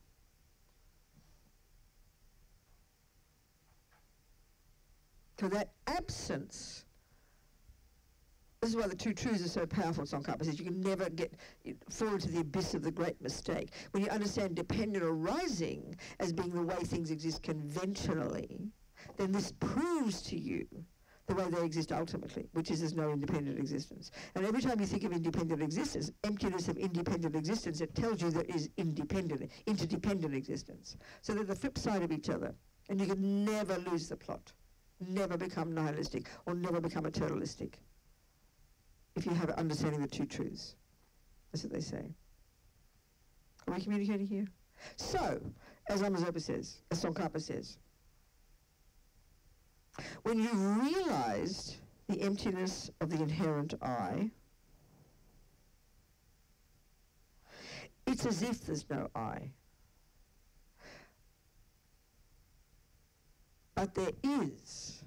S1: So that absence, this is why the two truths are so powerful, Tsongkhapa says. You can never fall into the abyss of the great mistake. When you understand dependent arising as being the way things exist conventionally, then this proves to you the way they exist ultimately, which is there's no independent existence. And every time you think of independent existence, emptiness of independent existence, it tells you there is interdependent existence. So they're the flip side of each other. And you can never lose the plot, never become nihilistic, or never become eternalistic, if you have an understanding of the two truths. That's what they say. Are we communicating here? So, as Lama Zopa says, as Tsongkhapa says, when you've realized the emptiness of the inherent I, it's as if there's no I. But there is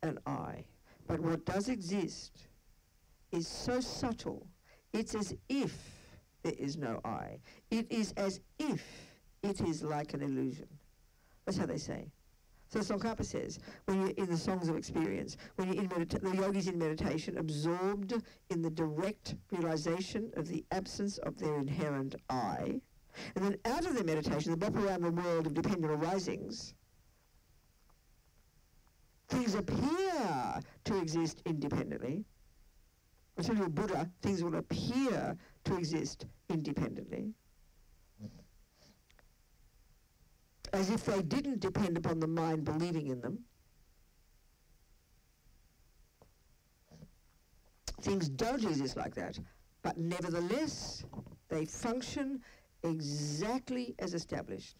S1: an I. But what does exist is so subtle, it's as if there is no I. It is as if it is like an illusion. That's how they say. So Tsongkhapa says, when you're in the songs of experience, when you're in the yogis in meditation, absorbed in the direct realization of the absence of their inherent I, and then out of their meditation, they bop around the world of dependent arisings, things appear to exist independently. Until you're Buddha, things will appear to exist independently, as if they didn't depend upon the mind believing in them. Things don't exist like that, but nevertheless, they function exactly as established.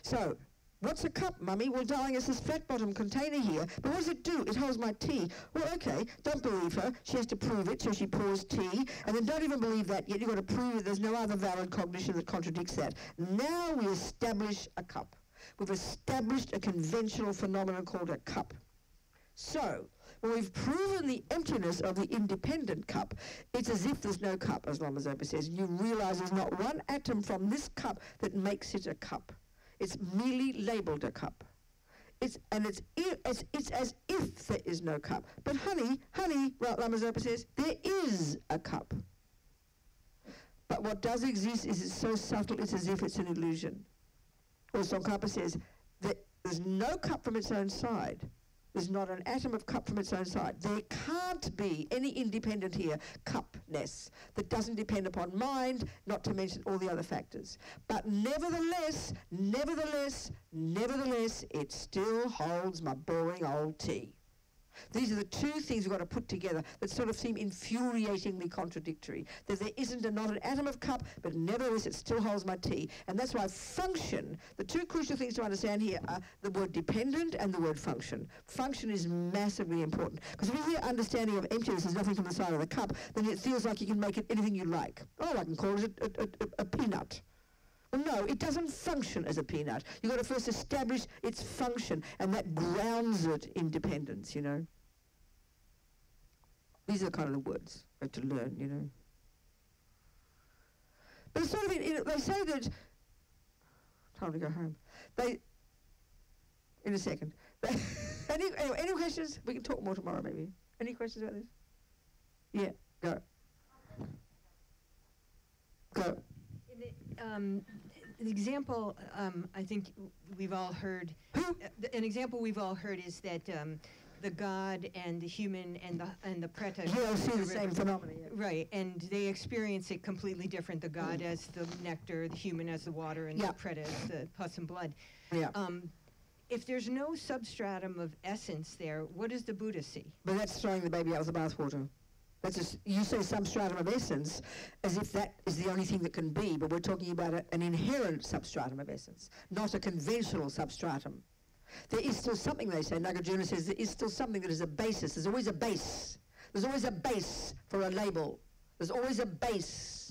S1: So, what's a cup, Mummy? Well, darling, it's this flat-bottom container here. But what does it do? It holds my tea. Well, okay, don't believe her. She has to prove it, so she pours tea. And then don't even believe that yet. You've got to prove that there's no other valid cognition that contradicts that. Now we establish a cup. We've established a conventional phenomenon called a cup. So, when we've proven the emptiness of the independent cup, it's as if there's no cup, as Lama Zopa says. You realize there's not one atom from this cup that makes it a cup. It's merely labeled a cup. It's as if there is no cup. But honey, Lama Zopa says, there is a cup. But what does exist is it's so subtle, it's as if it's an illusion. Or Tsongkhapa says that there's no cup from its own side. There's not an atom of cup from its own side. There can't be any independent here, cupness, that doesn't depend upon mind, not to mention all the other factors. But nevertheless, it still holds my boring old tea. These are the two things we've got to put together that sort of seem infuriatingly contradictory. That there isn't not an atom of cup, but nevertheless it still holds my tea. And that's why function, the two crucial things to understand here are the word dependent and the word function. Function is massively important. Because if your understanding of emptiness is nothing from the side of the cup, then it feels like you can make it anything you like. Oh, I can call it a peanut. Well, no, it doesn't function as a peanut. You've got to first establish its function, and that grounds it in dependence, you know. These are kind of the words we have to learn, you know. But it's sort of, they say that, time to go home. In a second. Any questions? We can talk more tomorrow, maybe. Any questions about this? Yeah, go. Go.
S8: The example I think we've all heard. An example we've all heard is that the god and the human and the preta.
S1: Yeah, see the same phenomenon. Yeah.
S8: Right, and they experience it completely different. The god as the nectar, the human as the water, and the preta as the pus and blood.
S1: Yeah.
S8: If there's no substratum of essence there, what does the Buddha see?
S1: But that's throwing the baby out with the bathwater. That's just, you say substratum of essence as if that is the only thing that can be, but we're talking about an inherent substratum of essence, not a conventional substratum. There is still something, they say, Nagarjuna says, there is still something that is a basis. There's always a base. There's always a base for a label. There's always a base.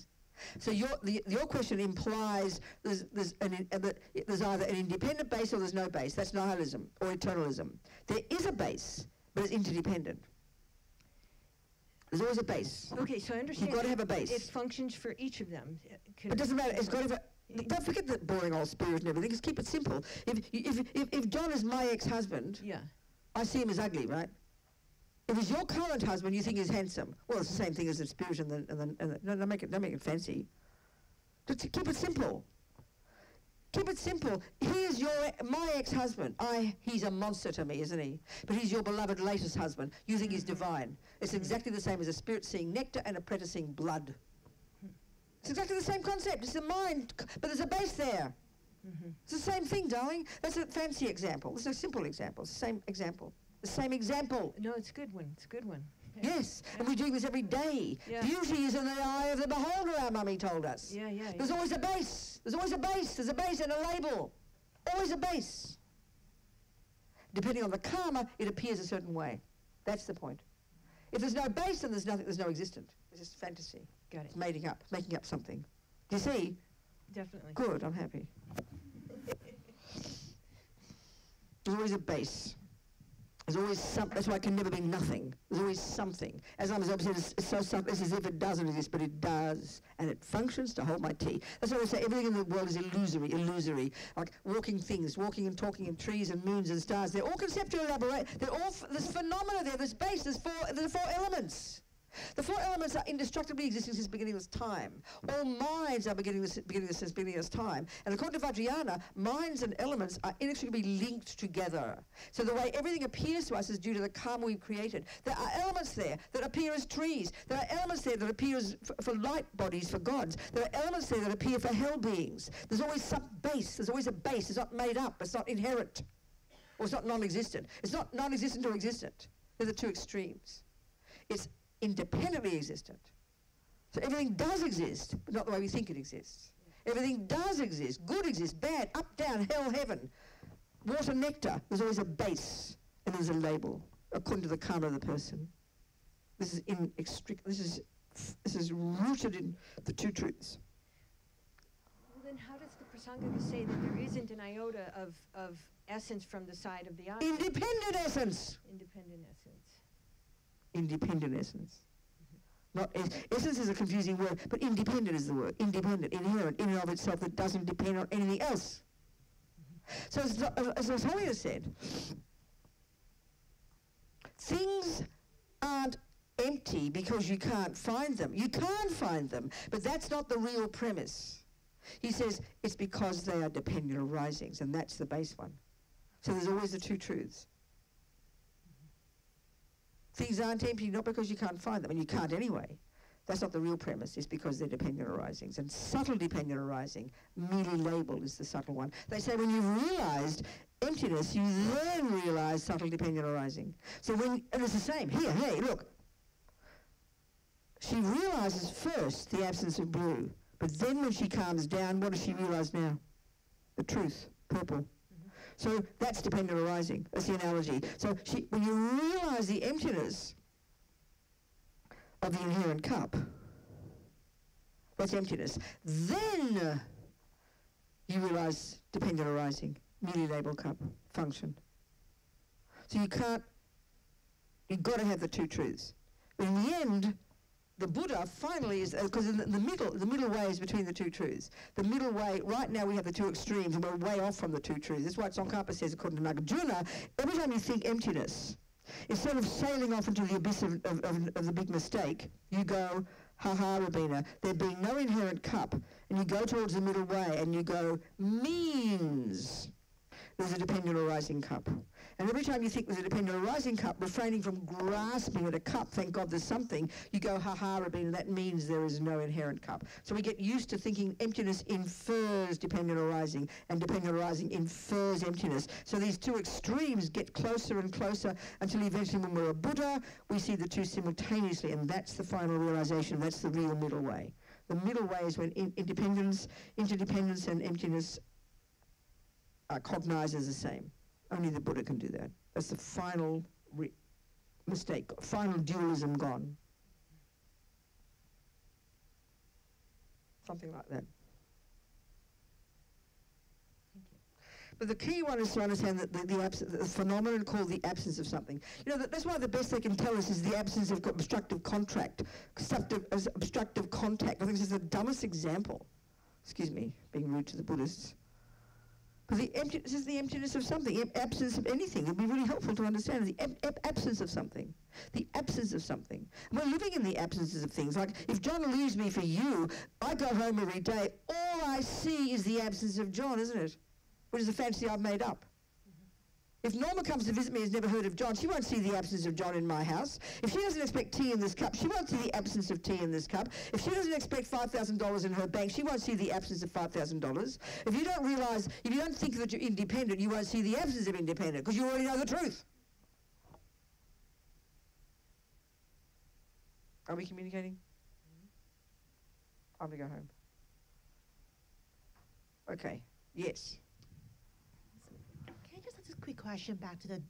S1: So your question implies there's either an independent base or there's no base. That's nihilism or eternalism. There is a base, but it's interdependent. There's always a base.
S8: Okay, so I understand.
S1: You've got to have a base.
S8: It functions for each of them.
S1: It doesn't matter. It's got to have don't forget the boring old spirit and everything. Just keep it simple. If John is my ex-husband, I see him as ugly, right? If he's your current husband, you think he's handsome. Well, it's the same thing as the spirit and the no, don't make it fancy. Just keep it simple. Keep it simple. He is my ex-husband. He's a monster to me, isn't he? But he's your beloved latest husband. You think he's divine. It's exactly the same as a spirit seeing nectar and a preta seeing blood. It's exactly the same concept. It's the mind, but there's a base there. It's the same thing, darling. That's a fancy example. It's a simple example. It's the same example. The same example.
S8: No, it's a good one. It's a good one.
S1: Yes, and we're doing this every day. Beauty is in the eye of the beholder, our mummy told us. There's always a base. There's always a base. There's a base and a label. Always a base. Depending on the karma, it appears a certain way. That's the point. If there's no base, then there's nothing. There's no existent. It's just fantasy.
S8: Got it.
S1: It's making up something. Do you see?
S8: Definitely.
S1: Good. I'm happy. There's always a base. There's always something. That's why it can never be nothing. There's always something. As I'm said, it's so something. It's as if it doesn't exist, but it does, and it functions to hold my tea. That's why I say everything in the world is illusory. Illusory, like walking things, walking and talking, and trees and moons and stars. They're all conceptual elaborate. They're all there's phenomena there. There's base. There's four elements. The four elements are indestructibly existing since beginningless time. All minds are beginningless since beginningless time. And according to Vajrayana, minds and elements are inextricably linked together. So the way everything appears to us is due to the karma we've created. There are elements there that appear as trees. There are elements there that appear as for light bodies, for gods. There are elements there that appear for hell beings. There's always some base. There's always a base. It's not made up. It's not inherent. Or it's not non-existent. It's not non-existent or existent. They're the two extremes. It's independently existent. So everything does exist, but not the way we think it exists. Everything does exist. Good exists, bad, up, down, hell, heaven. Water, nectar. There's always a base, and there's a label, according to the karma of the person. This is rooted in the two truths.
S8: Well, then how does the Prasangika say that there isn't an iota of essence from the side of the eye?
S1: Independent essence.
S8: Independent essence.
S1: Independent essence. Not essence is a confusing word, but independent is the word. Independent, inherent, in and of itself, that doesn't depend on anything else. So as Holiness said, things aren't empty because you can't find them. You can't find them, but that's not the real premise. He says it's because they are dependent arisings, and that's the base one. So there's always the two truths. Things aren't empty not because you can't find them, and you can't anyway. That's not the real premise. It's because they're dependent arisings. And subtle dependent arising, merely labeled, is the subtle one. They say when you've realized emptiness, you then realize subtle dependent arising. So and it's the same. Here, hey, look. She realizes first the absence of blue, but then when she calms down, what does she realize now? The truth, purple. So that's dependent arising. That's the analogy. So when you realize the emptiness of the inherent cup, that's emptiness. Then you realize dependent arising, merely labeled cup, function. So you've got to have the two truths. But in the end, the Buddha finally is, because in the middle way is between the two truths. The middle way, right now we have the two extremes and we're way off from the two truths. That's why Tsongkhapa says, according to Nagarjuna, every time you think emptiness, instead of sailing off into the abyss of the big mistake, you go, ha-ha, Robina, there being no inherent cup, and you go towards the middle way and you go, means there's a dependent arising cup. And every time you think there's a dependent arising cup, refraining from grasping at a cup, thank God there's something, you go, ha-ha, Rabina, that means there is no inherent cup. So we get used to thinking emptiness infers dependent arising, and dependent arising infers emptiness. So these two extremes get closer and closer until eventually when we're a Buddha, we see the two simultaneously, and that's the final realization, that's the real middle way. The middle way is when interdependence and emptiness are cognized as the same. Only the Buddha can do that. That's the final mistake, final dualism gone. Something like that.
S10: Thank you.
S1: But the key one is to understand that the phenomenon called the absence of something. You know, that's why the best they can tell us is the absence of obstructive contact. Obstructive contact. I think this is the dumbest example. Excuse me, being rude to the Buddhists. This is the emptiness of something, absence of anything. It would be really helpful to understand the absence of something. The absence of something. We're living in the absences of things. Like, if John leaves me for you, I go home every day, all I see is the absence of John, isn't it? Which is a fantasy I've made up. If Norma comes to visit me and has never heard of John, she won't see the absence of John in my house. If she doesn't expect tea in this cup, she won't see the absence of tea in this cup. If she doesn't expect $5,000 in her bank, she won't see the absence of $5,000. If you don't realize, if you don't think that you're independent, you won't see the absence of independent, because you already know the truth. Are we communicating? I'm going to go home. Okay, yes.
S10: Just a quick question back to the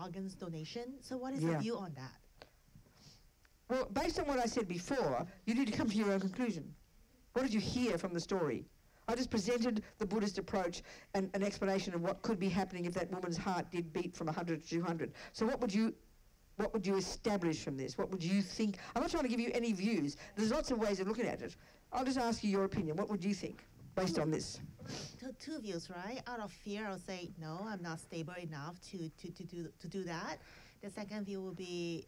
S10: organs donation. So what is your view on that?
S1: Well, based on what I said before, you need to come to your own conclusion. What did you hear from the story? I just presented the Buddhist approach and an explanation of what could be happening if that woman's heart did beat from 100 to 200. So what would you establish from this? What would you think? I'm not trying to give you any views. There's lots of ways of looking at it. I'll just ask you your opinion. What would you think based on this?
S10: Two views, right? Out of fear, I'll say, no, I'm not stable enough to do that. The second view will be,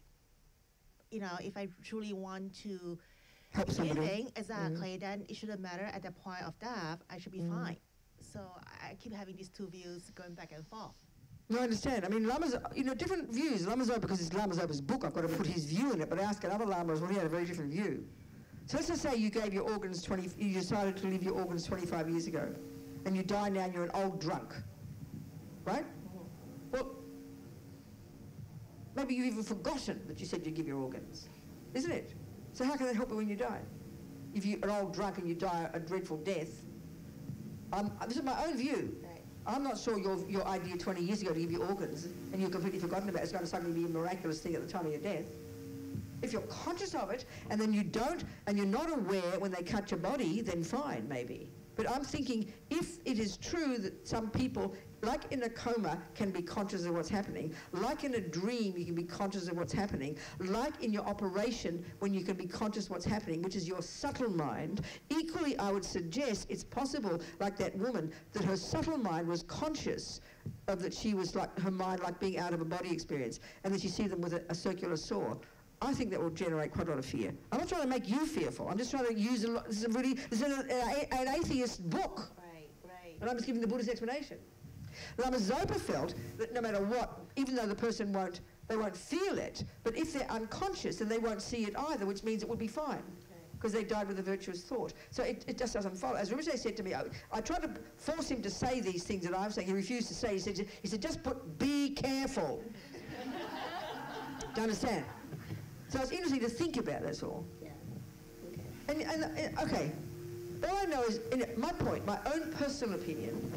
S10: you know, if I truly want to
S1: help somebody,
S10: exactly, then it shouldn't matter at the point of death, I should be fine. So I keep having these two views going back and forth.
S1: No, I understand. I mean, Lama's, you know, different views. Lama Zopa, because it's Lama Zopa's book, I've got to put his view in it, but I ask another Lama as well, he had a very different view. So let's just say you gave your organs you decided to leave your organs 25 years ago, and you die now and you're an old drunk, right? Well, maybe you've even forgotten that you said you'd give your organs, isn't it? So how can that help you when you die? If you're an old drunk and you die a dreadful death, this is my own view.
S10: Right.
S1: I'm not sure your idea 20 years ago to give you organs and you've completely forgotten about it, it's going to suddenly be a miraculous thing at the time of your death. If you're conscious of it, and then you don't, and you're not aware when they cut your body, then fine, maybe. But I'm thinking, if it is true that some people, like in a coma, can be conscious of what's happening, like in a dream you can be conscious of what's happening, like in your operation when you can be conscious of what's happening, which is your subtle mind, equally I would suggest it's possible, like that woman, that her subtle mind was conscious of that she was like, her mind like being out of a body experience, and that you see them with a circular saw. I think that will generate quite a lot of fear. I'm not trying to make you fearful. I'm just trying to use a lot. This is an atheist book.
S10: Right.
S1: And I'm just giving the Buddhist explanation. Lama Zopa felt that no matter what, even though the person won't feel it, but if they're unconscious, then they won't see it either, which means it would be fine. Because they died with a virtuous thought. So it just doesn't follow. As Rinpoche said to me, I tried to force him to say these things that I'm saying. He refused to say. He said, just put, be careful. Do you understand? So it's interesting to think about, that's all.
S10: Yeah. Okay.
S1: And okay, all I know is, my point, my own personal opinion,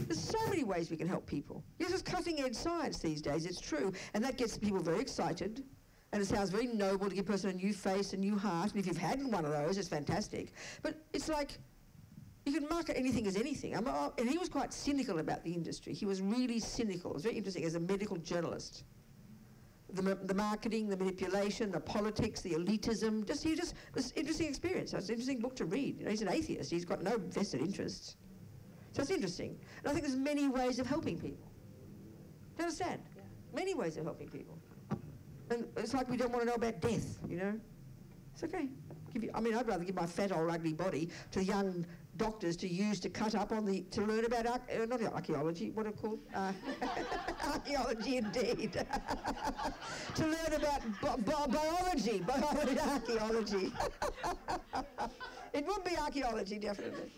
S1: there's so many ways we can help people. Yes, it's cutting-edge science these days, it's true, and that gets people very excited, and it sounds very noble to give a person a new face, a new heart, and if you've had one of those, it's fantastic. But it's like, you can market anything as anything. And he was quite cynical about the industry. He was really cynical. It was very interesting as a medical journalist. the marketing, the manipulation, the politics, the elitism. This interesting experience. It's an interesting book to read. You know, he's an atheist. He's got no vested interests. So it's interesting. And I think there's many ways of helping people. Do you understand? Yeah. Many ways of helping people. And it's like we don't want to know about death, you know? It's okay. I'd rather give my fat old ugly body to young doctors to use to cut up on to learn about, not archaeology, what are it called? Archaeology indeed. To learn about biology, archaeology. It would be archaeology, definitely.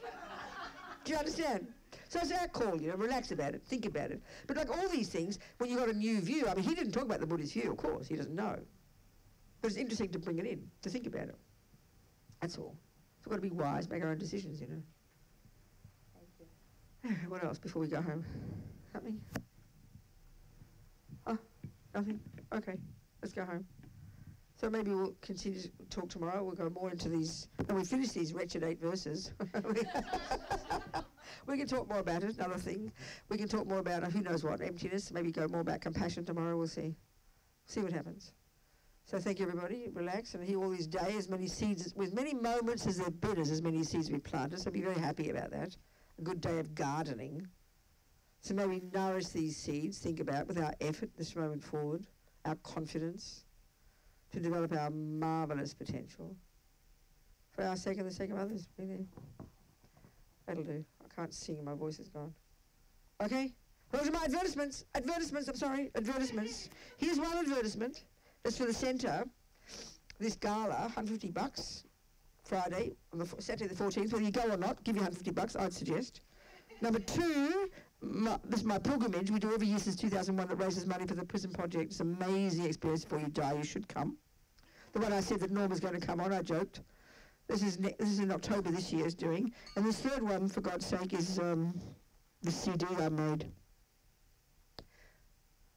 S1: Do you understand? So it's our call, you know, relax about it, think about it. But like all these things, when you've got a new view, I mean, he didn't talk about the Buddhist view, of course, he doesn't know. But it's interesting to bring it in, to think about it. That's all. So we've got to be wise, make our own decisions, you know. Thank you. What else before we go home? Something? Oh, nothing? Okay, let's go home. So maybe we'll continue to talk tomorrow. We'll go more into these, and we finish these wretched 8 verses. We can talk more about it, another thing. We can talk more about, who knows what, emptiness. Maybe go more about compassion tomorrow. We'll see. See what happens. So thank you, everybody. Relax and hear all these days, as many seeds, with many moments as there have been, as many seeds we planted. So be very happy about that. A good day of gardening. So may we nourish these seeds, think about, with our effort this moment forward, our confidence, to develop our marvellous potential. For our sake and the sake of others, really. That'll do. I can't sing, my voice is gone. Okay? Those are my advertisements. Advertisements. Here's one advertisement. That's for the centre. This gala, $150, Friday, on Saturday the 14th. Whether you go or not, give you $150, I'd suggest. Number 2, this is my pilgrimage we do every year since 2001 that raises money for the prison project. It's an amazing experience. Before you die, you should come. The one I said that Norma's going to come on, I joked. This is in October this year is doing. And this third one, for God's sake, is the CD I made.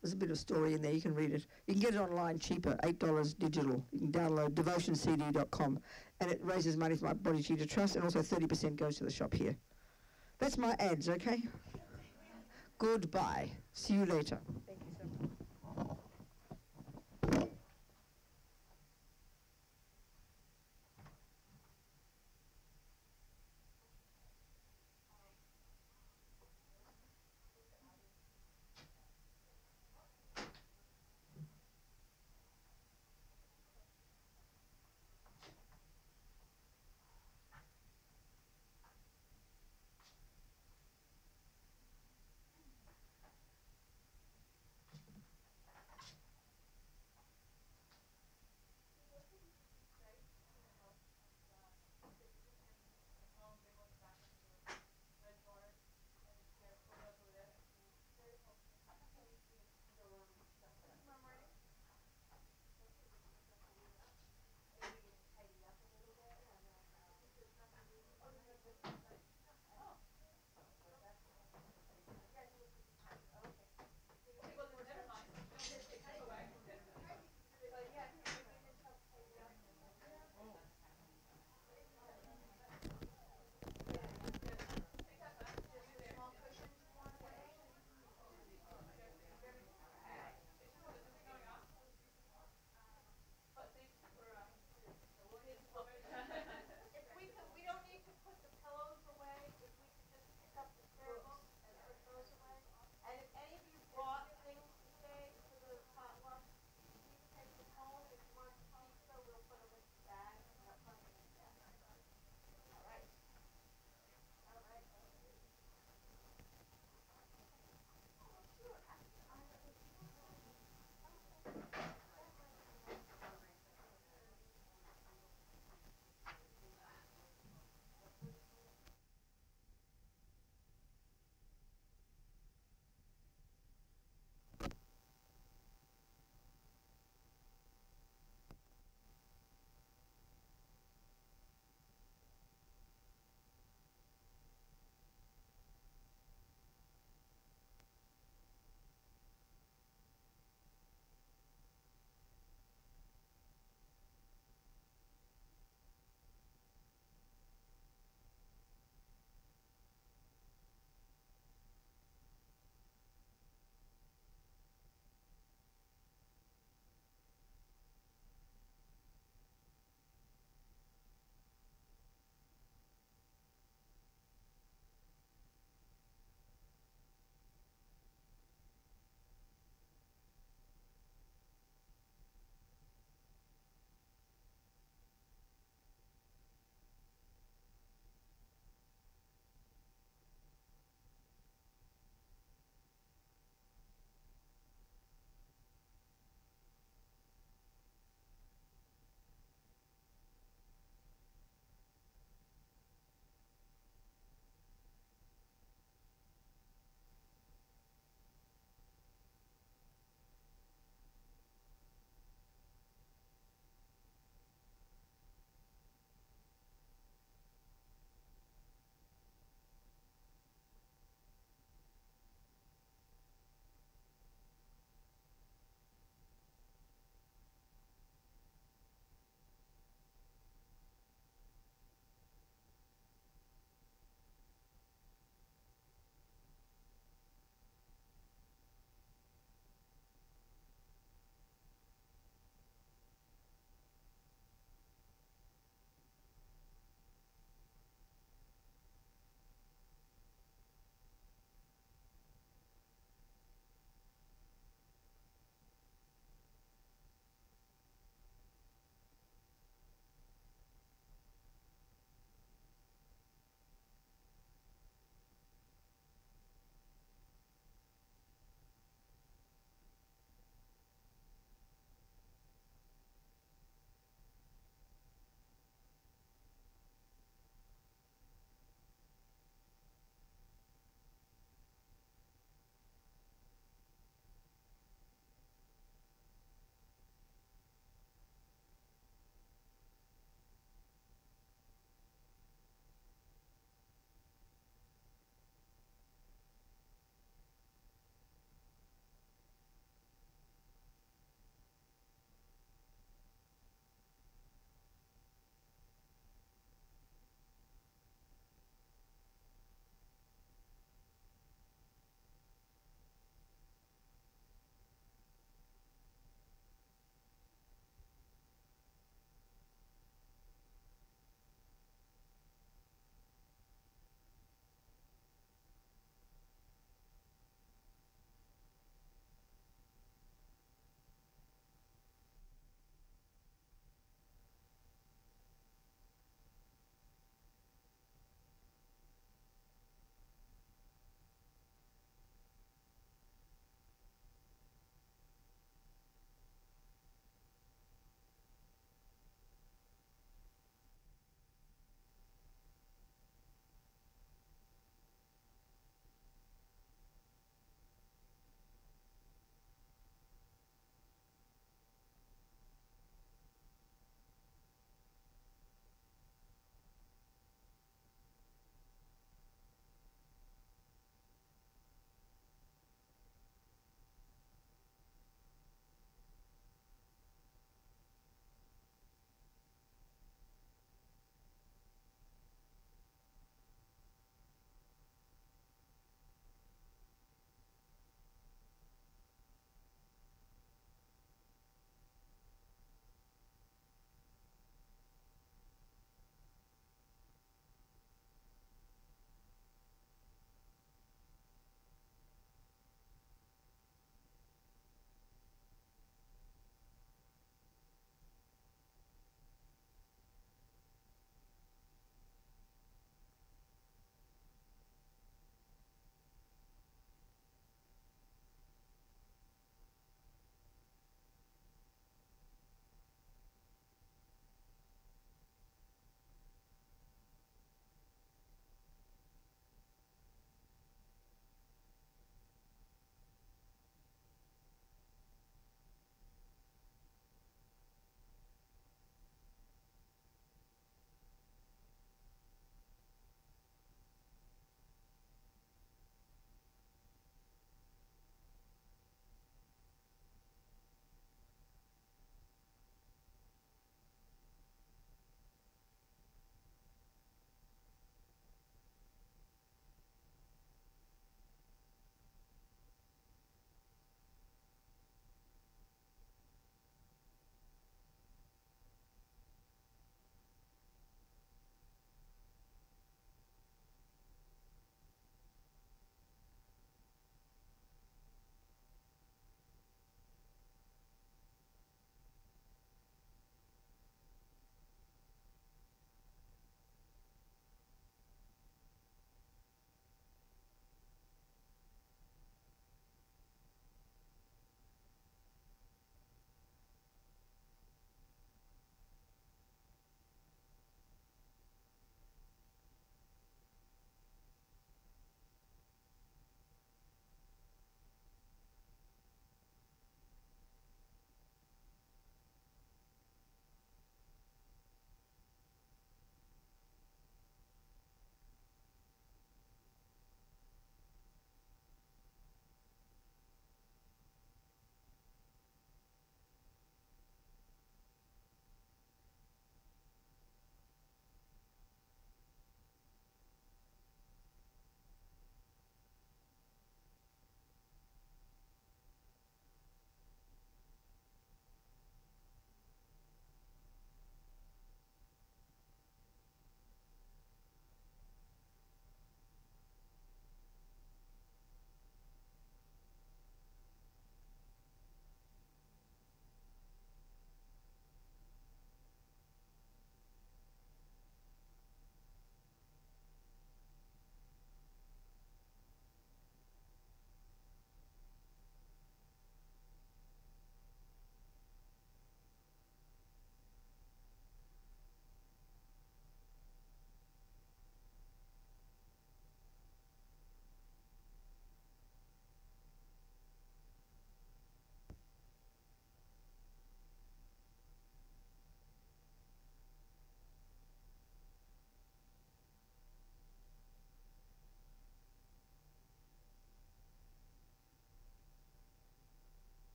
S1: There's a bit of story in there. You can read it. You can get it online cheaper, $8 digital. You can download devotioncd.com. And it raises money for my Body Cheetah Trust, and also 30% goes to the shop here. That's my ads, okay? Goodbye. See you later.